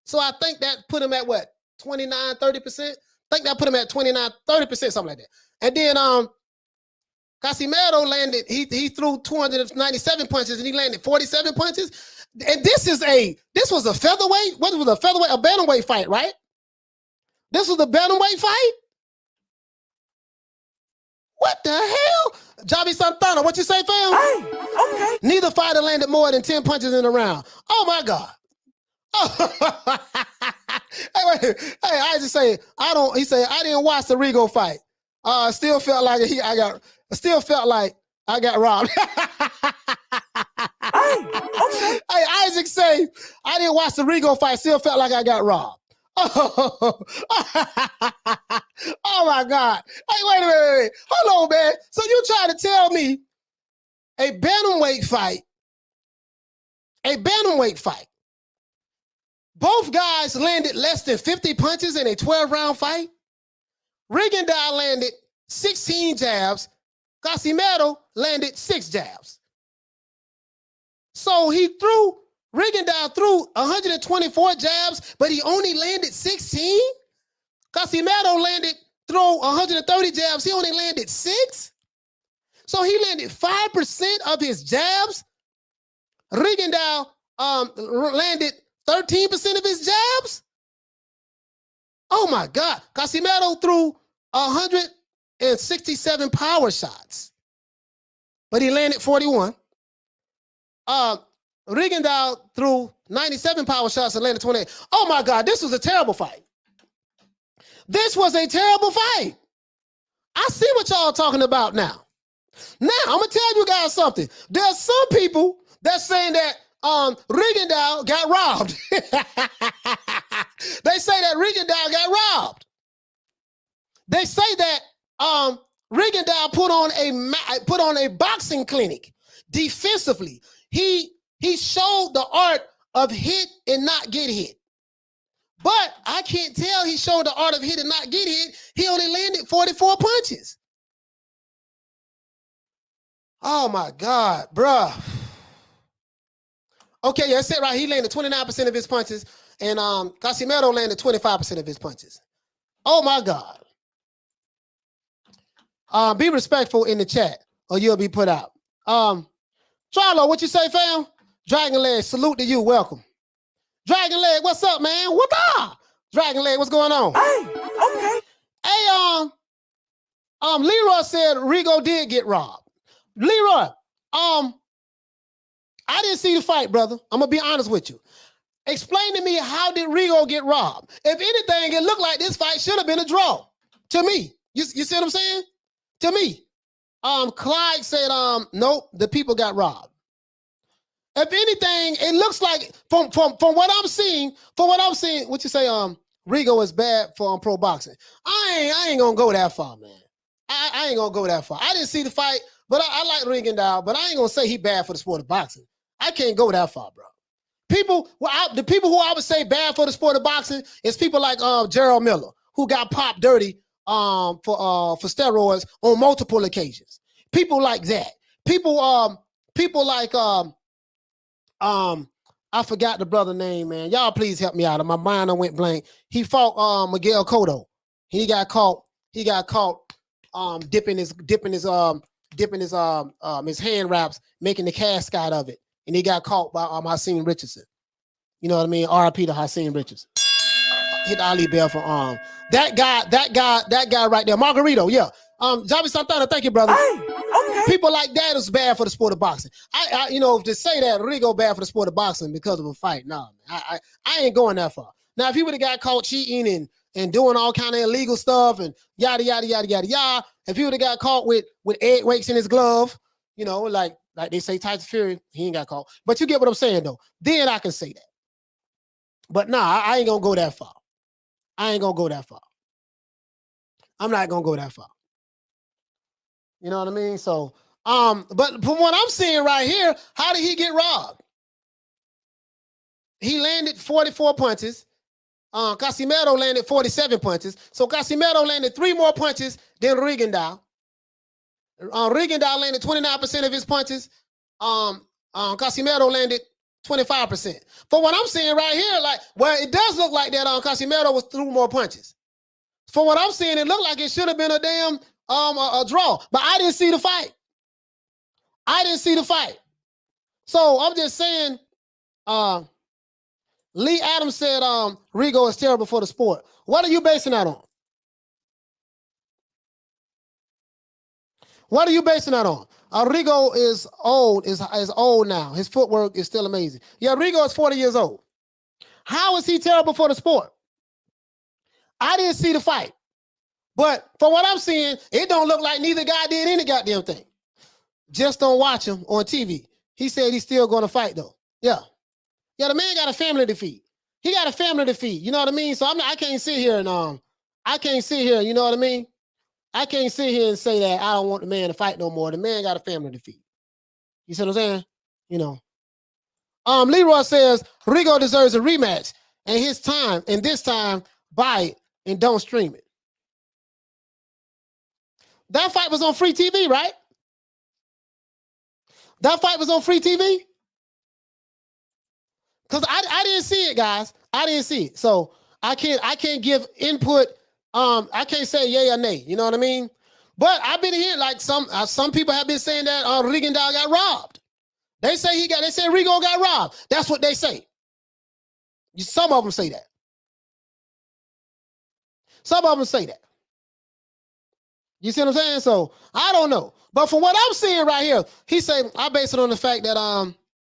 Speaker 2: So I think that put him at what? 29, 30%? I think that put him at 29, 30%, something like that. And then Casimero landed, he threw 297 punches and he landed 47 punches. And this was a featherweight? What was a featherweight? A bantamweight fight, right? This was a bantamweight fight? What the hell? Javi Santana, what you say, fam?
Speaker 3: Hey, okay.
Speaker 2: Neither fighter landed more than 10 punches in a round. Oh, my God. Oh. Hey, I just say I don't. He said I didn't watch the Rigo fight. Still felt like I got robbed. Hey, Isaac say I didn't watch the Rigo fight. Still felt like I got robbed. Oh, oh my God! Hey, wait! Hold on, man. So you trying to tell me a bantamweight fight? Both guys landed less than 50 punches in a 12-round fight. Rigondeaux landed 16 jabs. Casimero landed 6 jabs. So Rigondeaux threw 124 jabs, but he only landed 16? Casimero threw 130 jabs, he only landed 6? So he landed 5% of his jabs. Rigondeaux landed 13% of his jabs? Oh my God. Casimero threw 167 power shots, but he landed 41. Rigondeaux threw 97 power shots and landed 28. Oh my God, this was a terrible fight. This was a terrible fight. I see what y'all talking about now. Now, I'm going to tell you guys something. There's some people that's saying that Rigondeaux got robbed. They say that Rigondeaux got robbed. They say that Rigondeaux put on a boxing clinic defensively. He showed the art of hit and not get hit. But I can't tell he showed the art of hit and not get hit. He only landed 44 punches. Oh my God, bruh. Okay, yeah, that's it right. He landed 29% of his punches, and Casimero landed 25% of his punches. Oh my God. Be respectful in the chat, or you'll be put out. Charlo, what you say, fam? Dragon Leg, salute to you. Welcome. Dragon Leg, what's up, man? What up? Dragon Leg, what's going on?
Speaker 3: Hey, okay.
Speaker 2: Hey, Leroy said Rigo did get robbed. Leroy, I didn't see the fight, brother. I'm gonna be honest with you. Explain to me, how did Rigo get robbed? If anything, it looked like this fight should have been a draw. To me. You see what I'm saying? To me. Clyde said, nope, the people got robbed. If anything, it looks like from what I'm seeing, what you say, Rigo is bad for pro boxing. I ain't gonna go that far, man. I ain't gonna go that far. I didn't see the fight, but I like Rigondeaux, but I ain't gonna say he bad for the sport of boxing. I can't go that far, bro. The people who I would say bad for the sport of boxing is people like Gerald Miller, who got popped dirty for steroids on multiple occasions. People like that. People like I forgot the brother name, man. Y'all please help me out. My mind went blank. He fought Miguel Cotto. He got caught dipping his hand wraps, making the cast out of it. And he got caught by Hasim Richardson. You know what I mean? RIP to Hasim Richardson. Hit Ali Bell for arm. That guy right there. Margarito, yeah. Javi Santana, thank you, brother.
Speaker 3: Hey, okay.
Speaker 2: People like that is bad for the sport of boxing. I to say that Rigo bad for the sport of boxing because of a fight, no, I ain't going that far. Now, if he would have got caught cheating and doing all kind of illegal stuff and yada yada yada yada yada, if he would have got caught with egg weights in his glove, like they say Tyson Fury, he ain't got caught. But you get what I'm saying though. Then I can say that. But nah, I ain't gonna go that far. I'm not gonna go that far. You know what I mean? So, but from what I'm seeing right here, how did he get robbed? He landed 44 punches. Casimero landed 47 punches. So Casimero landed 3 more punches than Rigondeaux. Rigondeaux landed 29% of his punches. Casimero landed 25%. For what I'm seeing right here, it does look like that Casimero was threw more punches. For what I'm seeing, it looked like it should have been a damn a draw. But I didn't see the fight. So I'm just saying, Lee Adams said Rigo is terrible for the sport. What are you basing that on? Rigo is old, is old now. His footwork is still amazing. Yeah, Rigo is 40 years old. How is he terrible for the sport? I didn't see the fight. But from what I'm seeing, it don't look like neither guy did any goddamn thing. Just don't watch him on TV. He said he's still going to fight, though. Yeah. Yeah, the man got a family to feed. He got a family to feed. You know what I mean? So I can't sit here and, I can't sit here, you know what I mean? I can't sit here and say that I don't want the man to fight no more. The man got a family to feed. You see what I'm saying? You know. Leroy says Rigo deserves a rematch and this time, buy it and don't stream it. That fight was on free TV, right? That fight was on free TV? Because I didn't see it, guys. I didn't see it. So I can't give input. I can't say yay or nay. You know what I mean? But I've been hearing like some people have been saying that Rigondeaux got robbed. They say Rigo got robbed. That's what they say. Some of them say that. Some of them say that. You see what I'm saying? So I don't know. But from what I'm seeing right here, he said, I base it on the fact that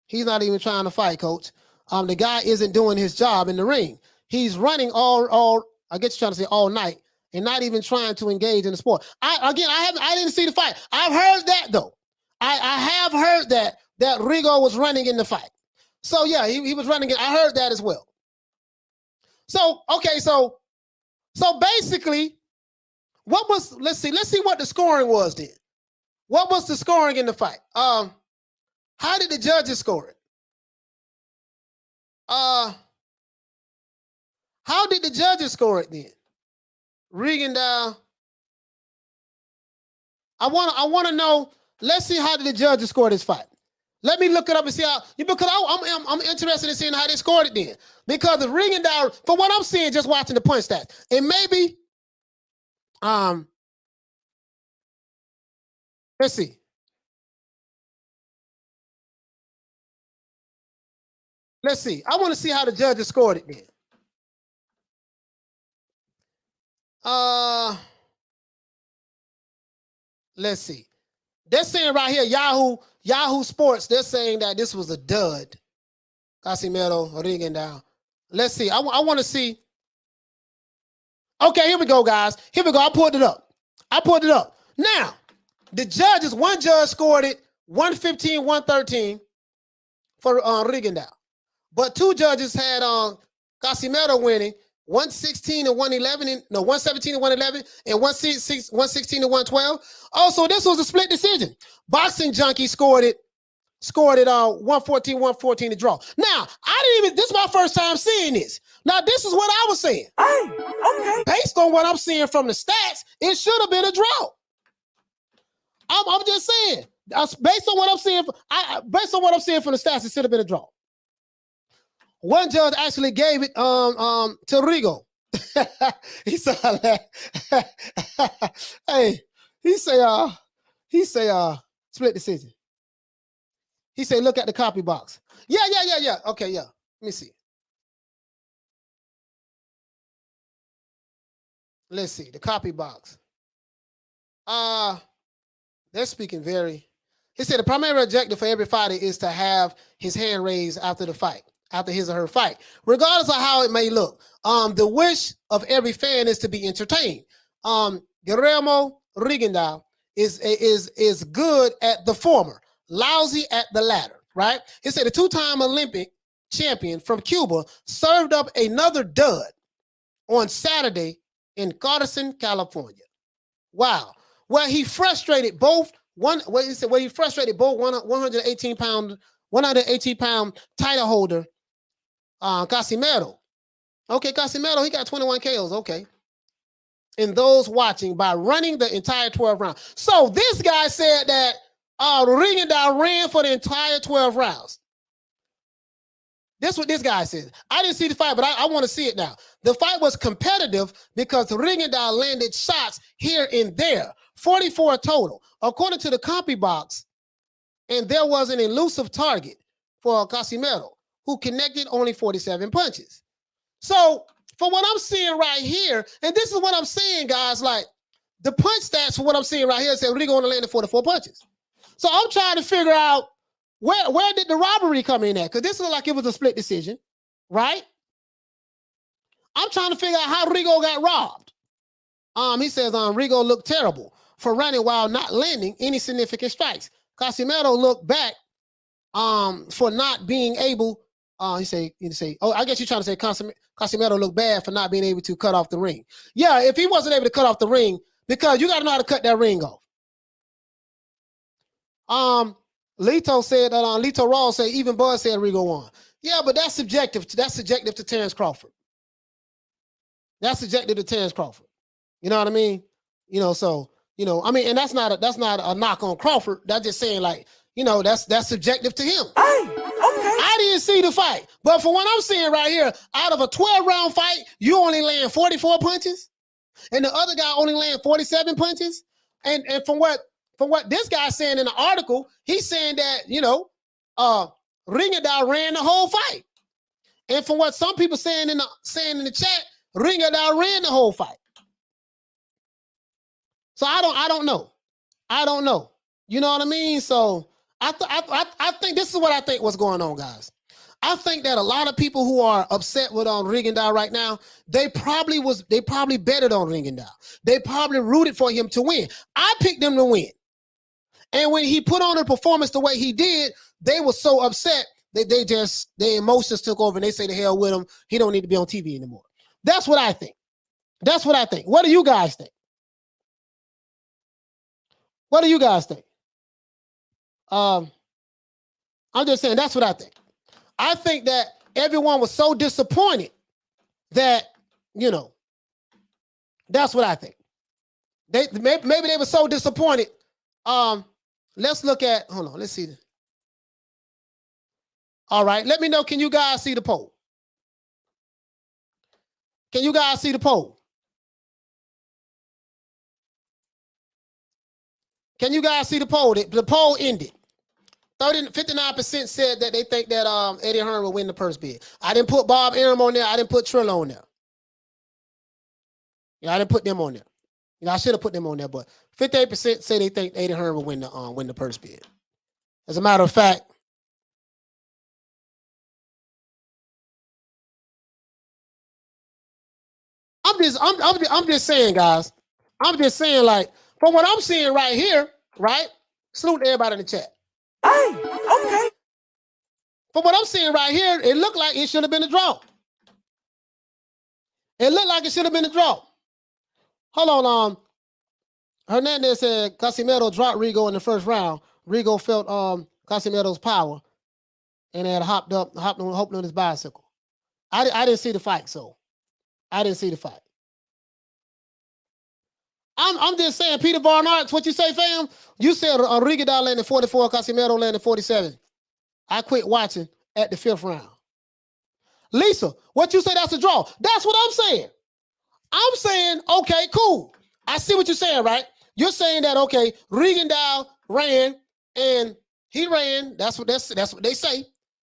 Speaker 2: he's not even trying to fight, coach. The guy isn't doing his job in the ring. He's running all I guess you're trying to say all night and not even trying to engage in the sport. I didn't see the fight. I've heard that though. I have heard that Rigo was running in the fight. So yeah, he was running it. I heard that as well. So okay, so basically, let's see what the scoring was then. What was the scoring in the fight? How did the judges score it? How did the judges score it then? Rigondeaux. I want to know. Let's see how did the judges score this fight. Let me look it up and see how. Because I'm interested in seeing how they scored it then. Because the Rigondeaux, for what I'm seeing, just watching the punch stats, and maybe, let's see. Let's see. I want to see how the judges scored it then. Let's see. They're saying right here, Yahoo Sports, they're saying that this was a dud. Casimero, Rigondeaux. Let's see. I want to see. Okay, here we go, guys. Here we go. I pulled it up. Now, the judges, one judge scored it 115-113 for Rigondeaux. But two judges had Casimero winning 116-111, 117-111, and 116-112. Also, this was a split decision. Boxing Junkie scored it 114-114 to draw. Now, this is my first time seeing this. Now, this is what I was saying.
Speaker 3: Hey, okay.
Speaker 2: Based on what I'm seeing from the stats, it should have been a draw. I'm just saying. Based on what I'm seeing, from the stats, it should have been a draw. One judge actually gave it to Rigo. He said that. Hey, he say split decision. He said, look at the copy box. Yeah. Okay, yeah. Let me see. Let's see the copy box. They're speaking very. He said the primary objective for every fighter is to have his hand raised after the fight. After his or her fight, regardless of how it may look. The wish of every fan is to be entertained. Guillermo Rigondeaux is good at the former, lousy at the latter, right? He said the two-time Olympic champion from Cuba served up another dud on Saturday in Carson, California. Wow. Well, he frustrated both 118-pound title holder Casimero. Okay, Casimero, he got 21 KOs. Okay. And those watching by running the entire 12 rounds. So this guy said that Rigondeaux ran for the entire 12 rounds. That's what this guy said. I didn't see the fight, but I want to see it now. The fight was competitive because Rigondeaux landed shots here and there, 44 total. According to the copy box, and there was an elusive target for Casimero, who connected only 47 punches. So, for what I'm seeing right here, and this is what I'm saying, guys, like, the punch stats for what I'm seeing right here said Rigo only landed 44 punches. So, I'm trying to figure out where did the robbery come in at? Because this looked like it was a split decision, right? I'm trying to figure out how Rigo got robbed. He says Rigo looked terrible for running while not landing any significant strikes. Casimero looked back for not being able. He say, oh, I guess you're trying to say Casimero looked bad for not being able to cut off the ring. Yeah, if he wasn't able to cut off the ring, because you got to know how to cut that ring off. Lito said that Lito Raw said even Bud said Rigo won. Yeah, but that's subjective. That's subjective to Terrence Crawford. That's subjective to Terrence Crawford. You know what I mean? You know, so I mean, and that's not a knock on Crawford. That's just saying, like, that's subjective to him.
Speaker 3: Hey, okay.
Speaker 2: I didn't see the fight, but from what I'm seeing right here, out of a 12-round fight, you only land 44 punches, and the other guy only land 47 punches. And from what this guy's saying in the article, he's saying that Ringadal ran the whole fight, and from what some people saying in the chat, Ringadal ran the whole fight. So I don't know. You know what I mean? So I think this is what I think what's going on, guys. I think that a lot of people who are upset with Ringadal right now, they probably betted on Ringadal. They probably rooted for him to win. I picked him to win. And when he put on a performance the way he did, they were so upset that their emotions took over and they say the hell with him. He don't need to be on TV anymore. That's what I think. What do you guys think? What do you guys think? I'm just saying that's what I think. I think that everyone was so disappointed that, that's what I think. Maybe they were so disappointed. Let's look at, hold on, let's see. All right, let me know, can you guys see the poll? Can you guys see the poll? Can you guys see the poll? The poll ended. 59% said that they think that Eddie Hearn will win the purse bid. I didn't put Bob Arum on there. I didn't put Trillo on there. I didn't put them on there. I should have put them on there, but 58% say they think Eddie Hearn will win the purse bid. As a matter of fact, I'm just saying, guys. I'm just saying, like, from what I'm seeing right here, right? Salute to everybody in the chat.
Speaker 3: Hey, okay.
Speaker 2: From what I'm seeing right here, it looked like it should have been a draw. Hold on. Hernandez said Casimero dropped Rigo in the first round. Rigo felt Casimero's power and had hopped on his bicycle. I didn't see the fight, so I didn't see the fight. I'm just saying, Peter Barnard, what you say, fam? You said Rigadal landed 44, Casimero landed 47. I quit watching at the 5th round. Lisa, what you say, that's a draw. That's what I'm saying. I'm saying, okay, cool. I see what you're saying, right? You're saying that, okay, Rigadal ran, and he ran. That's what they say.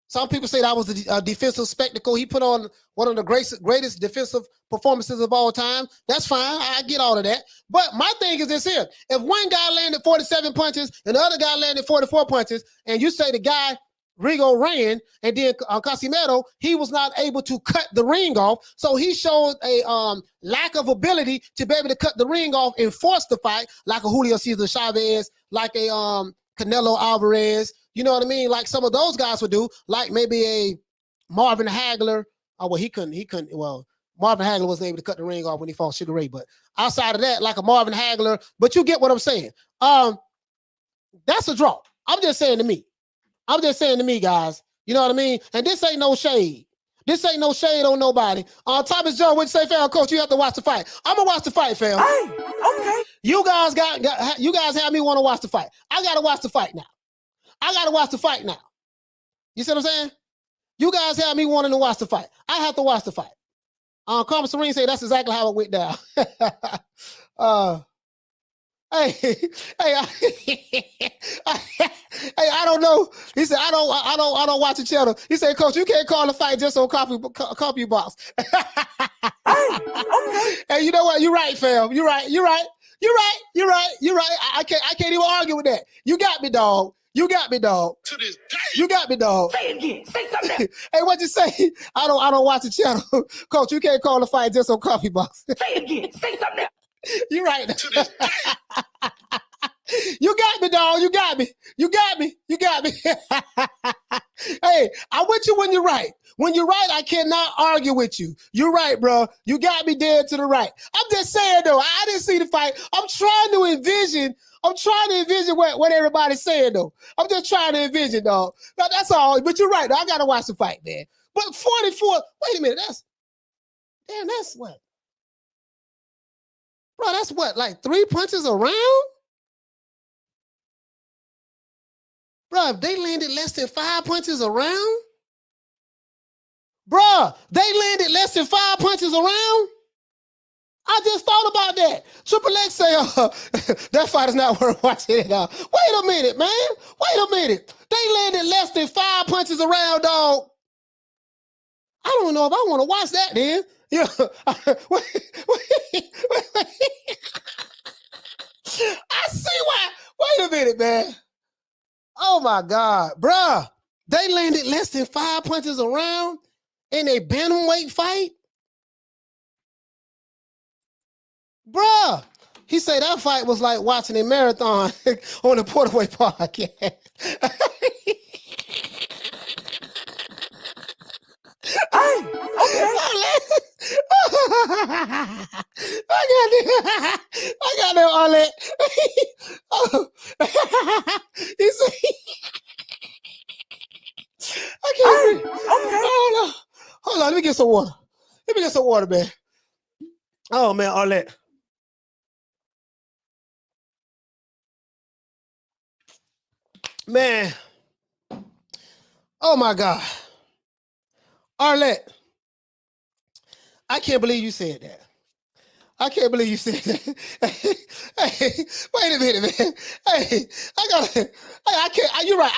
Speaker 2: Some people say that was a defensive spectacle. He put on one of the greatest defensive performances of all time. That's fine. I get all of that. But my thing is this here. If one guy landed 47 punches and the other guy landed 44 punches, and you say the guy, Rigo, ran, and then Casimero, he was not able to cut the ring off. So he showed a lack of ability to be able to cut the ring off and force the fight, like a Julio Cesar Chavez, like a Canelo Alvarez. You know what I mean? Like some of those guys would do, like maybe a Marvin Hagler. Oh, well, he couldn't. Well, Marvin Hagler wasn't able to cut the ring off when he fought Sugar Ray. But outside of that, like a Marvin Hagler, but you get what I'm saying. That's a draw. I'm just saying to me, guys. You know what I mean? And this ain't no shade. This ain't no shade on nobody. Thomas Joe, what you say, fam? Coach, you have to watch the fight. I'm gonna watch the fight, fam.
Speaker 3: Hey, okay.
Speaker 2: You guys have me want to watch the fight. I gotta watch the fight now. You see what I'm saying? You guys have me wanting to watch the fight. I have to watch the fight. Carmen Serene say that's exactly how it went down. Hey, I don't know. He said, I don't watch the channel. He said, Coach, you can't call the fight just on copy box.
Speaker 3: Hey, okay.
Speaker 2: Hey, you know what? You're right, fam. You're right. I can't even argue with that. You got me, dog. You got me, dog.
Speaker 1: To this day.
Speaker 2: You got me, dog.
Speaker 3: Say it again. Say something.
Speaker 2: Hey, what you say? I don't watch the channel. Coach, you can't call the fight just on Coffee Box.
Speaker 3: Say it again. Say something.
Speaker 2: You right.
Speaker 1: To this day.
Speaker 2: You got me, dog. You got me. You got me. You got me. Hey, I'm with you when you're right. When you're right, I cannot argue with you. You're right, bro. You got me dead to the right. I'm just saying, though, I didn't see the fight. I'm trying to envision what everybody's saying, though. I'm just trying to envision, dog. No, that's all. But you're right, though. I got to watch the fight, man. But 44, wait a minute. That's what? Bro, that's what, like 3 punches around? Bro, if they landed less than 5 punches around? Bro, they landed less than 5 punches around? I just thought about that. Triple X say, that fight is not worth watching at all. Wait a minute, man. Wait a minute. They landed less than 5 punches around, dog. I don't know if I want to watch that then. Yeah. I see why. Wait a minute, man. Oh my God, bruh. They landed less than 5 punches around in a bantamweight fight? Bruh. He said that fight was like watching a marathon on the Porterweight podcast.
Speaker 3: Hey, okay.
Speaker 2: I got them all that. He said, I can't breathe.
Speaker 3: Okay.
Speaker 2: Hold on. Let me get some water. Let me get some water, man. Oh, man, all that. Man. Oh, my God. Arlette, I can't believe you said that. I can't believe you said that. Hey, wait a minute, man. Hey, you're right.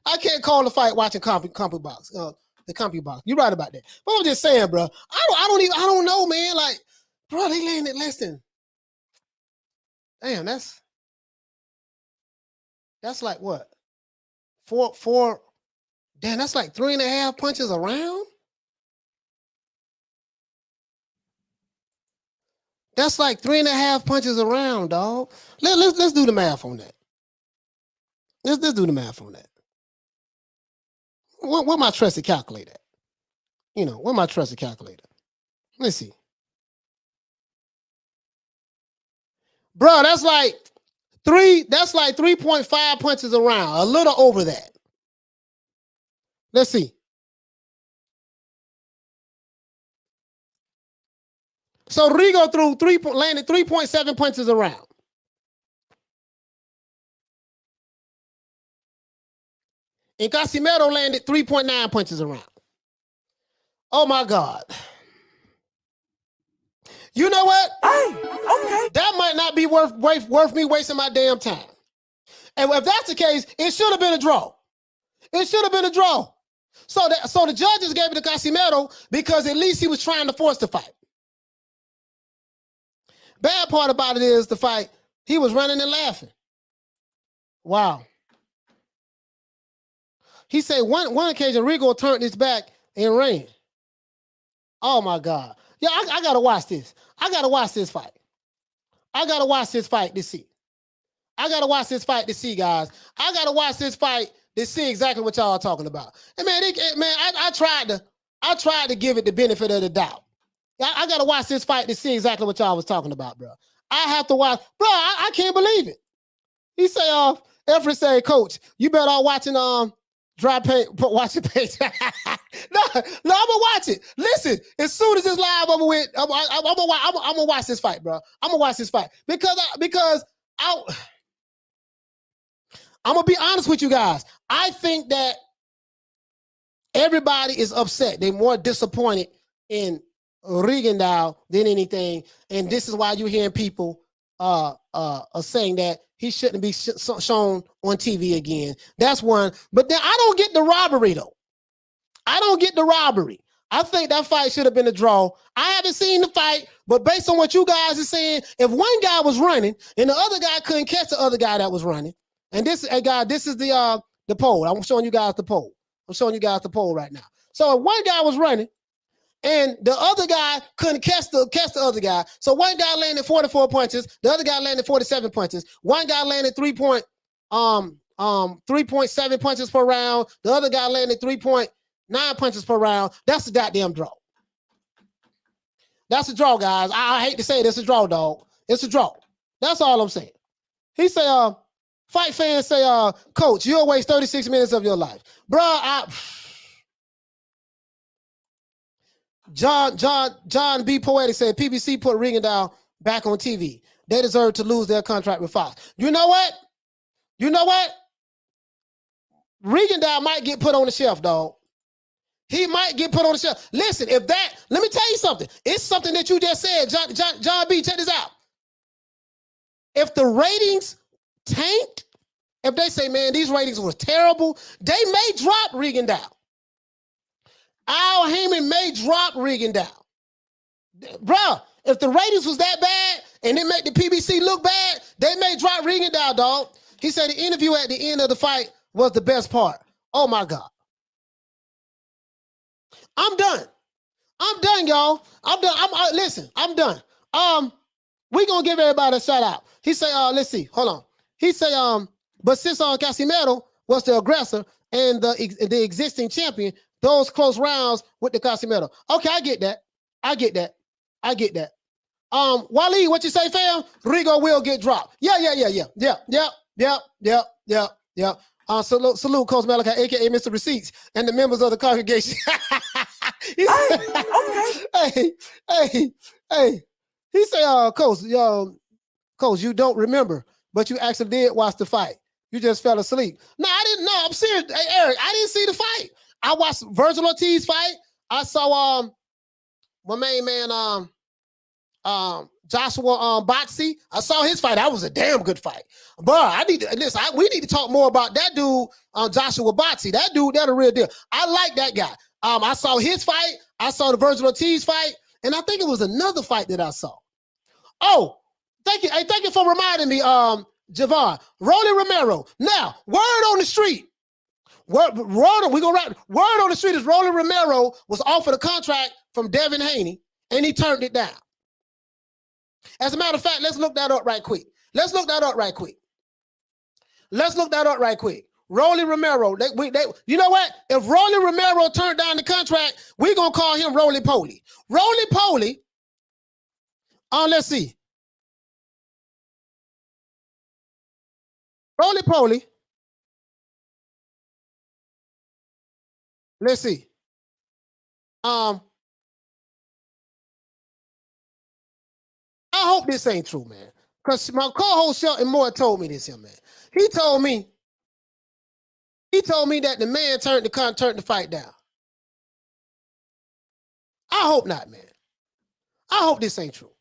Speaker 2: I can't call the fight watching Compy Box. The Compy Box. You're right about that. But I'm just saying, bro. I don't know, man. Like, bro, they landed less than. Damn, that's like what? Four. Damn, that's like 3.5 punches around. That's like 3.5 punches around, dog. Let's do the math on that. Let's do the math on that. Where my trusted calculator at? You know, where my trusted calculator? Let's see. Bro, that's like 3.5 punches around, a little over that. Let's see. So Rigo landed 3.7 punches around. And Casimero landed 3.9 punches around. Oh my God. You know what?
Speaker 3: Hey, okay.
Speaker 2: That might not be worth me wasting my damn time. And if that's the case, it should have been a draw. It should have been a draw. So the judges gave it to Casimero because at least he was trying to force the fight. Bad part about it is the fight, he was running and laughing. Wow. He said one occasion Rigo turned his back and ran. Oh my God. Yeah, I gotta watch this. I gotta watch this fight. I gotta watch this fight to see. I gotta watch this fight to see, guys. I gotta watch this fight to see exactly what y'all are talking about. And man, I tried to give it the benefit of the doubt. I gotta watch this fight to see exactly what y'all was talking about, bro. I have to watch, bro. I can't believe it. He say, Efren say, Coach, you better all watching dry paint, watching paint. No, I'm gonna watch it. Listen, as soon as it's live over with, I'm gonna watch this fight, bro. I'm gonna watch this fight because I'm gonna be honest with you guys. I think that everybody is upset. They're more disappointed in Rigondeaux than anything, and this is why you're hearing people are saying that he shouldn't be shown on TV again. That's one. But then I don't get the robbery though. I don't get the robbery. I think that fight should have been a draw. I haven't seen the fight, but based on what you guys are saying, if one guy was running and the other guy couldn't catch the other guy that was running, And this, hey guys, this is the poll. I'm showing you guys the poll. I'm showing you guys the poll right now. So one guy was running, and the other guy couldn't catch the other guy. So one guy landed 44 punches, the other guy landed 47 punches. One guy landed 3.7 punches per round. The other guy landed 3.9 punches per round. That's the goddamn draw. That's a draw, guys. I hate to say it, it's a draw, dog. It's a draw. That's all I'm saying. He say, fight fans say, coach, you'll waste 36 minutes of your life. Bruh, John B. Poetic said PBC put Rigondeaux back on TV. They deserve to lose their contract with Fox. You know what? You know what? Rigondeaux might get put on the shelf, dog. He might get put on the shelf. Listen, if that, let me tell you something. It's something that you just said, John B. Check this out. If the ratings tanked, if they say, man, these ratings were terrible, they may drop Rigondeaux. Al Heyman may drop Rigondeaux. Bruh, if the ratings was that bad and it made the PBC look bad, they may drop Rigondeaux, dog. He said the interview at the end of the fight was the best part. Oh, my God. I'm done. I'm done, y'all. I'm done. Listen, I'm done. We gonna give everybody a shout out. He say, let's see, hold on. He say, but since Casimero was the aggressor and the existing champion, those close rounds with the Casimero. Okay, I get that. I get that. I get that. Wally, what you say, fam? Rigo will get dropped. Yeah. Salute Coach Malachi, aka Mr. Receipts, and the members of the congregation. He said, hey. He said, Coach, you don't remember, but you actually did watch the fight. You just fell asleep. No, I didn't know. I'm serious. Hey, Eric, I didn't see the fight. I watched Vergil Ortiz fight. I saw my main man, Joshua Botsy. I saw his fight. That was a damn good fight. But we need to talk more about that dude, Joshua Botsy. That dude, that's a real deal. I like that guy. I saw his fight. I saw the Vergil Ortiz fight, and I think it was another fight that I saw. Oh, thank you. Hey, thank you for reminding me, Javon. Rolly Romero. Now, word on the street. Word on the street is Rolly Romero was offered a contract from Devin Haney, and he turned it down. As a matter of fact, let's look that up right quick. Rolly Romero. You know what? If Rolly Romero turned down the contract, we're going to call him Roly Poly. Roly Poly. Let's see. Roly Poly. Let's see. I hope this ain't true, man. Because my co-host Shelton Moore told me this here, man. He told me that the man turned the fight down. I hope not, man. I hope this ain't true.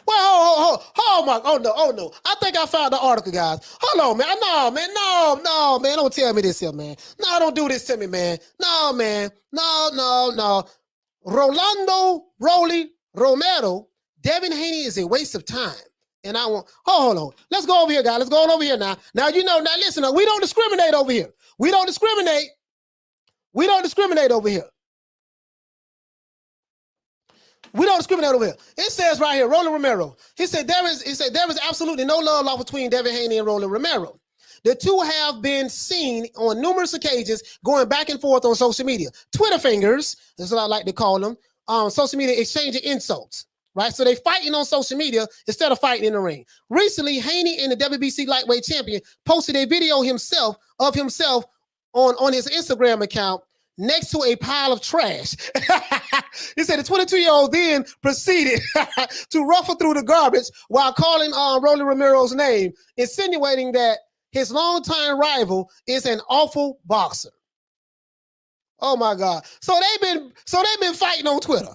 Speaker 2: Well, oh no. I think I found the article, guys. Hold on, man. No, man. Don't tell me this here, man. No, don't do this to me, man. No, man. No. Rolando Rolly Romero, Devin Haney is a waste of time. And I want, hold on. Let's go over here, guys. Let's go on over here now. Now, listen, we don't discriminate over here. We don't discriminate over here. It says right here, Rolly Romero. He said there is absolutely no love lost between Devin Haney and Rolly Romero. The two have been seen on numerous occasions going back and forth on social media. Twitter fingers, that's what I like to call them. Social media exchanging insults, right? So they fighting on social media instead of fighting in the ring. Recently, Haney and the WBC lightweight champion posted a video of himself on his Instagram account next to a pile of trash. He said the 22-year-old then proceeded to ruffle through the garbage while calling Rolly Romero's name, insinuating that his longtime rival is an awful boxer. Oh my God! So they've been fighting on Twitter.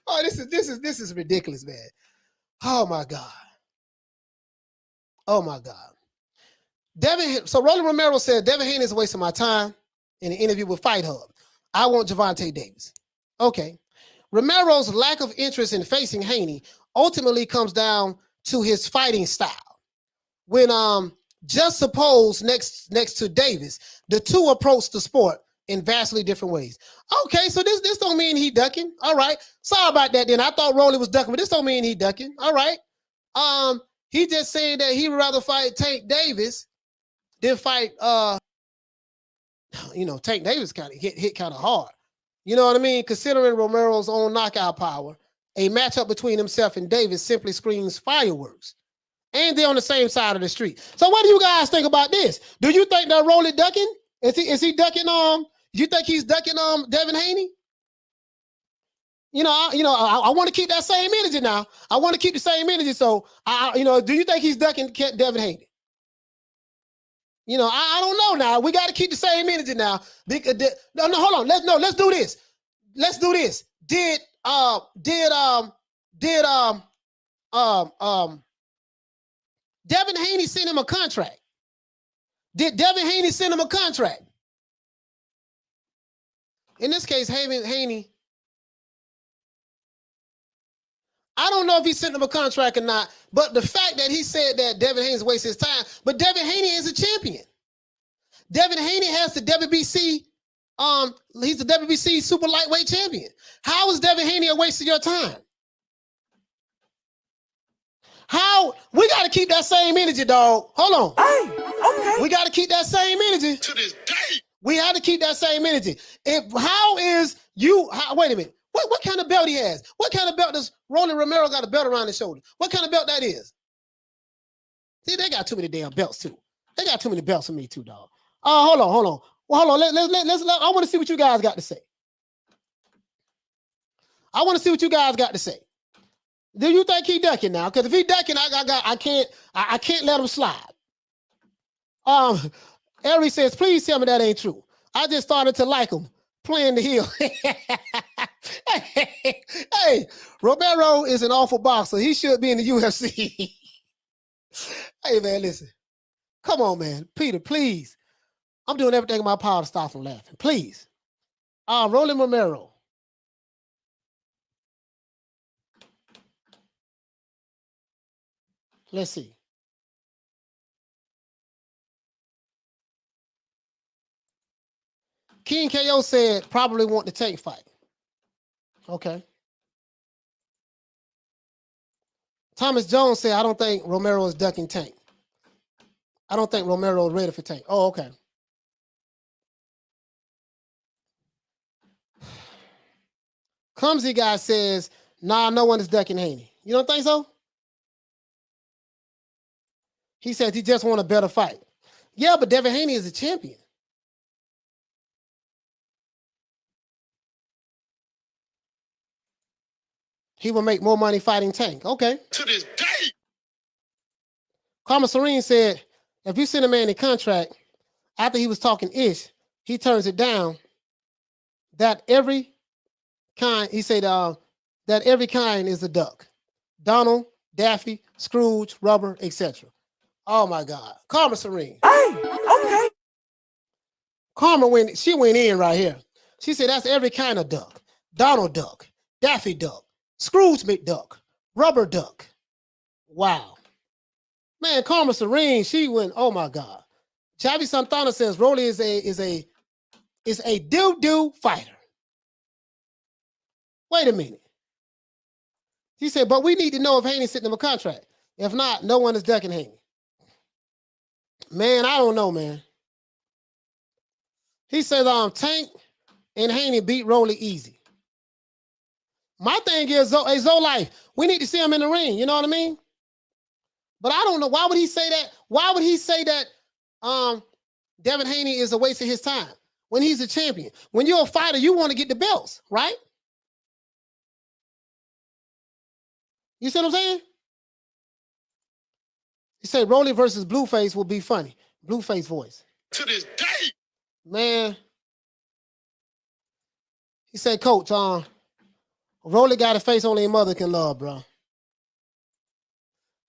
Speaker 2: Oh, this is ridiculous, man. Oh my God. So Rolly Romero said Devin Haney is a waste of my time in an interview with Fight Hub. I want Gervonta Davis. Okay. Romero's lack of interest in facing Haney ultimately comes down to his fighting style. When just suppose next to Davis, the two approach the sport in vastly different ways. Okay, so this don't mean he ducking. All right. Sorry about that then. I thought Rolly was ducking, but this don't mean he ducking. All right. He just saying that he would rather fight Tank Davis than fight Tank Davis kind of hit kind of hard. You know what I mean? Considering Romero's own knockout power, a matchup between himself and Davis simply screams fireworks. And they're on the same side of the street. So what do you guys think about this? Do you think that Rolly ducking? Is he ducking you think he's ducking Devin Haney? I want to keep that same energy now. I want to keep the same energy. So do you think he's ducking Devin Haney? I don't know now. We got to keep the same energy now. No, hold on. Let's do this. Let's do this. Did Devin Haney send him a contract? Did Devin Haney send him a contract? In this case, Haney, I don't know if he sent him a contract or not, but the fact that he said that Devin Haney's wasted his time, but Devin Haney is a champion. Devin Haney has the WBC, he's the WBC super lightweight champion. How is Devin Haney a waste of your time? How? We got to keep that same energy, dog. Hold on.
Speaker 3: Hey, okay.
Speaker 2: We got to keep that same energy.
Speaker 1: To this day.
Speaker 2: We have to keep that same energy. Wait a minute. What kind of belt he has? What kind of belt does Rolly Romero got a belt around his shoulder? What kind of belt that is? See, they got too many damn belts too. They got too many belts for me too, dog. Hold on. Well, hold on. Let's I want to see what you guys got to say. I want to see what you guys got to say. Do you think he ducking now? Because if he ducking, I can't let him slide. Ari says, please tell me that ain't true. I just started to like him playing the heel. Hey, Romero is an awful boxer. He should be in the UFC. Hey, man, listen. Come on, man. Peter, please. I'm doing everything in my power to stop from laughing. Please. Rolly Romero. Let's see. King KO said probably want the Tank fight. Okay. Thomas Jones said, I don't think Romero is ducking Tank. I don't think Romero is ready for Tank. Oh, okay. Clumsy guy says, nah, no one is ducking Haney. You don't think so? He says he just want a better fight. Yeah, but Devin Haney is a champion. He will make more money fighting Tank. Okay.
Speaker 1: To this day.
Speaker 2: Karma Serene said, if you send a man a contract, after he was talking ish, he turns it down. That every kind, he said, that every kind is a duck. Donald, Daffy, Scrooge, Rubber, etc. Oh my God. Karma Serene.
Speaker 3: Hey, okay.
Speaker 2: Karma she went in right here. She said that's every kind of duck. Donald Duck, Daffy Duck, Scrooge McDuck, Rubber Duck. Wow. Man, Karma Serene, she went, oh my God. Chavi Santana says Rolly is a doo-doo fighter. Wait a minute. He said, but we need to know if Haney's sitting him a contract. If not, no one is ducking Haney. Man, I don't know, man. He says Tank and Haney beat Rolly easy. My thing is, hey, Zolife, we need to see him in the ring. You know what I mean? But I don't know. Why would he say that? Why would he say that Devin Haney is a waste of his time when he's a champion? When you're a fighter, you want to get the belts, right? You see what I'm saying? He said Rolly versus Blueface will be funny. Blueface voice.
Speaker 1: To this day.
Speaker 2: Man. He said, Coach, Rolly got a face only a mother can love, bro.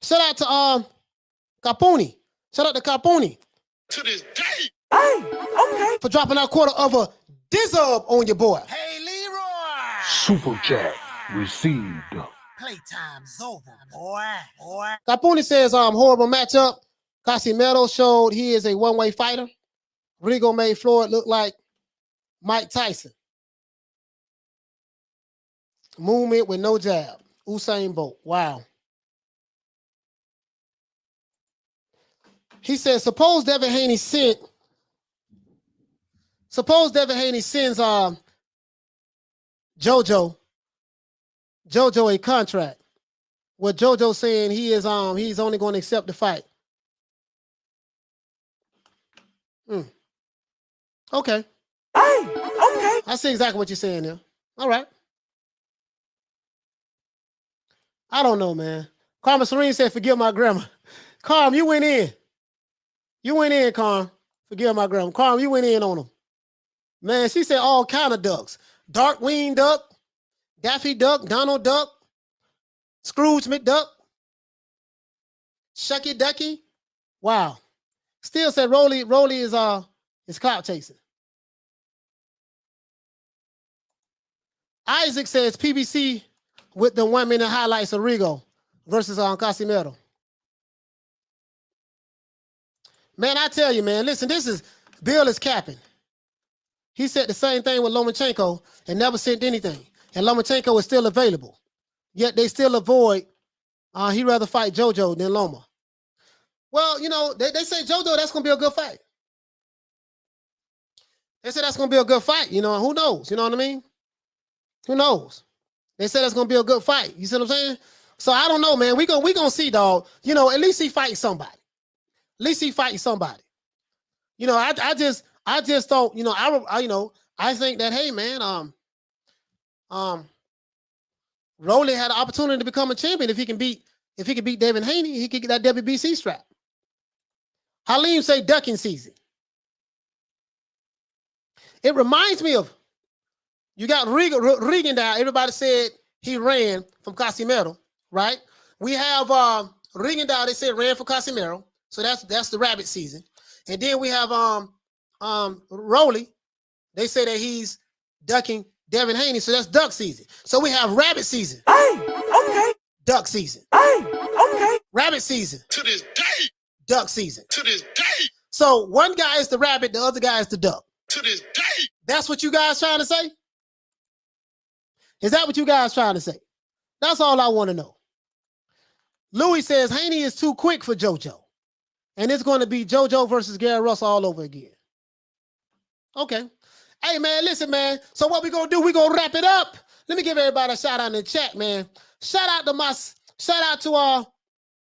Speaker 2: Shout out to Capone. Shout out to Capone.
Speaker 1: To this day.
Speaker 3: Hey, okay.
Speaker 2: For dropping out quarter of a dizzub on your boy.
Speaker 4: Hey, Leroy.
Speaker 5: Super chat received.
Speaker 4: Playtime's over, boy.
Speaker 2: Capone says, horrible matchup. Casimero showed he is a one-way fighter. Rigo made Floyd look like Mike Tyson. Movement with no jab. Usain Bolt. Wow. He says, suppose Devin Haney sends JoJo a contract. With JoJo saying he's only going to accept the fight. Okay.
Speaker 3: Hey, okay.
Speaker 2: I see exactly what you're saying there. All right. I don't know, man. Carmen Serene said, forgive my grandma. Carm, you went in. You went in, Carm. Forgive my grandma. Carm, you went in on him. Man, she said all kind of ducks. Darkwing duck, Daffy duck, Donald duck, Scrooge McDuck, Shucky Ducky. Wow. Still said Rolly is clout chasing. Isaac says PBC with the 1 minute highlights of Rigo versus Casimero. Man, I tell you, man, listen, Bill is capping. He said the same thing with Lomachenko and never sent anything. And Lomachenko is still available. Yet they still avoid, he'd rather fight JoJo than Loma. Well, you know, they say JoJo, that's going to be a good fight. They said that's going to be a good fight. You know, who knows? You know what I mean? Who knows? They said that's going to be a good fight. You see what I'm saying? So I don't know, man. We gonna see, dog. You know, at least he fighting somebody. At least he fighting somebody. You know, I just don't, you know, I think that, hey, man, Rolly had an opportunity to become a champion. If he can beat David Haney, he could get that WBC strap. Halim say ducking season. It reminds me of, you got Regan down. Everybody said he ran from Casimero, right? We have Regan down. They said ran for Casimero. So that's the rabbit season. And then we have Rolly. They say that he's ducking Devin Haney. So that's duck season. So we have rabbit season.
Speaker 3: Hey, okay.
Speaker 2: Duck season.
Speaker 3: Hey, okay.
Speaker 2: Rabbit season.
Speaker 1: To this day.
Speaker 2: Duck season.
Speaker 1: To this day.
Speaker 2: So one guy is the rabbit, the other guy is the duck.
Speaker 1: To this day.
Speaker 2: That's what you guys trying to say? Is that what you guys trying to say? That's all I want to know. Louis says Haney is too quick for JoJo. And it's going to be JoJo versus Gary Russell all over again. Okay. Hey, man, listen, man. So what we going to do, we going to wrap it up. Let me give everybody a shout out in the chat, man. Shout out to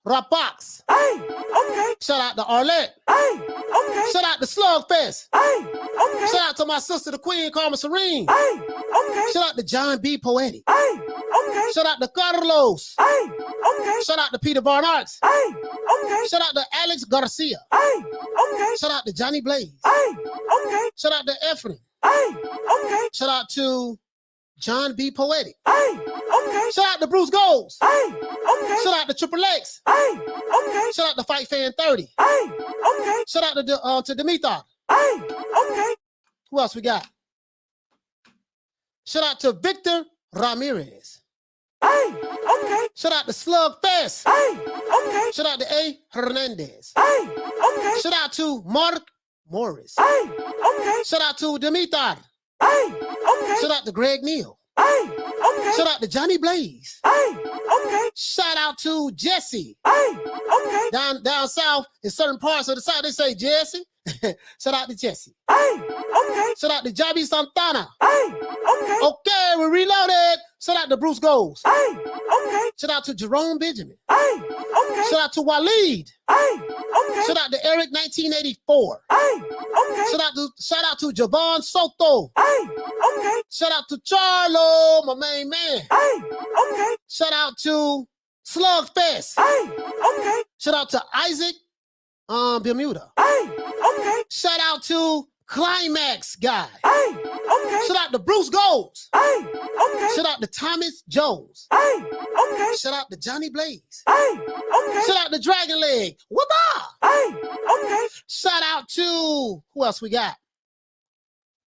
Speaker 2: Rapax.
Speaker 3: Hey, okay.
Speaker 2: Shout out to Arlette.
Speaker 3: Hey, okay.
Speaker 2: Shout out to Slugfest.
Speaker 3: Hey, okay.
Speaker 2: Shout out to my sister, the Queen, Carmen Serene.
Speaker 3: Hey, okay.
Speaker 2: Shout out to John B. Poetic.
Speaker 3: Hey, okay.
Speaker 2: Shout out to Carlos.
Speaker 3: Hey, okay.
Speaker 2: Shout out to Peter Barnarts.
Speaker 3: Hey, okay.
Speaker 2: Shout out to Alex Garcia.
Speaker 3: Hey, okay.
Speaker 2: Shout out to Johnny Blaze.
Speaker 3: Hey, okay.
Speaker 2: Shout out to Ephraim.
Speaker 3: Hey, okay.
Speaker 2: Shout out to John B. Poetic.
Speaker 3: Hey, okay.
Speaker 2: Shout out to Bruce Golds.
Speaker 3: Hey, okay.
Speaker 2: Shout out to Triple X.
Speaker 3: Hey, okay.
Speaker 2: Shout out to Fight Fan 30.
Speaker 3: Hey, okay.
Speaker 2: Shout out to Demetha.
Speaker 3: Hey, okay.
Speaker 2: Who else we got? Shout out to Victor Ramirez.
Speaker 3: Hey, okay.
Speaker 2: Shout out to Slugfest.
Speaker 3: Hey, okay.
Speaker 2: Shout out to A. Hernandez.
Speaker 3: Hey, okay.
Speaker 2: Shout out to Mark Morris.
Speaker 3: Hey, okay.
Speaker 2: Shout out to Demetha.
Speaker 3: Hey, okay.
Speaker 2: Shout out to Greg Neal.
Speaker 3: Hey, okay.
Speaker 2: Shout out to Johnny Blaze.
Speaker 3: Hey, okay.
Speaker 2: Shout out to Jesse.
Speaker 3: Hey, okay.
Speaker 2: Down south, in certain parts of the south, they say Jesse. Shout out to Jesse.
Speaker 3: Hey, okay.
Speaker 2: Shout out to Javi Santana.
Speaker 3: Hey, okay.
Speaker 2: Okay, we reloaded. Shout out to Bruce Golds.
Speaker 3: Hey, okay.
Speaker 2: Shout out to Jerome Benjamin.
Speaker 3: Hey, okay.
Speaker 2: Shout out to Waleed.
Speaker 3: Hey, okay.
Speaker 2: Shout out to Eric 1984.
Speaker 3: Hey, okay.
Speaker 2: Shout out to Javon Soto.
Speaker 3: Hey, okay.
Speaker 2: Shout out to Charlo, my main man.
Speaker 3: Hey, okay.
Speaker 2: Shout out to Slugfest.
Speaker 3: Hey, okay.
Speaker 2: Shout out to Isaac Bermuda.
Speaker 3: Hey, okay.
Speaker 2: Shout out to Climax guy.
Speaker 3: Hey, okay.
Speaker 2: Shout out to Bruce Golds.
Speaker 3: Hey, okay.
Speaker 2: Shout out to Thomas Jones.
Speaker 3: Hey, okay.
Speaker 2: Shout out to Johnny Blaze.
Speaker 3: Hey, okay.
Speaker 2: Shout out to Dragon Leg. What up?
Speaker 3: Hey, okay.
Speaker 2: Shout out to, who else we got?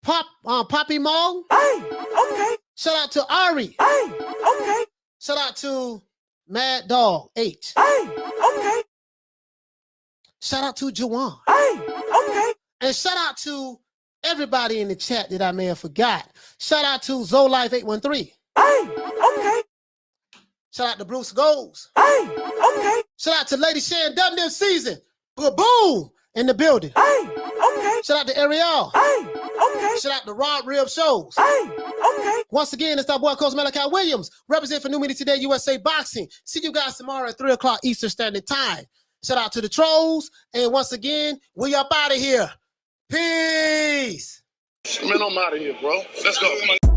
Speaker 2: Poppy Mall.
Speaker 3: Hey, okay.
Speaker 2: Shout out to Ari.
Speaker 3: Hey, okay.
Speaker 2: Shout out to Mad Dog H.
Speaker 3: Hey, okay.
Speaker 2: Shout out to Juwan.
Speaker 3: Hey, okay.
Speaker 2: And shout out to everybody in the chat that I may have forgot. Shout out to ZoLife813.
Speaker 3: Hey, okay.
Speaker 2: Shout out to Bruce Goals.
Speaker 3: Hey, okay.
Speaker 2: Shout out to Lady Shan Done This Season. Boom in the building.
Speaker 3: Hey, okay.
Speaker 2: Shout out to Ariel.
Speaker 3: Hey, okay.
Speaker 2: Shout out to Rod Rib Shows.
Speaker 3: Hey, okay.
Speaker 2: Once again, it's our boy Coach Malachi Williams, represent for New Media Today USA Boxing. See you guys tomorrow at 3 o'clock Eastern Standard Time. Shout out to the trolls. And once again, we up out of here. Peace.
Speaker 6: Man, I'm out of here, bro. Let's go.